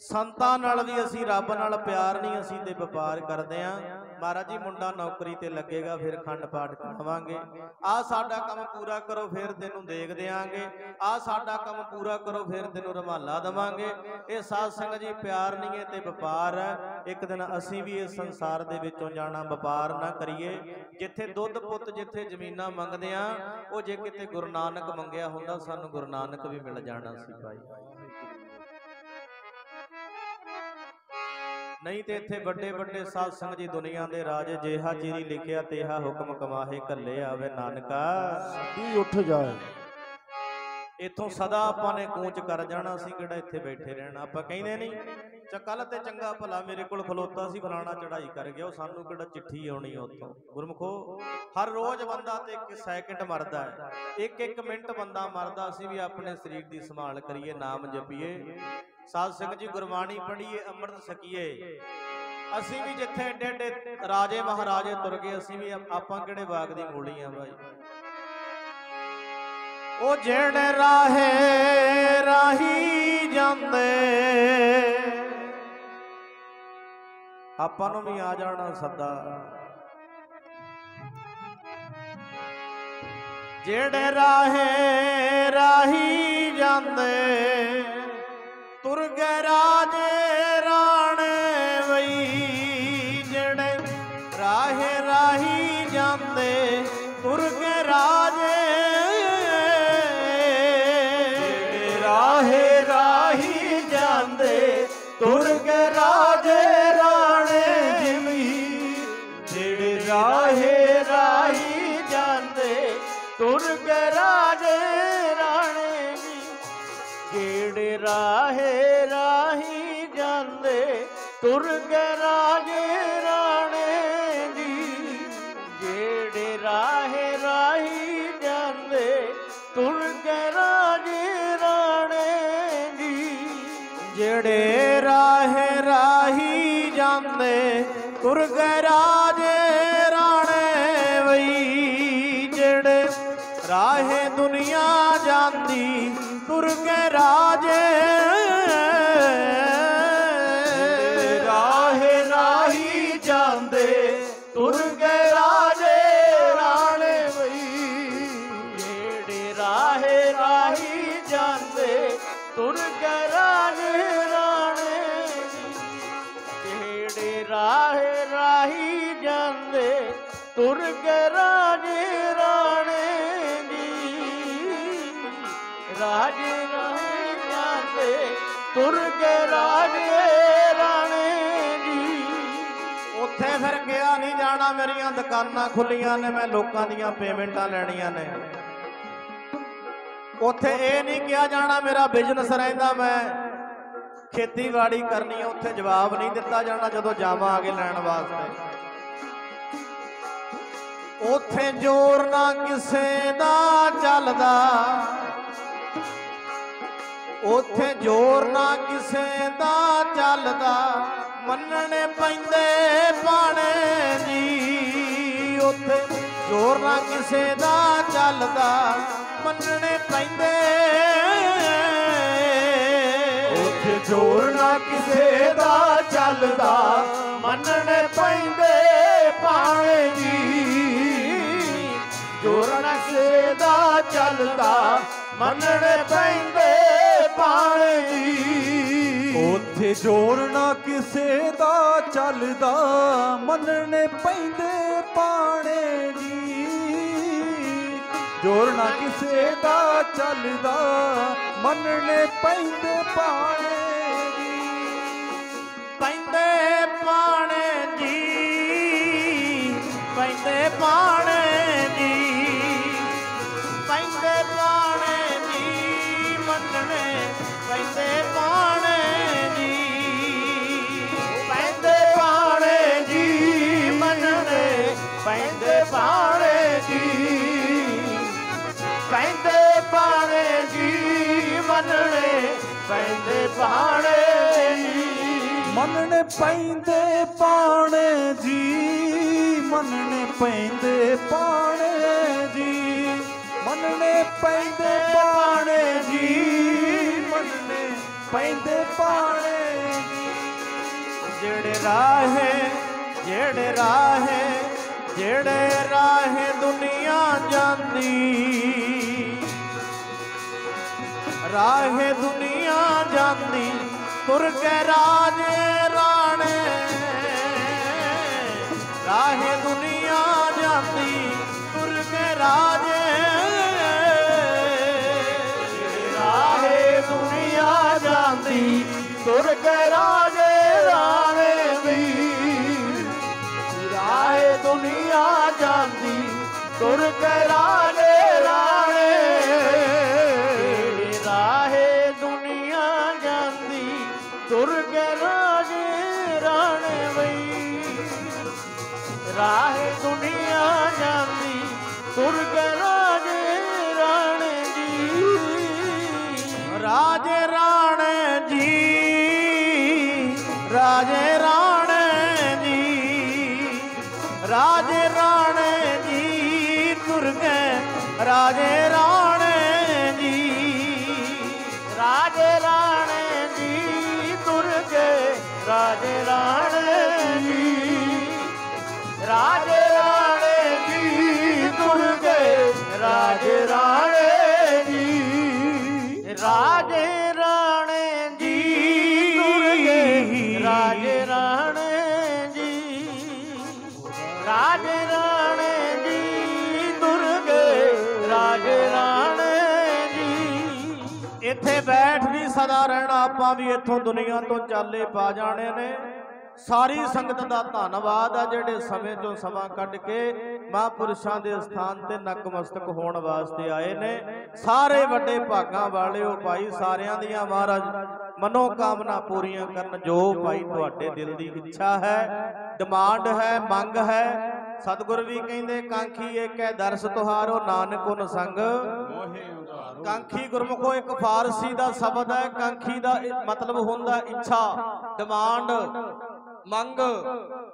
[SPEAKER 1] ਸੰਤਾਂ ਨਾਲ ਵੀ ਅਸੀਂ ਰੱਬ ਨਾਲ ਪਿਆਰ ਨਹੀਂ, ਅਸੀਂ ਤੇ ਵਪਾਰ ਕਰਦੇ ਆਂ। ਮਹਾਰਾਜ ਜੀ ਮੁੰਡਾ ਨੌਕਰੀ ਤੇ ਲੱਗੇਗਾ ਫਿਰ ਖੰਡ ਪਾਠ ਕਰਾਵਾਂਗੇ, ਆਹ ਸਾਡਾ ਕੰਮ ਪੂਰਾ ਕਰੋ ਫਿਰ ਤੈਨੂੰ ਦੇਖ ਦਿਆਂਗੇ, ਆਹ ਸਾਡਾ ਕੰਮ ਪੂਰਾ ਕਰੋ ਫਿਰ ਤੈਨੂੰ ਰੁਮਾਲਾ ਦੇਵਾਂਗੇ। ਇਹ ਸਾਧ ਸੰਗਤ ਜੀ ਪਿਆਰ ਨਹੀਂ ਹੈ ਤੇ ਵਪਾਰ ਹੈ। ਇੱਕ ਦਿਨ ਅਸੀਂ ਵੀ ਇਸ ਸੰਸਾਰ ਦੇ ਵਿੱਚੋਂ ਜਾਣਾ, ਵਪਾਰ ਨਾ ਕਰੀਏ। ਜਿੱਥੇ ਦੁੱਧ ਪੁੱਤ, ਜਿੱਥੇ ਜ਼ਮੀਨਾਂ ਮੰਗਦੇ ਆ, ਉਹ ਜੇ ਕਿਤੇ ਗੁਰੂ ਨਾਨਕ ਮੰਗਿਆ ਹੁੰਦਾ ਸਾਨੂੰ ਗੁਰੂ ਨਾਨਕ ਵੀ ਮਿਲ ਜਾਣਾ ਸੀ ਭਾਈ। ਨਹੀਂ ਤੇ ਇੱਥੇ ਵੱਡੇ ਵੱਡੇ ਸਾਧ ਸੰਗਤ ਜੀ ਦੁਨੀਆ ਦੇ ਰਾਜੇ, ਜਿਹਾ ਚੀਰੀ ਲਿਖਿਆ ਤੇਹਾ ਹੁਕਮ ਕਮਾਹੇ ਕੱਲੇ ਆਵੇ ਨਾਨਕਾ
[SPEAKER 2] ਦੀ ਉੱਠ ਜਾਏ।
[SPEAKER 1] ਇੱਥੋਂ ਸਦਾ ਆਪਾਂ ਨੇ ਕੂਚ ਕਰ ਜਾਣਾ ਸੀ, ਕਿਹੜਾ ਇੱਥੇ ਬੈਠੇ ਰਹਿਣਾ। ਆਪਾਂ ਕਹਿੰਦੇ ਨਹੀਂ ਕੱਲ ਤੇ ਚੰਗਾ ਭਲਾ ਮੇਰੇ ਕੋਲ ਖਲੋਤਾ ਸੀ, ਫਲਾਣਾ ਚੜਾਈ ਕਰ ਗਿਆ, ਉਹ ਸਾਨੂੰ ਕਿਹੜਾ ਚਿੱਠੀ ਆਉਣੀ ਉੱਥੋਂ। ਗੁਰਮੁਖੋ ਹਰ ਰੋਜ਼ ਬੰਦਾ ਤੇ 1 ਸੈਕਿੰਡ ਮਰਦਾ ਹੈ, 1 ਮਿੰਟ ਬੰਦਾ ਮਰਦਾ। ਅਸੀਂ ਵੀ ਆਪਣੇ ਸਰੀਰ ਦੀ ਸੰਭਾਲ ਕਰੀਏ, ਨਾਮ ਜਪੀਏ, ਸਾਧ ਸੰਗਤ ਜੀ ਗੁਰਬਾਣੀ ਪੜ੍ਹੀਏ, ਅੰਮ੍ਰਿਤ ਛਕੀਏ। ਅਸੀਂ ਵੀ ਜਿੱਥੇ ਏਡੇ ਏਡੇ ਰਾਜੇ ਮਹਾਰਾਜੇ ਤੁਰ ਗਏ, ਅਸੀਂ ਵੀ ਆਪਾਂ ਕਿਹੜੇ ਬਾਗ ਦੀ ਮੂਲੀ ਆ ਭਾਈ। ਉਹ ਜਿਹੜੇ ਰਾਹੇ ਰਾਹੀ ਜਾਂਦੇ, ਆਪਾਂ ਨੂੰ ਵੀ ਆ ਜਾਣਾ ਸੱਦਾ। ਜਿਹੜੇ ਰਾਹੇ ਰਾਹੀ ਜਾਂਦੇ, ਤੁਰ ਗਏ ਰਾਜੇ ਰਾਣੇ ਵਈ। ਜਿਹੜੇ ਰਾਹੇ ਰਾਹੀ ਜਾਂਦੇ, ਤੁਰ ਗਏ ਰਾਜੇ,
[SPEAKER 3] ਰਾਹੇ ਰਾਹੀ ਜਾਂਦੇ, ਤੁਰ ਗਏ ਰਾਜੇ ਰਾਣੇ ਜਿਮੀ। ਜਿਹੜੇ ਰਾਹੇ ਰਾਹੀ ਜਾਂਦੇ, ਤੁਰ ਗਏ ਰਾਜੇ ਰਾਣੇ ਜੀ। ਜਿਹੜੇ ਰਾਹੇ ਰਾਹੀ ਜਾਂਦੇ, ਤੁਰ ਗਏ ਰਾਜੇ ਰਾਣੇ ਜੀ। ਜਿਹੜੇ ਰਾਹੇ ਰਾਹੀ ਜਾਂਦੇ, ਤੁਰ ਗਏ ਰਾਜੇ ਰਾਣੇ ਜੀ।
[SPEAKER 1] ਜਿਹੜੇ ਰਾਹੇ ਰਾਹੀ ਜਾਂਦੇ, ਤੁਰ ਗਏ ਰਾਜੇ ਰਾਣੇ ਵਈ। ਜਿਹੜੇ ਰਾਹੇ ਦੁਨੀਆ ਜਾਂਦੀ, ਤੁਰ ਗਏ ਰਾਜੇ।
[SPEAKER 3] ਰਾਹੇ ਰਾਹੀ ਤੁਰ ਗਏ ਰਾਜੇ ਰਾਣੇ ਬਈ ਜਿਹੜੇ ਰਾਹੇ ਰਾਹੀ ਜਾਂਦੇ ਤੁਰ ਗਏ ਰਾਜੇ ਰਾਣੇ ਜਿਹੜੇ ਰਾਹੇ ਰਾਹੀ ਜਾਂਦੇ ਤੁਰ ਗਏ ਰਾਜੇ ਰਾਣੇ ਜੀ ਰਾਜੇ ਰਾਹੇ ਜਾਂਦੇ ਤੁਰ ਗਏ ਰਾਜੇ ਰਾਣੇ ਜੀ।
[SPEAKER 1] ਉੱਥੇ ਫਿਰ ਗਿਆ ਨਹੀਂ ਜਾਣਾ, ਮੇਰੀਆਂ ਦੁਕਾਨਾਂ ਖੁੱਲੀਆਂ ਨੇ, ਮੈਂ ਲੋਕਾਂ ਦੀਆਂ ਪੇਮੈਂਟਾਂ ਲੈਣੀਆਂ ਨੇ। ਉੱਥੇ ਇਹ ਨਹੀਂ ਕਿਹਾ ਜਾਣਾ ਮੇਰਾ ਬਿਜ਼ਨਸ ਰਹਿੰਦਾ, ਮੈਂ ਖੇਤੀਬਾੜੀ ਕਰਨੀ ਹੈ। ਉੱਥੇ ਜਵਾਬ ਨਹੀਂ ਦਿੱਤਾ ਜਾਣਾ ਜਦੋਂ ਜਾਵਾਂਗੇ ਲੈਣ ਵਾਸਤੇ। ਉੱਥੇ ਜ਼ੋਰ ਨਾ ਕਿਸੇ ਦਾ ਚੱਲਦਾ, ਉੱਥੇ ਜ਼ੋਰ ਨਾ ਕਿਸੇ ਦਾ ਚੱਲਦਾ, ਮੰਨਣੇ ਪੈਂਦੇ ਪਾਣੇ ਜੀ। ਉੱਥੇ ਜ਼ੋਰ ਨਾ ਕਿਸੇ ਦਾ ਚੱਲਦਾ, ਮੰਨਣੇ ਪੈਂਦੇ।
[SPEAKER 3] ਉੱਥੇ ਜ਼ੋਰ ਨਾ ਕਿਸੇ ਦਾ ਚੱਲਦਾ, ਮੰਨਣੇ ਪੈਂਦੇ ਪਾਣੇ ਜੀ। ਜ਼ੋਰ ਨਾ ਕਿਸੇ ਦਾ ਚੱਲਦਾ, ਮੰਨਣੇ ਪੈਂਦੇ ਪਾਣੇ ਜੀ।
[SPEAKER 2] ਉੱਥੇ ਜ਼ੋਰ ਨਾ ਕਿਸੇ ਦਾ ਚੱਲਦਾ, ਮੰਨਣੇ ਪੈਂਦੇ ਪਾਣੇ ਜੀ। ਜ਼ੋਰ ਨਾ ਕਿਸੇ ਦਾ ਚੱਲਦਾ, ਮੰਨਣੇ ਪੈਂਦੇ ਪਾਣੇ ਜੀ।
[SPEAKER 1] ਪੈਂਦੇ ਪਾਣੇ ਜੀ, ਪੈਂਦੇ ਪਾਣੇ ਜੀ, ਪੈਂਦੇ ਪਾਣੇ ਜੀ, ਮੰਨਣੇ ਪੈਂਦੇ ਪਾਣੇ ਜੀ।
[SPEAKER 3] ਪੈਂਦੇ ਪਾਣੇ ਜੀ, ਮੰਨਣੇ ਪੈਂਦੇ ਪਾਣੇ ਜੀ। ਪੈਂਦੇ ਪਾਣੇ ਜੀ, ਮੰਨਣੇ ਪੈਂਦੇ ਪਾਣੇ ਜੀ।
[SPEAKER 2] ਮੰਨਣੇ ਪੈਂਦੇ ਪਾਣੇ ਜੀ, ਮੰਨਣੇ ਪੈਂਦੇ ਪਾਣੇ ਜੀ। ਮੰਨਣੇ ਪੈਂਦੇ ਪਾਣੇ ਜੀ, ਮੰਨਣੇ ਪੈਂਦੇ ਪਾਣੇ ਜੀ।
[SPEAKER 1] ਜਿਹੜੇ ਰਾਹੇ ਜਿਹੜੇ ਰਾਹੇ ਜਿਹੜੇ ਰਾਹੇ ਦੁਨੀਆ ਜਾਂਦੀ, ਰਾਹੇ ਦੁਨੀਆ ਜਾਂਦੀ, ਤੁਰ ਕੇ ਰਾਜੇ ਰਾਣੇ। ਰਾਹੇ ਦੁਨੀਆ ਜਾਂਦੀ, ਤੁਰ ਕੇ ਰਾਜੇ।
[SPEAKER 3] ਰਾਹੇ ਦੁਨੀਆ ਜਾਂਦੀ, ਤੁਰ ਕੇ ਰਾਜੇ ਰਾਣੇ ਵੀ। ਰਾਹੇ ਦੁਨੀਆ ਜਾਂਦੀ, ਤੁਰ ਕੇ ਰਾਜੇ ਰਾਣੇ। ਰਾਹੇ ਦੁਨੀਆ ਜਾਂਦੀ, ਤੁਰ ਕੇ ਰਾਜੇ ਰਾਣੇ ਬਈ। ਰਾਹੇ ਦੁਨੀਆ ਜਾਂਦੀ, ਤੁਰ ਕੇ ਰਾਜੇ ਰਾਣੇ ਜੀ।
[SPEAKER 1] ਰਾਜੇ ਰਾਣੇ ਜੀ, ਰਾਜੇ ਰਾਣੇ ਜੀ, ਰਾਜੇ ਰਾਣੇ ਜੀ, ਤੁਰ ਗਏ ਰਾਜੇ ਰਾਣੇ ਜੀ।
[SPEAKER 3] ਰਾਜੇ ਰਾਣੇ ਜੀ, ਤੁਰ ਗਏ ਰਾਜੇ ਰਾਣੇ ਜੀ। ਰਾਜੇ ਰਾਣੇ ਜੀ, ਤੁਰ ਗਏ ਰਾਜੇ ਰਾਣੇ ਜੀ। ਰਾਜੇ ਰਾਣੇ ਜੀ, ਤੁਰ ਗਏ ਰਾਜੇ ਰਾਣੇ ਜੀ। ਰਾਜੇ ਰਾਣੇ ਜੀ, ਤੁਰ ਗਏ ਰਾਜੇ ਰਾਣੇ ਜੀ।
[SPEAKER 1] ਇੱਥੇ ਬੈਠ ਨਹੀਂ ਸਦਾ ਰਹਿਣਾ, ਆਪਾਂ ਵੀ ਇੱਥੋਂ ਦੁਨੀਆ ਤੋਂ ਚਾਲੇ ਪਾ ਜਾਣੇ ਨੇ। ਸਾਰੀ ਸੰਗਤ ਦਾ ਧੰਨਵਾਦ ਆ ਜਿਹੜੇ ਸਮੇਂ ਤੋਂ ਸਮਾਂ ਕੱਢ ਕੇ ਮਹਾਂਪੁਰਸ਼ਾਂ ਦੇ ਸਥਾਨ ਤੇ ਨਕਮਸਤਕ ਹੋਣ ਵਾਸਤੇ ਆਏ ਨੇ। ਸਾਰੇ ਵੱਡੇ ਭਾਗਾਂ ਵਾਲਿਓ ਭਾਈ, ਸਾਰਿਆਂ ਦੀਆਂ ਮਹਾਰਾਜ ਮਨੋ ਕਾਮਨਾ ਪੂਰੀਆਂ ਕਰਨ। ਜੋ ਭਾਈ ਤੁਹਾਡੇ ਦਿਲ ਦੀ ਇੱਛਾ ਹੈ, ਡਿਮਾਂਡ ਹੈ, ਮੰਗ ਹੈ, ਸਤਿਗੁਰ ਵੀ ਕਹਿੰਦੇ ਕਾਂਖੀ ਏਕ ਹੈ ਦਰਸ ਤੁਹਾਰੋ, ਨਾਨਕ ਉਨ ਸੰਗ ਮੋਹਿ ਉਧਾਰੋ। ਕਾਂਖੀ ਗੁਰਮੁਖੋ ਇੱਕ ਫਾਰਸੀ ਦਾ ਸ਼ਬਦ ਹੈ। ਕਾਂਖੀ ਦਾ ਮਤਲਬ ਹੁੰਦਾ ਇੱਛਾ, ਡਿਮਾਂਡ, ਮੰਗ।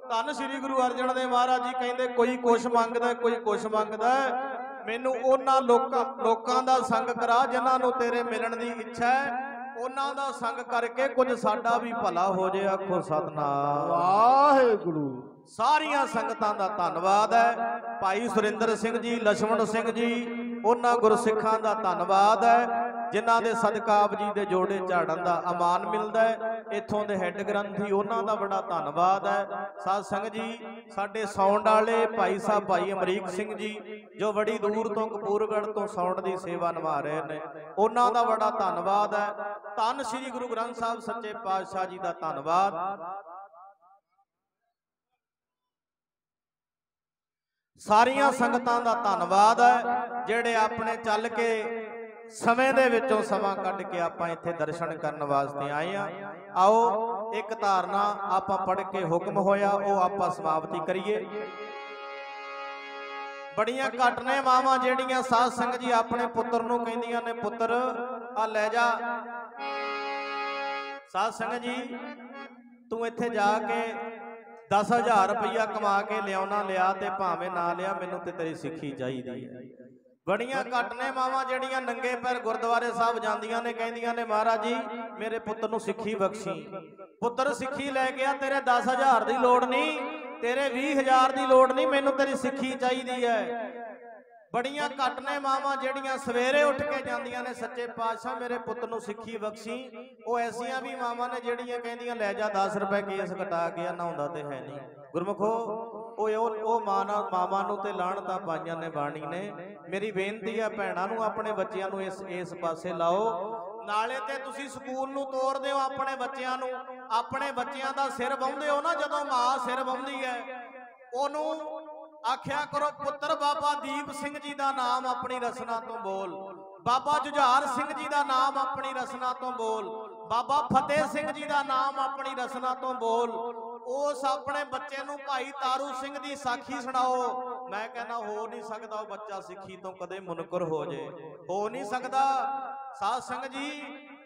[SPEAKER 1] ਧੰਨ ਸ੍ਰੀ ਗੁਰੂ ਅਰਜਨ ਦੇਵ ਮਹਾਰਾਜ ਜੀ ਕਹਿੰਦੇ ਕੋਈ ਕੁਛ ਮੰਗਦਾ, ਕੋਈ ਕੁਛ ਮੰਗਦਾ। ਮੈਨੂੰ ਉਹਨਾਂ ਲੋਕਾਂ ਦਾ ਸੰਗ ਕਰਾ ਜਿਨ੍ਹਾਂ ਨੂੰ ਤੇਰੇ ਮਿਲਣ ਦੀ ਇੱਛਾ ਹੈ। ਉਹਨਾਂ ਦਾ ਸੰਗ ਕਰਕੇ ਕੁਝ ਸਾਡਾ ਵੀ ਭਲਾ ਹੋ ਜੇ। ਆਖੋ ਸਤਨਾਮ
[SPEAKER 3] ਵਾਹਿਗੁਰੂ।
[SPEAKER 1] ਸਾਰੀਆਂ ਸੰਗਤਾਂ ਦਾ ਧੰਨਵਾਦ ਹੈ। ਭਾਈ ਸੁਰਿੰਦਰ ਸਿੰਘ ਜੀ, ਲਛਮਣ ਸਿੰਘ ਜੀ, ਉਹਨਾਂ ਗੁਰਸਿੱਖਾਂ ਦਾ ਧੰਨਵਾਦ ਹੈ ਜਿਨ੍ਹਾਂ ਦੇ ਸਦਕਾ ਆਪ ਜੀ ਦੇ ਜੋੜੇ ਝਾੜਨ ਦਾ ਅਮਾਨ ਮਿਲਦਾ ਹੈ। ਇੱਥੋਂ ਦੇ ਹੈੱਡ ਗ੍ਰੰਥੀ, ਉਹਨਾਂ ਦਾ ਬੜਾ ਧੰਨਵਾਦ ਹੈ। ਸਾਧ ਸੰਗਤ ਜੀ, ਸਾਡੇ ਸਾਊਂਡ ਵਾਲੇ ਭਾਈ ਸਾਹਿਬ ਭਾਈ ਅਮਰੀਕ ਸਿੰਘ ਜੀ ਜੋ ਬੜੀ ਦੂਰ ਤੋਂ ਕਪੂਰਗੜ੍ਹ ਤੋਂ ਸਾਊਂਡ ਦੀ ਸੇਵਾ ਨਿਭਾ ਰਹੇ ਨੇ, ਉਹਨਾਂ ਦਾ ਬੜਾ ਧੰਨਵਾਦ ਹੈ। ਧੰਨ ਸ੍ਰੀ ਗੁਰੂ ਗ੍ਰੰਥ ਸਾਹਿਬ ਸੱਚੇ ਪਾਤਸ਼ਾਹ ਜੀ ਦਾ ਧੰਨਵਾਦ। ਸਾਰੀਆਂ ਸੰਗਤਾਂ ਦਾ ਧੰਨਵਾਦ ਹੈ ਜਿਹੜੇ ਆਪਣੇ ਚੱਲ ਕੇ ਸਮੇਂ ਦੇ ਵਿੱਚੋਂ ਸਮਾਂ ਕੱਢ ਕੇ ਆਪਾਂ ਇੱਥੇ ਦਰਸ਼ਨ ਕਰਨ ਵਾਸਤੇ ਆਏ ਆ। ਆਓ ਇੱਕ ਧਾਰਨਾ ਆਪਾਂ ਪੜ੍ਹ ਕੇ ਹੁਕਮ ਹੋਇਆ ਉਹ ਆਪਾਂ ਸਮਾਪਤੀ ਕਰੀਏ। ਬੜੀਆਂ ਘੱਟ ਨੇ ਮਾਵਾਂ ਜਿਹੜੀਆਂ ਸਾਧ ਸੰਗਤ ਜੀ ਆਪਣੇ ਪੁੱਤਰ ਨੂੰ ਕਹਿੰਦੀਆਂ ਨੇ, ਪੁੱਤਰ ਆ ਲੈ ਜਾ। ਸਾਧ ਸੰਗਤ ਜੀ, ਤੂੰ ਇੱਥੇ ਜਾ ਕੇ 10,000 ਰੁਪਈਆ ਕਮਾ ਕੇ ਲਿਆਉਣਾ, ਲਿਆ ਤੇ ਭਾਵੇਂ ਨਾ ਲਿਆ, ਮੈਨੂੰ ਤੇ ਤੇਰੀ ਸਿੱਖੀ ਚਾਹੀਦੀ ਹੈ। ਬੜੀਆਂ ਘੱਟ ਨੇ ਮਾਵਾਂ ਜਿਹੜੀਆਂ ਨੰਗੇ ਪੈਰ ਗੁਰਦੁਆਰੇ ਸਾਹਿਬ ਜਾਂਦੀਆਂ ਨੇ, ਕਹਿੰਦੀਆਂ ਨੇ ਮਹਾਰਾਜ ਜੀ ਮੇਰੇ ਪੁੱਤਰ ਨੂੰ ਸਿੱਖੀ ਬਖਸ਼ੀ। ਪੁੱਤਰ ਸਿੱਖੀ ਲੈ ਗਿਆ, ਤੇਰੇ 10,000 ਦੀ ਲੋੜ ਨਹੀਂ, ਤੇਰੇ 20,000 ਦੀ ਲੋੜ ਨਹੀਂ, ਮੈਨੂੰ ਤੇਰੀ ਸਿੱਖੀ ਚਾਹੀਦੀ ਹੈ। ਬੜੀਆਂ ਘੱਟ ਨੇ ਮਾਵਾਂ ਜਿਹੜੀਆਂ ਸਵੇਰੇ ਉੱਠ ਕੇ ਜਾਂਦੀਆਂ ਨੇ, ਸੱਚੇ ਪਾਤਸ਼ਾਹ ਮੇਰੇ ਪੁੱਤ ਨੂੰ ਸਿੱਖੀ ਬਖਸ਼ੀ। ਉਹ ਐਸੀਆਂ ਵੀ ਮਾਵਾਂ ਨੇ ਜਿਹੜੀਆਂ ਕਹਿੰਦੀਆਂ ਲੈ ਜਾ 10 ਰੁਪਏ ਕੇਸ ਕਟਾ ਗਿਆ, ਨਹਾਉਂਦਾ ਤੇ ਹੈ ਨਹੀਂ। ਗੁਰਮੁਖੋ ਉਹ ਮਾਵਾਂ ਨੂੰ ਤੇ ਲਾਹਣਤਾਂ ਪਾਈਆਂ ਨੇ ਬਾਣੀ ਨੇ। ਮੇਰੀ ਬੇਨਤੀ ਹੈ ਭੈਣਾਂ ਨੂੰ, ਆਪਣੇ ਬੱਚਿਆਂ ਨੂੰ ਇਸ ਪਾਸੇ ਲਾਓ। ਨਾਲੇ ਤੇ ਤੁਸੀਂ ਸਕੂਲ ਨੂੰ ਤੋਰਦੇ ਹੋ ਆਪਣੇ ਬੱਚਿਆਂ ਨੂੰ, ਆਪਣੇ ਬੱਚਿਆਂ ਦਾ ਸਿਰ ਵਾਹੁੰਦੇ ਹੋ ਨਾ, ਜਦੋਂ ਮਾਂ ਸਿਰ ਵਾਹੁੰਦੀ ਹੈ ਉਹਨੂੰ ਆਖਿਆ ਕਰੋ ਪੁੱਤਰ ਬਾਬਾ ਦੀਪ ਸਿੰਘ ਜੀ ਦਾ ਨਾਮ ਆਪਣੀ ਰਸਨਾ ਤੋਂ ਬੋਲ, ਬਾਬਾ ਜੁਝਾਰ ਸਿੰਘ ਜੀ ਦਾ ਨਾਮ ਆਪਣੀ ਰਸਨਾ ਤੋਂ ਬੋਲ, ਬਾਬਾ ਫਤਿਹ ਸਿੰਘ ਜੀ ਦਾ ਨਾਮ ਆਪਣੀ ਰਸਨਾ ਤੋਂ ਬੋਲ। ਉਸ ਆਪਣੇ ਬੱਚੇ ਨੂੰ ਭਾਈ ਤਾਰੂ ਸਿੰਘ ਦੀ ਸਾਖੀ ਸੁਣਾਓ। ਮੈਂ ਕਹਿੰਦਾ ਹੋ ਨਹੀਂ ਸਕਦਾ ਉਹ ਬੱਚਾ ਸਿੱਖੀ ਤੋਂ ਕਦੇ ਮੁਨਕਰ ਹੋ ਜੇ, ਹੋ ਨਹੀਂ ਸਕਦਾ। ਸਾਧ ਸੰਗਤ ਜੀ,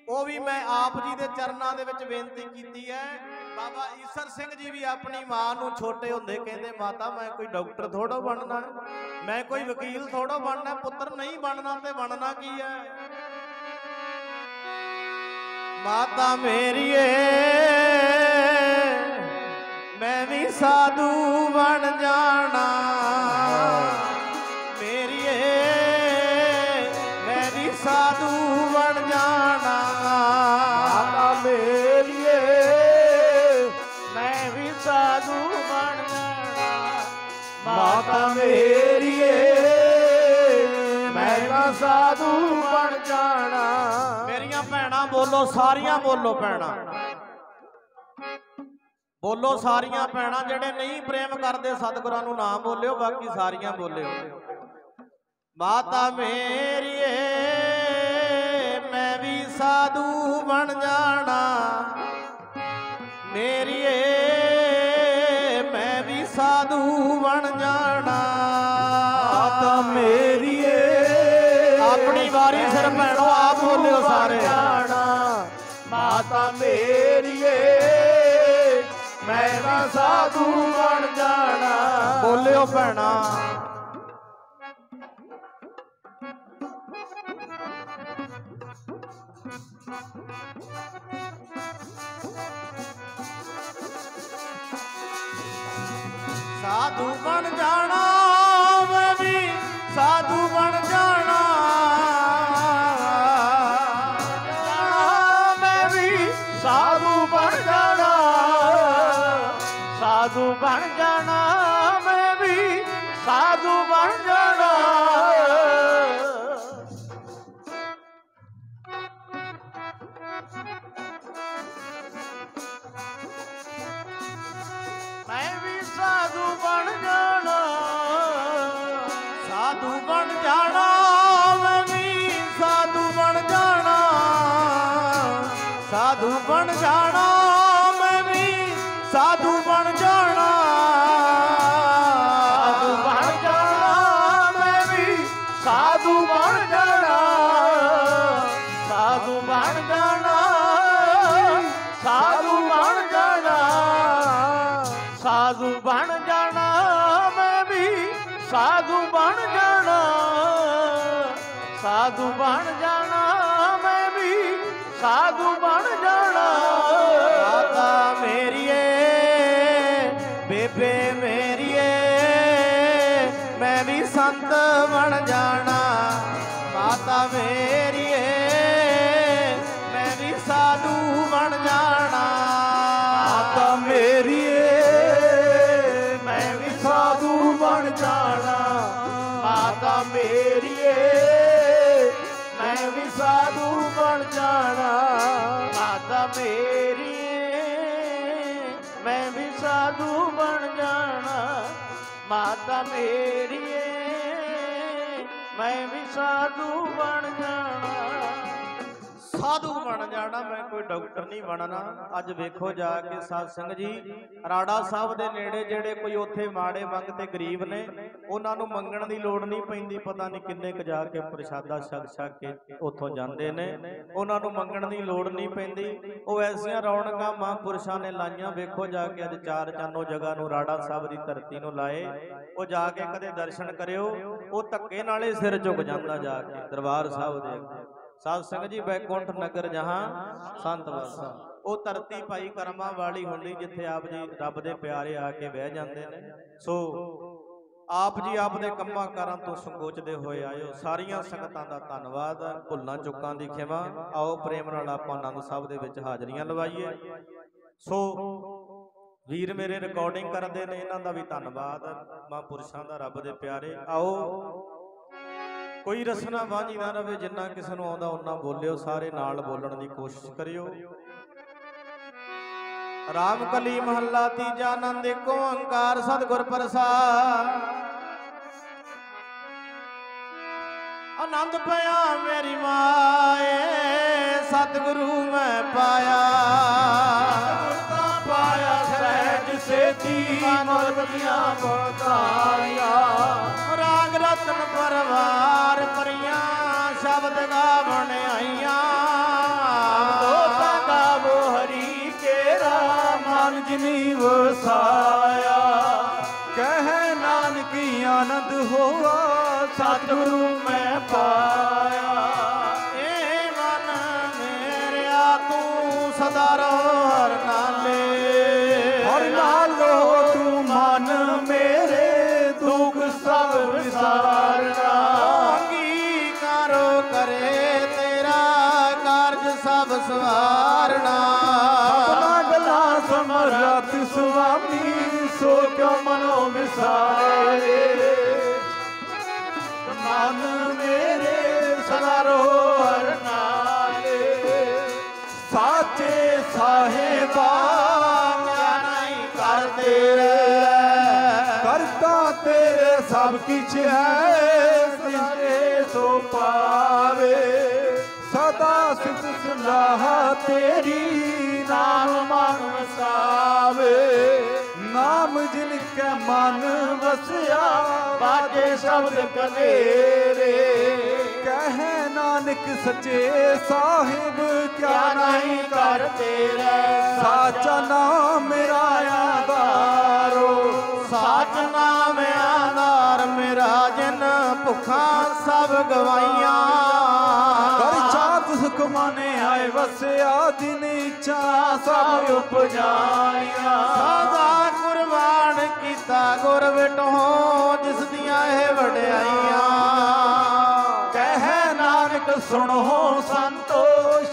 [SPEAKER 1] ਉਹ ਵੀ ਮੈਂ ਆਪ ਜੀ ਦੇ ਚਰਨਾਂ ਦੇ ਵਿੱਚ ਬੇਨਤੀ ਕੀਤੀ ਹੈ। ਬਾਬਾ ਈਸਰ ਸਿੰਘ ਜੀ ਵੀ ਆਪਣੀ ਮਾਂ ਨੂੰ ਛੋਟੇ ਹੁੰਦੇ ਕਹਿੰਦੇ ਮਾਤਾ ਮੈਂ ਕੋਈ ਡਾਕਟਰ ਥੋੜਾ ਬਣਨਾ, ਮੈਂ ਕੋਈ ਵਕੀਲ ਥੋੜਾ ਬਣਨਾ, ਪੁੱਤਰ ਨਹੀਂ ਬਣਨਾ ਤੇ ਬਣਨਾ ਕੀ ਹੈ। ਮਾਤਾ ਮੇਰੀਏ ਮੈਂ ਵੀ ਸਾਧੂ ਬਣ ਜਾਣਾ, ਮੇਰੀਏ ਮੈਂ ਵੀ ਸਾਧੂ ਬਣ ਜਾਣਾ।
[SPEAKER 3] ਮਾਤਾ ਮੇਰੀਏ ਮੈਂ ਵੀ ਸਾਧੂ ਬਣ ਜਾਣਾ, ਮਾਤਾ ਮੇਰੀਏ ਮੈਂ ਵੀ ਸਾਧੂ ਬਣ ਜਾਣਾ।
[SPEAKER 1] ਮੇਰੀਆਂ ਭੈਣਾਂ ਬੋਲੋ, ਸਾਰੀਆਂ ਬੋਲੋ ਭੈਣਾਂ, ਬੋਲੋ ਸਾਰੀਆਂ ਭੈਣਾਂ। ਜਿਹੜੇ ਨਹੀਂ ਪ੍ਰੇਮ ਕਰਦੇ ਸਤਿਗੁਰਾਂ ਨੂੰ ਨਾ ਬੋਲਿਓ, ਬਾਕੀ ਸਾਰੀਆਂ ਬੋਲਿਓ। ਮਾਤਾ ਮੇਰੀਏ ਮੈਂ ਵੀ ਸਾਧੂ ਬਣ ਜਾਣਾ, ਮੇਰੀਏ ਮੈਂ ਵੀ ਸਾਧੂ ਬਣ ਜਾਣਾ।
[SPEAKER 3] ਮਾਤਾ ਮੇਰੀਏ
[SPEAKER 1] ਆਪਣੀ ਵਾਰੀ ਸਿਰ ਭੈਣੋ ਆਪ ਬੋਲਿਓ ਸਾਰੇ।
[SPEAKER 3] ਮਾਤਾ ਮੇਰੀਏ ਮੈਂ ਵੀ ਸਾਧੂ ਬਣ ਜਾਣਾ,
[SPEAKER 1] ਬੋਲਿਓ ਭੈਣਾ। ਸਾਧੂ ਬਣ ਜਾਣਾ, ਮੈਂ ਵੀ ਸਾਧੂ ਬਣ ਜਾਣਾ,
[SPEAKER 3] ਮੈਂ ਵੀ ਸਾਧੂ ਬਣ ਜਾਣਾ, ਸਾਧੂ ਬਣ ਜਾਣਾ, ਮੈਂ ਵੀ ਸਾਧੂ ਬਣ ਜਾਣਾ। ਮੈਂ ਵੀ ਸਾਧੂ ਬਣ ਜਾਣਾ,
[SPEAKER 1] ਸਾਧੂ ਬਣ ਜਾਣਾ, ਮੈਂ ਵੀ ਸਾਧੂ ਬਣ ਜਾਣਾ, ਸਾਧੂ ਬਣ ਜਾਣਾ, ਮੈਂ ਵੀ ਸਾਧੂ ਬਣ ਜਾਣਾ,
[SPEAKER 3] ਸਾਧੂ ਬਣ ਜਾਣਾ, ਮੈਂ ਵੀ ਸਾਧੂ ਬਣ ਜਾਣਾ, ਸਾਧੂ ਬਣ ਜਾਣਾ, ਸਾਧੂ ਬਣ ਜਾਣਾ, ਸਾਧੂ ਬਣ ਜਾਣਾ, ਮੈਂ ਵੀ ਸਾਧੂ ਬਣ ਜਾਣਾ, ਸਾਧੂ ਬਣ ਜਾਣਾ, ਮੈਂ ਵੀ ਸਾਧੂ ਬਣ ਜਾਣਾ।
[SPEAKER 1] ਮਾਤਾ ਮੇਰੀਏ बेबे मेरिए मैं भी संत बन जाना, माता मेरिए मैं भी साधु बन जाना,
[SPEAKER 2] माता मेरिए मैं भी साधु बन जाना,
[SPEAKER 3] माता मेरिए मैं भी साधु बन जाना, माता मेरिए मैं भी साधु बन जाना, माता मेरिए मैं भी साधु बन जाना।
[SPEAKER 1] साधु बन जाना, मैं कोई डॉक्टर नहीं बनना। अज वेखो जाके साध संगत जी राड़ा साहब दे नेड़े जेड़े कोई उत्थे माड़े मंगते गरीब ने उन्हां नूं मंगण दी लोड़ नहीं पैंदी, पता नहीं किन्ने क जाके प्रसादा छक छक के उत्थों जांदे ने, उन्हां नूं मंगण दी लोड़ नहीं पैंदी। ਉਹ ਐਸੀਆਂ ਰੌਣਕਾਂ ਮਹਾਂਪੁਰਸ਼ਾਂ ਨੇ ਲਾਈਆਂ। ਵੇਖੋ ਜਾ ਕੇ ਅੱਜ ਚਾਰ ਚਾਨੋ ਜਗ੍ਹਾ ਨੂੰ ਰਾੜਾ ਸਾਹਿਬ ਦੀ ਧਰਤੀ ਨੂੰ ਲਾਏ, ਉਹ ਜਾ ਕੇ ਕਦੇ ਦਰਸ਼ਨ ਕਰਿਓ, ਉਹ ਧੱਕੇ ਨਾਲੇ ਸਿਰ ਝੁਕ ਜਾਂਦਾ ਜਾ ਕੇ ਦਰਬਾਰ ਸਾਹਿਬ ਦੇ ਅੱਗੇ। साध संगत जी बैकुंठ नगर जहां संत वासा, ਉਹ ਧਰਤੀ ਭਾਈ ਕਰਮਾਂ ਵਾਲੀ ਹੁੰਦੀ ਜਿੱਥੇ ਆਪ ਜੀ ਰੱਬ ਦੇ ਪਿਆਰੇ ਆ ਕੇ ਬਹਿ ਜਾਂਦੇ ਨੇ। ਸੋ ਆਪ ਜੀ ਆਪ ਦੇ ਕੰਮਾਂ ਕਾਰਾਂ ਤੋਂ ਸੰਕੋਚਦੇ ਹੋਏ ਆਇਓ। ਸਾਰੀਆਂ ਸੰਗਤਾਂ ਦਾ ਧੰਨਵਾਦ, ਭੁੱਲਾਂ ਚੁੱਕਾਂ ਦੀ ਖਿਮਾ। ਆਓ ਪ੍ਰੇਮ ਨਾਲ ਆਪਾਂ ਆਨੰਦ ਸਾਹਿਬ ਦੇ ਵਿੱਚ ਹਾਜ਼ਰੀਆਂ ਲਵਾਈਏ। ਸੋ ਵੀਰ ਮੇਰੇ ਰਿਕਾਰਡਿੰਗ ਕਰਦੇ ਨੇ, ਇਹਨਾਂ ਦਾ ਵੀ ਧੰਨਵਾਦ। ਮਹਾਂਪੁਰਸ਼ਾਂ ਦਾ ਰੱਬ ਦੇ ਪਿਆਰੇ। ਆਓ ਕੋਈ ਰਸਨਾ ਵਾਂਝੀ ਨਾ ਰਵੇ, ਜਿੰਨਾ ਕਿਸੇ ਨੂੰ ਆਉਂਦਾ ਉਹਨਾਂ ਬੋਲਿਓ, ਸਾਰੇ ਨਾਲ ਬੋਲਣ ਦੀ ਕੋਸ਼ਿਸ਼ ਕਰਿਓ। ਰਾਮ ਕਲੀ ਮਹੱਲਾ ਤੀਜਾ, ਆਨੰਦ ਏਕ ਓੰਕਾਰ ਸਤਿਗੁਰ ਪ੍ਰਸਾਦ। ਆਨੰਦ ਪਿਆ ਮੇਰੀ ਮਾਏ ਸਤਿਗੁਰੂ ਮੈਂ ਪਾਇਆ,
[SPEAKER 2] पाया सहज सेती मन ਦੀਆਂ ਬਤਾਇਆ।
[SPEAKER 1] ਰਾਗ ਰਤਨ ਪਰਵਾਰ ਪਰੀਆਂ ਸ਼ਬਦ ਗਾਵਣ ਆਈਆਂ,
[SPEAKER 2] ਦੋਤਾ ਗਾਵੋ ਹਰੀ ਕੇਰਾ ਮਨ ਜਿਨੀ ਵਸਾਇਆ। ਕਹਿ ਨਾਨਕੀ ਆਨੰਦ ਹੋਆ ਸਤਿਗੁਰੂ ਮੈਂ ਪਾਇਆ।
[SPEAKER 1] ਇਹ ਮਨ ਮੇਰਿਆ ਤੂੰ ਸਦਾ ਰਹੋ ਹਰ ਨਾਲੇ,
[SPEAKER 2] ਹਰ ਨਾਲੋ ਤੂੰ ਮਨ ਮੇਰੇ ਦੁੱਖ ਸਭ ਵਿਸਾਰਨਾ।
[SPEAKER 1] ਅੰਗੀਕਾਰੋ ਕਰੇ ਤੇਰਾ ਕਾਰਜ ਸਭ ਸਵਾਰਨਾ।
[SPEAKER 2] ਸਭਨਾ ਗੱਲਾਂ ਸਮਰੱਥ ਸੁਆਮੀ ਸੋ ਕਿਉ ਮਨੋ ਵਿਸਾਰੇ। ਮਨ ਮੇਰੇ ਸਦਾ ਰਹੋ ਹਰ ਨਾਲੇ। ਸਾਚੇ ਸਾਹਿਬਾ
[SPEAKER 1] ਕਿਆ ਨਹੀਂ ਕਰ ਤੇਰੇ,
[SPEAKER 2] ਕਰਤਾ ਤੇਰੇ ਸਭ ਕਿਛ ਹੈ ਤਿਸਰੇ ਸੋ ਪਾਵੇ। ਸਦਾ ਸਿਫਤ ਸਲਾਹ ਤੇਰੀ ਨਾਮ ਮਨ ਵਸਾਵੇ। ਨਾਮ ਜਿਨ ਕੈ ਮਨ ਵਸਿਆ ਬਾਜੇ ਸ਼ਬਦ ਕਨੇਰੇ। ਕਹਿ ਨਾਨਕ ਸੱਚੇ ਸਾਹਿਬ ਕਿਆ ਨਹੀਂ ਕਰ ਤੇਰੇ। ਸਾਚਾ ਨਾਮ ਮੇਰਾ ਆਧਾਰੋ
[SPEAKER 1] ਸਾਚ ਨਾਮ ਆਧਾਰ ਮੇਰਾ, ਜਿਨ ਭੁੱਖਾਂ ਸਭ ਗਵਾਈਆਂ।
[SPEAKER 2] ਕਰ ਚਾਤ ਸੁਖ ਮਾਨੇ ਆਏ ਵਸਿਆ ਦਿਨ ਇੱਛਾ ਸਭ ਉਪਜਾਈਆਂ।
[SPEAKER 1] ਸਦਾ ਕੁਰਬਾਨ ਕੀਤਾ ਗੁਰ ਵਿਟੋ ਜਿਸ ਦੀਆਂ ਇਹ ਵਡਿਆਈਆਂ।
[SPEAKER 2] ਕਹਿ ਨਾਨਕ ਸੁਣੋ ਸੰਤੋ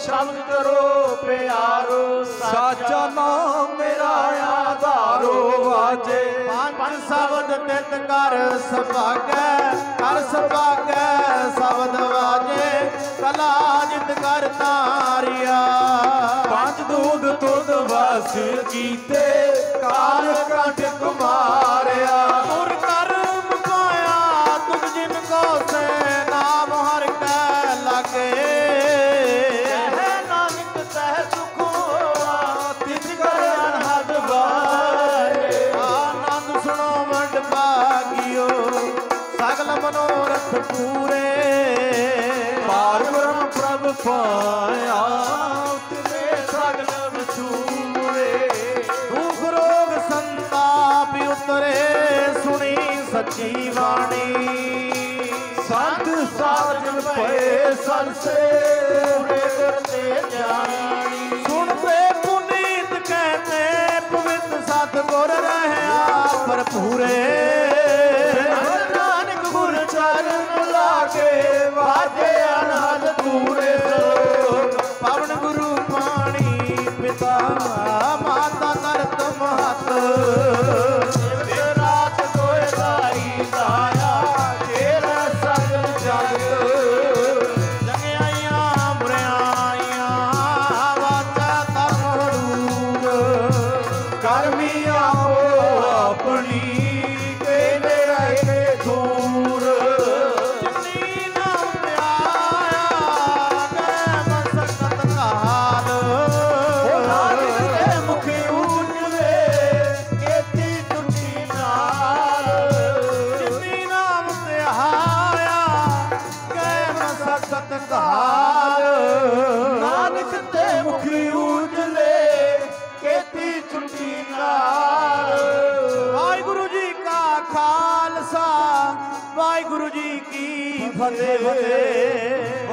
[SPEAKER 2] ਸ਼ਬਦ ਕਰੋ ਪਿਆਰੋ। ਸਾਚਾ ਨਾਮ ਮੇਰਾ ਆਧਾਰੋ ਵਾਜੇ।
[SPEAKER 1] ਪੰਜ ਸ਼ਬਦ ਤਿਤ ਕਰ ਸੁਭਾਗੈ, ਕਰ ਸੁਭਾਗੈ ਸ਼ਬਦ ਵਾਜੇ। ਕਲਾ ਜਿਤ ਕਰ ਤਾਰਿਆ,
[SPEAKER 2] ਪੰਜ ਦੂਧ ਤੁਧ ਵਸ ਕੀਤੇ ਕਾਲ ਕੰਠ ਕੁਮਾਰਿਆ।
[SPEAKER 1] ਗੁਰ ਕਰਮ ਪਾਇਆ ਤੁਧ ਜਿਨ ਕੋ ਸੇ ਨਾਮ ਹਰਿ ਕੈ ਲਾਗੇ।
[SPEAKER 3] ਕਹਿ ਨਾਨਕ ਤਹਿ ਸੁਖ ਹੋਆ
[SPEAKER 2] ਤਿਸ ਕਰ ਅਨਹਦ ਵਾਰੇ।
[SPEAKER 1] ਆਨੰਦ ਸੁਣੋ ਵੰਡ ਭਾਗਿਓ ਸਗਲ ਮਨੋਰਥ ਪੂਰੇ।
[SPEAKER 2] ਪਾਰ ਬ੍ਰਹਮ ਪ੍ਰਭ ਪਾਇਆ ਤਿਨੇ ਸਗਲ ਵਿਛੂਰੇ।
[SPEAKER 1] ਦੁਖ ਰੋਗ ਸੰਤਾਪ ਉਤਰੇ ਸੁਣੀ ਸੱਚੀ ਬਾਣੀ।
[SPEAKER 2] ਸੰਤ ਸਾਜਨ ਪਏ ਸਰਸੇ ਪੂਰੇ ਕਰਤੇ ਜਾਣੀ।
[SPEAKER 1] ਸੁਣ ਪੇ ਪੁਨੀਤ ਕਹਤੇ ਪਵਿੱਤ ਸਤਿਗੁਰ ਰਹਿਆ।
[SPEAKER 3] ਭਰਪੂਰੇ ਨਾਨਕ ਗੁਰ ਚਰਨ ਲਾਗੇ ਵਾਜੇ ਅਨਹਦ ਤੂਰੇ ਸਲੋਕ ਪਵਨ ਗੁਰੂ ਪਾਣੀ ਪਿਤਾ ਮਾਤਾ ਧਰਤ ਮਹਤ ਰਾਤ ਦੋਏ ਦਾਈ ਦਾਇਆ ਤੇਰਾ ਸਗਲ ਜਗਤ ਜੰਗਿਆਈਆਂ ਬੁਰਿਆਈਆਂ ਵਾਚਾ ਧਰਮ ਰੂਪ ਕਰਮੀ ਆਪੋ ਆਪਣੀ ਕਹਿੰਦੇ ਰਹੇ ਦੂਰ ਜਿਨੀ ਨਾਮ ਪਿਆਇਆ ਗਏ ਮਸਕਤ ਕਾਲ ਉਹ ਨਾਨਕ ਦੇ ਮੁਖ ਉਜਲੇ ਕੀਤੀ ਟੁੱਟੀ ਨਾਲ ਜਿਨੀ ਨਾਮ ਪਿਆਇਆ ਗਏ ਮਸਕਤ ਕਾਲ ਨਾਨਕ ਦੇ ਮੁਖ ਉਜਲੇ ਕੀਤੀ ਟੁੱਟੀ ਨਾਲ ਵਾਹਿਗੁਰੂ ਜੀ ਕਾ ਖਾਲਸਾ ਵਾਹਿਗੁਰੂ ਜੀ ਕੀ ਫਤਿਹ।